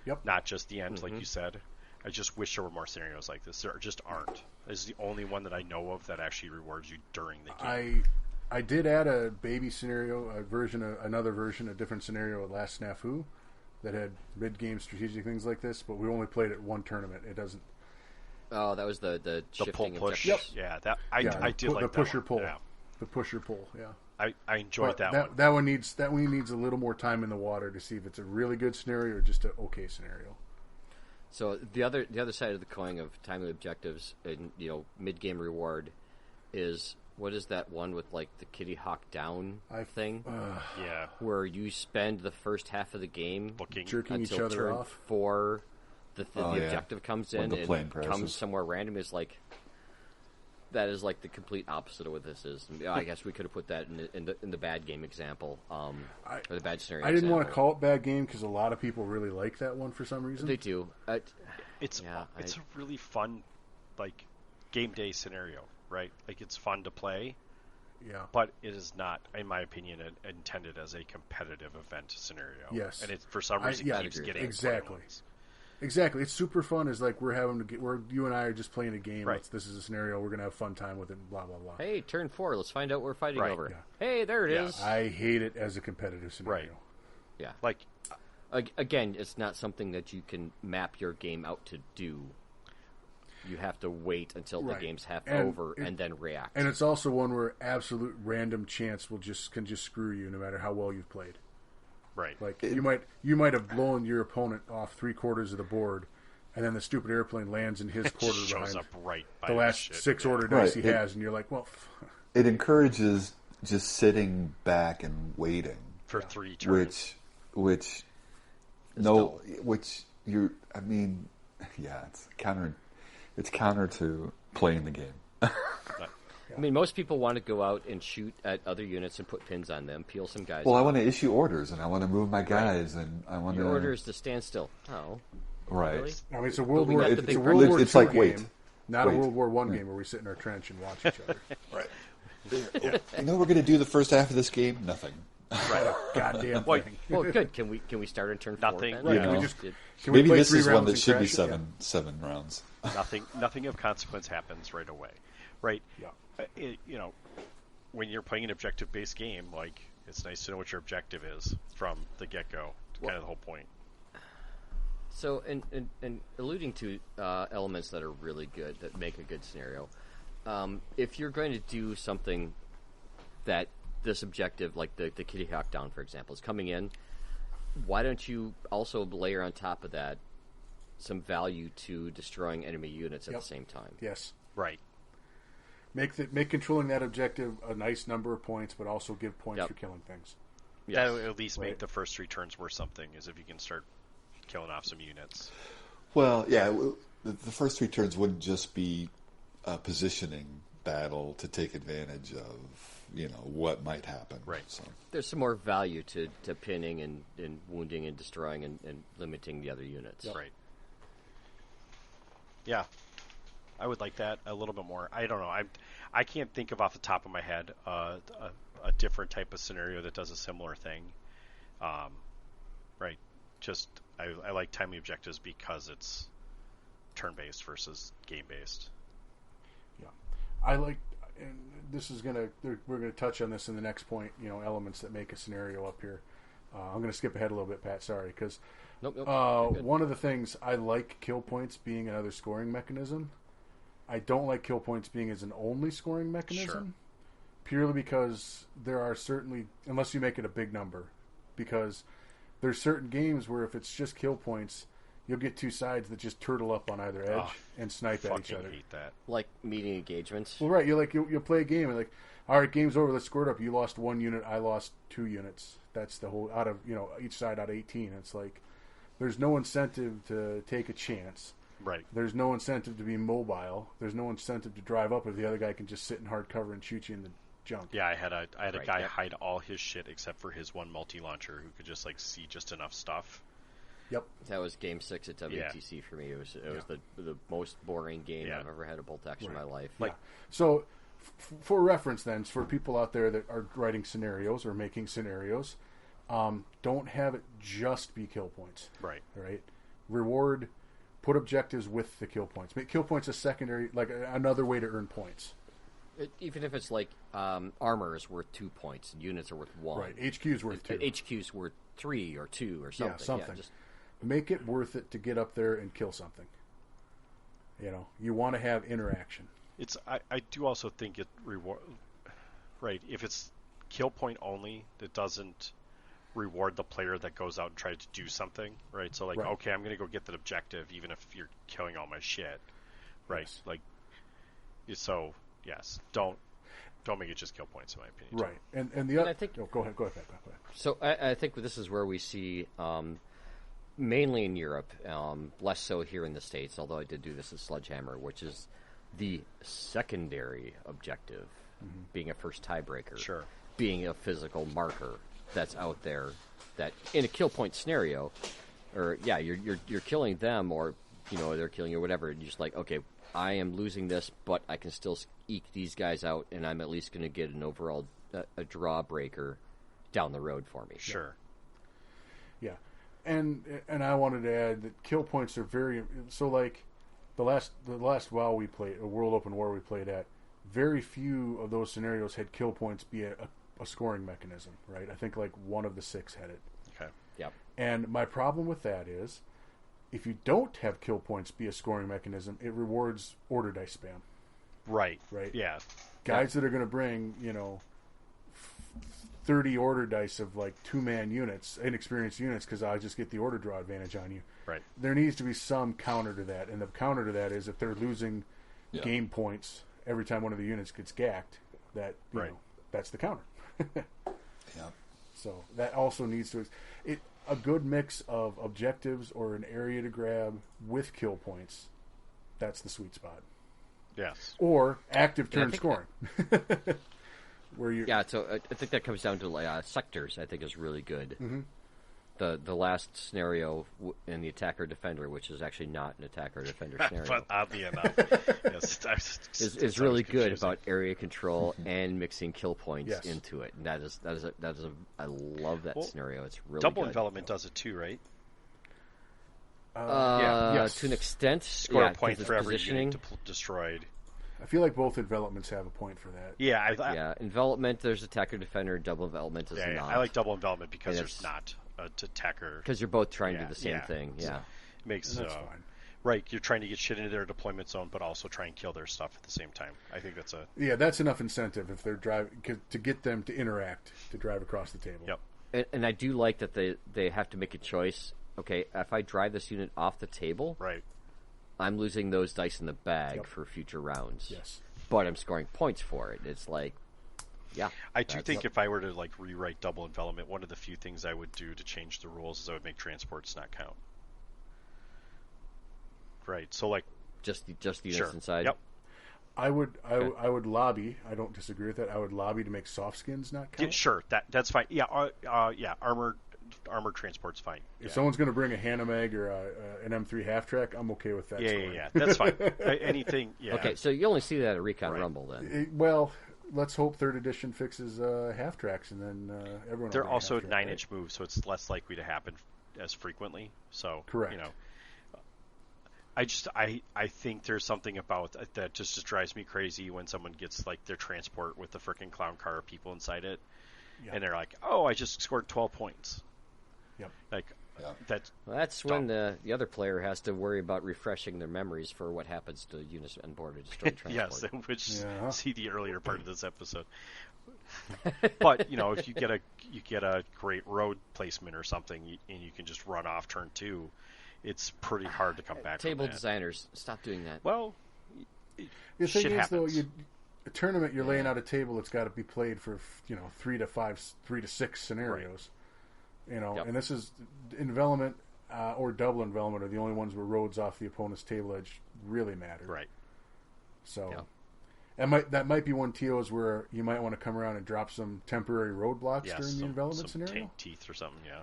Yep. Not just the end, like you said. I just wish there were more scenarios like this. There just aren't. This is the only one that I know of that actually rewards you during the game. I did add a baby scenario, a different scenario at last SNAFU that had mid-game strategic things like this, but we only played it one tournament. It doesn't. Oh, that was the The shifting pull push. objectives. Yeah, that I did like the that pusher one. pull. Yeah. The pusher pull. Yeah. I enjoyed But that one. That one needs a little more time in the water to see if it's a really good scenario or just an okay scenario. So the other side of the coin of timely objectives and mid game reward is what is that one with like the Kitty Hawk down thing Yeah. where you spend the first half of the game Looking. Jerking each until other turn off. 4 the Oh, yeah. objective comes When in the plane and crashes. comes somewhere random is like that is like the complete opposite of what this is. I guess we could have put that in the bad game example, or the bad scenario. I didn't want to example. call it bad game because a lot of people really like that one for some reason. They do. It's Yeah, it's a really fun like game day scenario, right? Like it's fun to play, Yeah. but it is not, in my opinion, intended as a competitive event scenario. Yes. And it for some reason yeah, keeps agree. getting Exactly. ones. Exactly. It's super fun. It's like you and I are just playing a game. Right. This is a scenario. We're going to have fun time with it, blah, blah, blah. Hey, turn 4. Let's find out what we're fighting Right. over. Yeah. Hey, there it Yeah. is. I hate it as a competitive scenario. Right. Yeah. Like Again, it's not something that you can map your game out to do. You have to wait until Right. the game's half And over and then react. And it's also one where absolute random chance can just screw you no matter how well you've played. right. Like you might have blown your opponent off 3/4 of the board, and then the stupid airplane lands in his quarter shows behind up right by the last shit. 6 Yeah. order dice Right. he has, and you're like, well, It encourages just sitting back and waiting, for 3 turns. which dull. you're. I mean, yeah, it's counter to playing the game. I mean, most people want to go out and shoot at other units and put pins on them, peel some guys Well, I off. want to issue orders and I want to move my guys and I want Your to. order is to stand still. Oh, Right. really? I mean, it's a World we War. got the It's big a World War It's II like, game, wait. not a Wait. World War I game where we sit in our trench and watch each other. Right. You know, we're going to do the first half of this game. Nothing. Right. Goddamn Well, thing. Well, good. Can we start in turn 4? Nothing. then? Right, You can we know. just- It- Can we Maybe play this 3 is one rounds that and should be crash it? seven rounds. Nothing of consequence happens right away, right? Yeah. When you're playing an objective-based game, like it's nice to know what your objective is from the get-go. Kind of the whole point. So, and alluding to elements that are really good, that make a good scenario, if you're going to do something that this objective, like the Kitty Hawk down, for example, is coming in, why don't you also layer on top of that some value to destroying enemy units at the same time. Yes. Right. Make controlling that objective a nice number of points, but also give points for killing things. Yes. That will at least make the first 3 turns worth something, is if you can start killing off some units. Well, yeah, the first 3 turns wouldn't just be a positioning battle to take advantage of, what might happen. Right. So. There's some more value to pinning and wounding and destroying and limiting the other units. Yep. Right. Yeah. I would like that a little bit more. I don't know. I can't think of off the top of my head a different type of scenario that does a similar thing. Right. Just I like timely objectives because it's turn-based versus game-based. Yeah. I like, and this is we're gonna touch on this in the next point. Elements that make a scenario up here. I'm gonna skip ahead a little bit, Pat. Sorry, because nope. One of the things I like kill points being another scoring mechanism. I don't like kill points being as an only scoring mechanism, purely because there are certainly, unless you make it a big number, because there's certain games where if it's just kill points, you'll get 2 sides that just turtle up on either edge and snipe at each other. Hate that. Like meeting engagements. Well, right, you'll play a game and like, all right, game's over, let's score it up. You lost 1 unit, I lost 2 units. That's the whole out of each side out of 18. It's like there's no incentive to take a chance. Right. There's no incentive to be mobile. There's no incentive to drive up if the other guy can just sit in hard cover and shoot you in the junk. Yeah, I had a guy hide all his shit except for his one multi-launcher who could just see just enough stuff. Yep. That was Game 6 at WTC for me. It was the most boring game I've ever had a bolt action in my life. So, for reference then, for people out there that are writing scenarios or making scenarios, don't have it just be kill points. Right. Right. Put objectives with the kill points. Make kill points a secondary, like another way to earn points. Even if it's like armor is worth 2 points, and units are worth 1. Right. HQ is worth 2. HQ is worth 3 or 2 or something. Yeah, something. Just make it worth it to get up there and kill something. You want to have interaction. I do also think it reward. Right. If it's kill point only, that doesn't reward the player that goes out and tries to do something, right? So okay, I'm going to go get that objective even if you're killing all my shit, right? Yes. Yes, don't make it just kill points in my opinion. Right. And the other, I think, go ahead. So I think this is where we see mainly in Europe, less so here in the States, although I did do this at Sledgehammer, which is the secondary objective being a first tiebreaker. Sure. Being a physical marker that's out there that in a kill point scenario, or you're killing them, or they're killing you or whatever, and you're just like, okay, I am losing this, but I can still eke these guys out, and I'm at least going to get an overall a draw breaker down the road for me. Sure. Yeah, and I wanted to add that kill points are very so. Like the last WoW we played, a World Open War we played at, very few of those scenarios had kill points be a scoring mechanism, right? I think like 1 of the 6 had it. Okay. Yep. And my problem with that is, if you don't have kill points be a scoring mechanism, it rewards order dice spam. Right. Right. Yeah. Guys that are going to bring 30 order dice of like 2-man units, inexperienced units, because I just get the order draw advantage on you. Right. There needs to be some counter to that, and the counter to that is if they're losing game points every time one of the units gets gacked, that that's the counter. Yeah. So that also needs to a good mix of objectives or an area to grab with kill points. That's the sweet spot. Yes. Or active turn scoring. Where you so I think that comes down to sectors. I think is really good. Mm-hmm. The last scenario in the attacker defender, which is actually not an attacker defender scenario, but oddly enough, is really good about area control and mixing kill points into it. And that is I love that scenario. It's really double good. envelopment does it too, right? To an extent, score a point for every positioning. unit destroyed. I feel like both envelopments have a point for that. Yeah, envelopment. There's attacker defender. Double envelopment is not. I like double envelopment because there's not an attacker. Because you're both trying to do the same thing. Yeah, it makes that's fine. Right, you're trying to get shit into their deployment zone, but also try and kill their stuff at the same time. I think that's that's enough incentive if they're driving to get them to interact to drive across the table. Yep. And I do like that they have to make a choice. okay, if I drive this unit off the table, Right. I'm losing those dice in the bag Yep. for future rounds. Yes. But I'm scoring points for it. It's like, yeah. I do that's- think if I were to like rewrite double envelopment, one of the few things I would do to change the rules is I would make transports not count. Right. So like just the units sure. inside. Yep. I would lobby. I don't disagree with that. I would lobby to make soft skins not count. Yeah, sure. That's fine. Yeah. Yeah. Armored transport's fine. If someone's going to bring a Hanamag or an M3 half track, I'm okay with that. Yeah. That's fine. Anything. Yeah. Okay, so you only see that at Recon Rumble then. Well, let's hope third edition fixes half tracks, and then everyone. They're will get a also half track, 9-inch moves, so it's less likely to happen as frequently. So Correct. I think there's something about that just drives me crazy when someone gets like their transport with the frickin' clown car of people inside it, and they're like, "Oh, I just scored 12 points." Yep. Like Yeah. That's when the other player has to worry about refreshing their memories for what happens to units on board a destroyed transport. Yes, which Yeah. see the earlier part of this episode. But if you get a great road placement or something, and you can just run off turn 2, it's pretty hard to come back. Table from that. designers, stop doing that. Well, The thing shit is, happens. though, a tournament, you're laying out a table that's got to be played for 3 to 6 scenarios. Yep. And this is envelopment or double envelopment are the only ones where roads off the opponent's table edge really matter. Right. So that might be one TOs where you might want to come around and drop some temporary roadblocks during the envelopment some scenario. tank teeth or something. Yeah.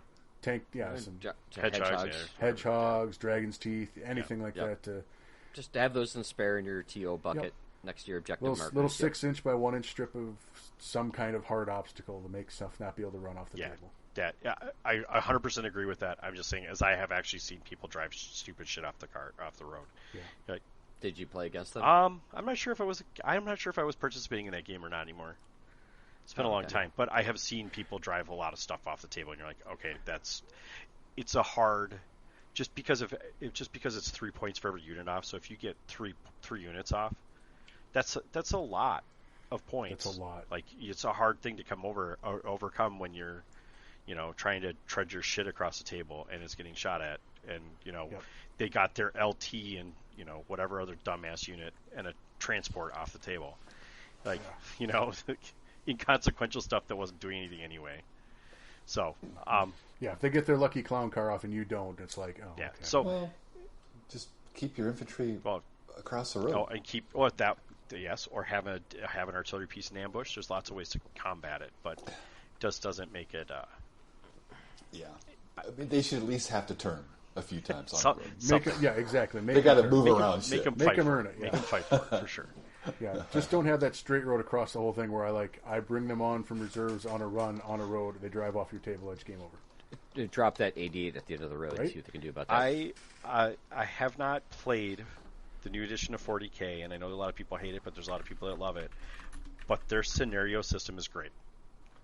Some Hedgehogs. hedgehogs, dragon's teeth, anything like Yep. that. Just have those in spare in your TO bucket next to your objective markers. Little 6-inch by 1-inch strip of some kind of hard obstacle to make stuff not be able to run off the table. I 100% agree with that. I'm just saying, as I have actually seen people drive stupid shit off the road. Yeah. Like, Did you play against them? I'm not sure if I was participating in that game or not anymore. It's been a long time, but I have seen people drive a lot of stuff off the table, and you're like, okay, it's a hard. Just because it's 3 points for every unit off. So if you get three units off, that's a lot of points. That's a lot. Like, it's a hard thing to overcome when you're trying to trudge your shit across the table and it's getting shot at, and they got their LT and whatever other dumbass unit and a transport off the table, like inconsequential stuff that wasn't doing anything anyway. So if they get their lucky clown car off and you don't, it's like, oh, yeah. okay. So just keep your infantry across the road. Oh, and keep yes, or have an artillery piece in ambush. There's lots of ways to combat it, but it just doesn't make it. Yeah, I mean, they should at least have to turn a few times on the road. Exactly. They got to move around. Make them earn it. Make them fight for it, for sure. Yeah, just don't have that straight road across the whole thing where I bring them on from reserves on a run on a road. They drive off your table edge. Game over. Drop that 88 at the end of the road. Right? See what they can do about that. I have not played the new edition of 40K, and I know a lot of people hate it, but there's a lot of people that love it. But their scenario system is great,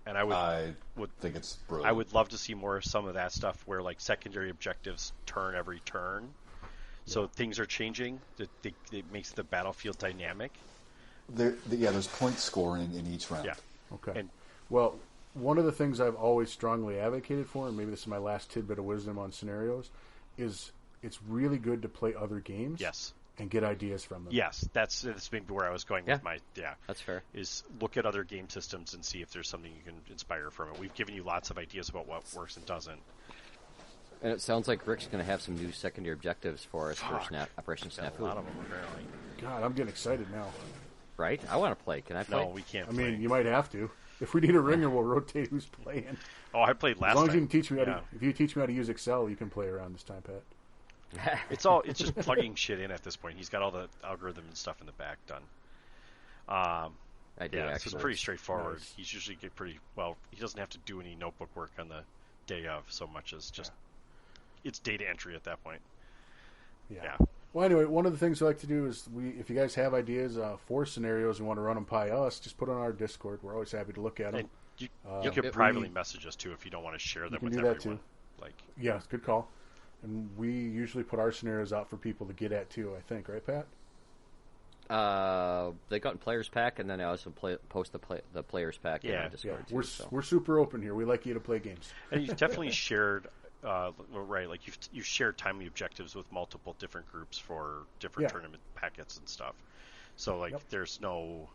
and I would think it's brilliant. I would love to see more of some of that stuff where like secondary objectives turn every turn, so things are changing. It makes the battlefield dynamic. There's point scoring in each round. Yeah. Okay. Well, one of the things I've always strongly advocated for, and maybe this is my last tidbit of wisdom on scenarios, is it's really good to play other games. Yes. And get ideas from them. Yes, that's maybe where I was going with my That's fair. Is look at other game systems and see if there's something you can inspire from it. We've given you lots of ideas about what works and doesn't. And it sounds like Rick's going to have some new secondary objectives for us for Operation SNAFU. A lot of them, apparently. God, I'm getting excited now. Right? I want to play. Can I play? No, we can't. I mean, you might have to. If we need a ringer, we'll rotate who's playing. Oh, I played last time. As long as you can teach me how to, if you teach me how to use Excel, you can play around this time, Pat. It's just plugging shit in at this point. He's got all the algorithm and stuff in the back done. I do, so actually. it's pretty straightforward. Nice. He's usually get pretty well. He doesn't have to do any notebook work on the day of so much as just it's data entry at that point. Yeah. Well, anyway, one of the things we like to do is if you guys have ideas for scenarios and want to run them by us, just put on our Discord. We're always happy to look at them. And you can privately message us too if you don't want to share them with everyone. Too. Yeah, good call. And we usually put our scenarios out for people to get at too, I think, right, Pat? They got in Players Pack, and then I also post the Players Pack in our Discord. We're super open here. We like you to play games. And you've definitely shared right, like you've shared timely objectives with multiple different groups for different tournament packets and stuff. So like, there's no.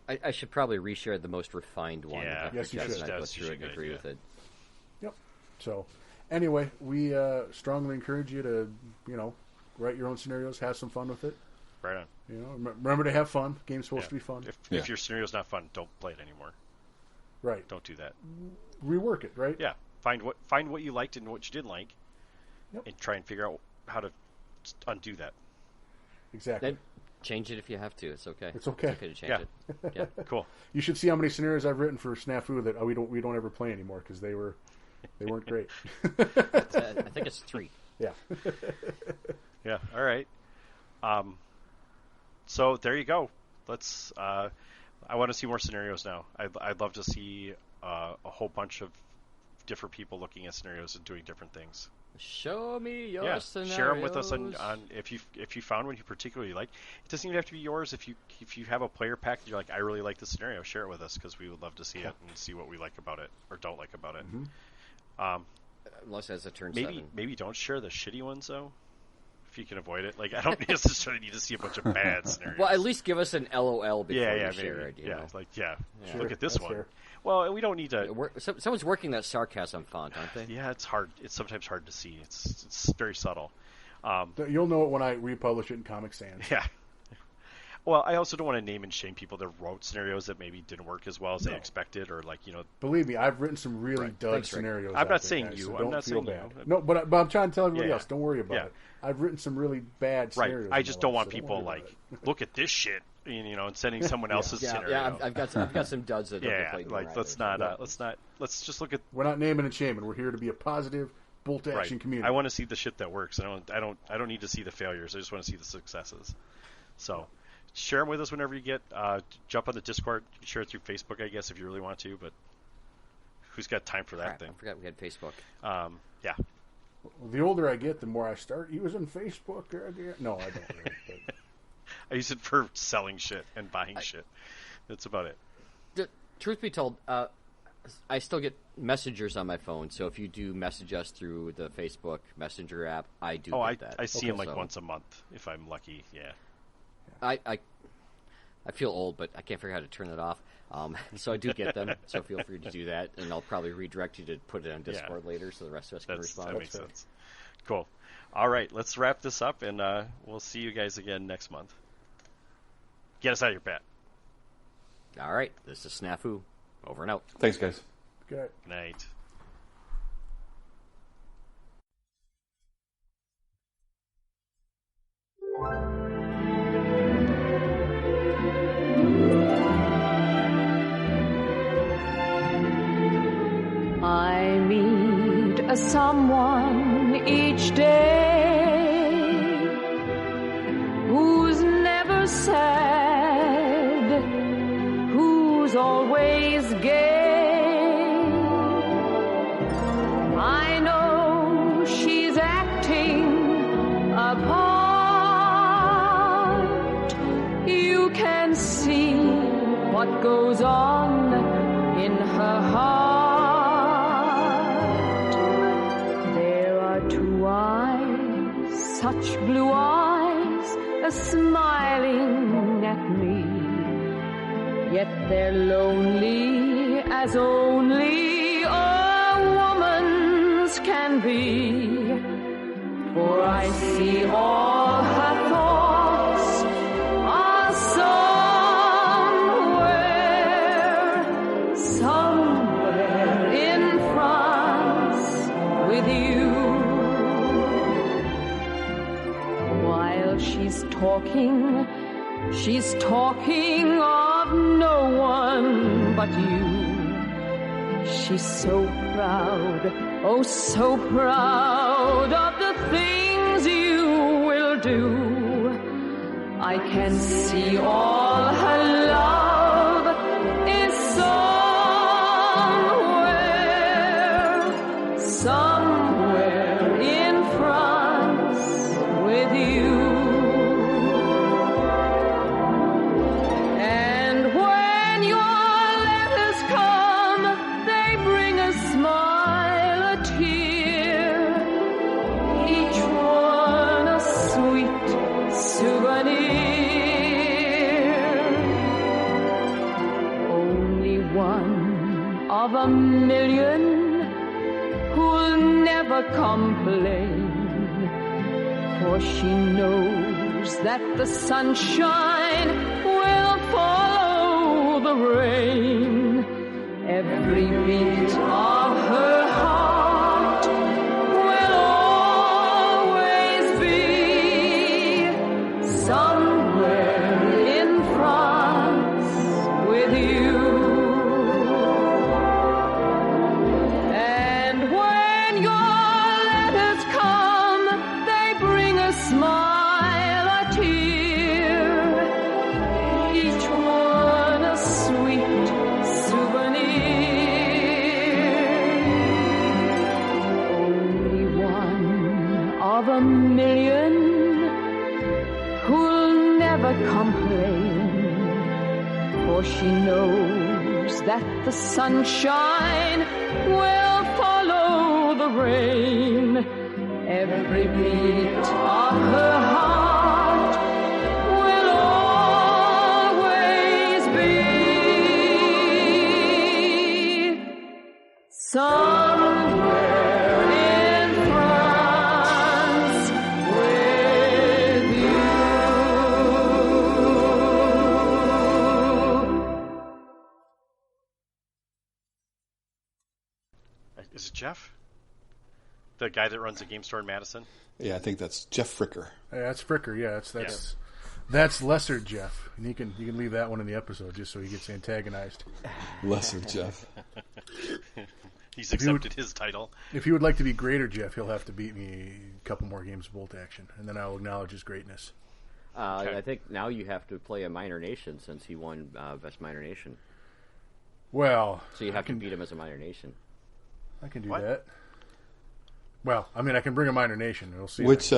I should probably reshare the most refined one. Yeah, yes, you should. I go through it and agree with it. Yep. So, anyway, we strongly encourage you to, write your own scenarios, have some fun with it. Right on. Remember to have fun. Game's supposed to be fun. If your scenario's not fun, don't play it anymore. Right. Don't do that. Rework it. Right. Yeah. Find what you liked and what you didn't like, and try and figure out how to undo that. Exactly. Then change it if you have to. It's okay. It's okay. It's okay to change it. Yeah. Cool. You should see how many scenarios I've written for SNAFU that we don't ever play anymore because they weren't great. I think it's 3. Yeah. Yeah. All right. So there you go. Let's. I want to see more scenarios now. I'd love to see a whole bunch of different people looking at scenarios and doing different things. Show me your scenarios. Share them with us on if you found one you particularly like. It doesn't even have to be yours. If you have a player pack that you're like, I really like this scenario, share it with us because we would love to see it and see what we like about it or don't like about it. Mm-hmm. Unless as a turn maybe 7. maybe don't share the shitty ones though, if you can avoid it. Like I don't necessarily need to see a bunch of bad scenarios. Well, at least give us an LOL before you share it. Sure, look at this one. Fair. Well, we don't need to. Someone's working that sarcasm font, aren't they? Yeah, it's hard. It's sometimes hard to see. It's very subtle. You'll know it when I republish it in Comic Sans. Yeah. Well, I also don't want to name and shame people that wrote scenarios that maybe didn't work as well as they expected, or like Believe me, I've written some really dud scenarios. I'm not out there, saying guys, you. So I'm don't not feel saying bad. you. No, but I'm trying to tell everybody else. Don't worry about it. Yeah. I've written some really bad scenarios. I just don't want so people like look at this shit, and sending someone else's scenario. Yeah, I've got some duds that don't get played. Like let's just look at. We're not naming and shaming. We're here to be a positive bolt action community. I want to see the shit that works. I don't need to see the failures. I just want to see the successes. So. Share them with us whenever you get. Jump on the Discord. You can share it through Facebook, I guess, if you really want to. But who's got time for that thing? I forgot we had Facebook. Yeah. Well, the older I get, the more I start using Facebook. No, I don't really. But... I use it for selling shit and buying shit. That's about it. Truth be told, I still get messengers on my phone. So if you do message us through the Facebook Messenger app, I do get that. I see them like once a month if I'm lucky. Yeah. I feel old, but I can't figure out how to turn it off. So I do get them. So feel free to do that, and I'll probably redirect you to put it on Discord later, so the rest of us can respond. That makes sense. Cool. All right, let's wrap this up, and we'll see you guys again next month. Get us out of your bed. All right, this is SNAFU. Over and out. Thanks, guys. Good night. I meet a someone each day who's never sad, who's always gay. I know she's acting a part. You can see what goes on in her heart. Such blue eyes are smiling at me, yet they're lonely as only a woman's can be. For I see all her thoughts are somewhere in France with you. She's talking of no one but you. She's so proud, oh so proud of the things you will do. I can see all her love is somewhere in France with you. Smile, a tear. of a million who'll never complain, for she knows that the sunshine will follow the rain. Every beat of her heart will always be somewhere in France with you. And when your letters come, they bring a smile, a tear, each one a sweet souvenir. Only one of a million who'll never complain, for she knows that the sunshine will follow the rain. Every beat of her heart will always be somewhere in France with you. Is it Jeff? The guy that runs the game store in Madison? Yeah, I think that's Jeff Fricker. Yeah, that's Fricker. Yeah, that's lesser Jeff, and you can leave that one in the episode just so he gets antagonized. Lesser Jeff. He's accepted his title. If he would like to be greater Jeff, he'll have to beat me a couple more games of Bolt Action, and then I'll acknowledge his greatness. Okay. I think now you have to play a Minor Nation since he won Best Minor Nation. Well, So you have to beat him as a Minor Nation. I can do What? that. Well, I mean, I can bring a Minor Nation. We'll see. Which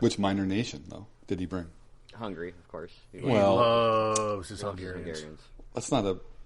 which minor nation though did he bring? Hungary, of course. He Well, loves his loves Hungarians. Hungarians. That's not a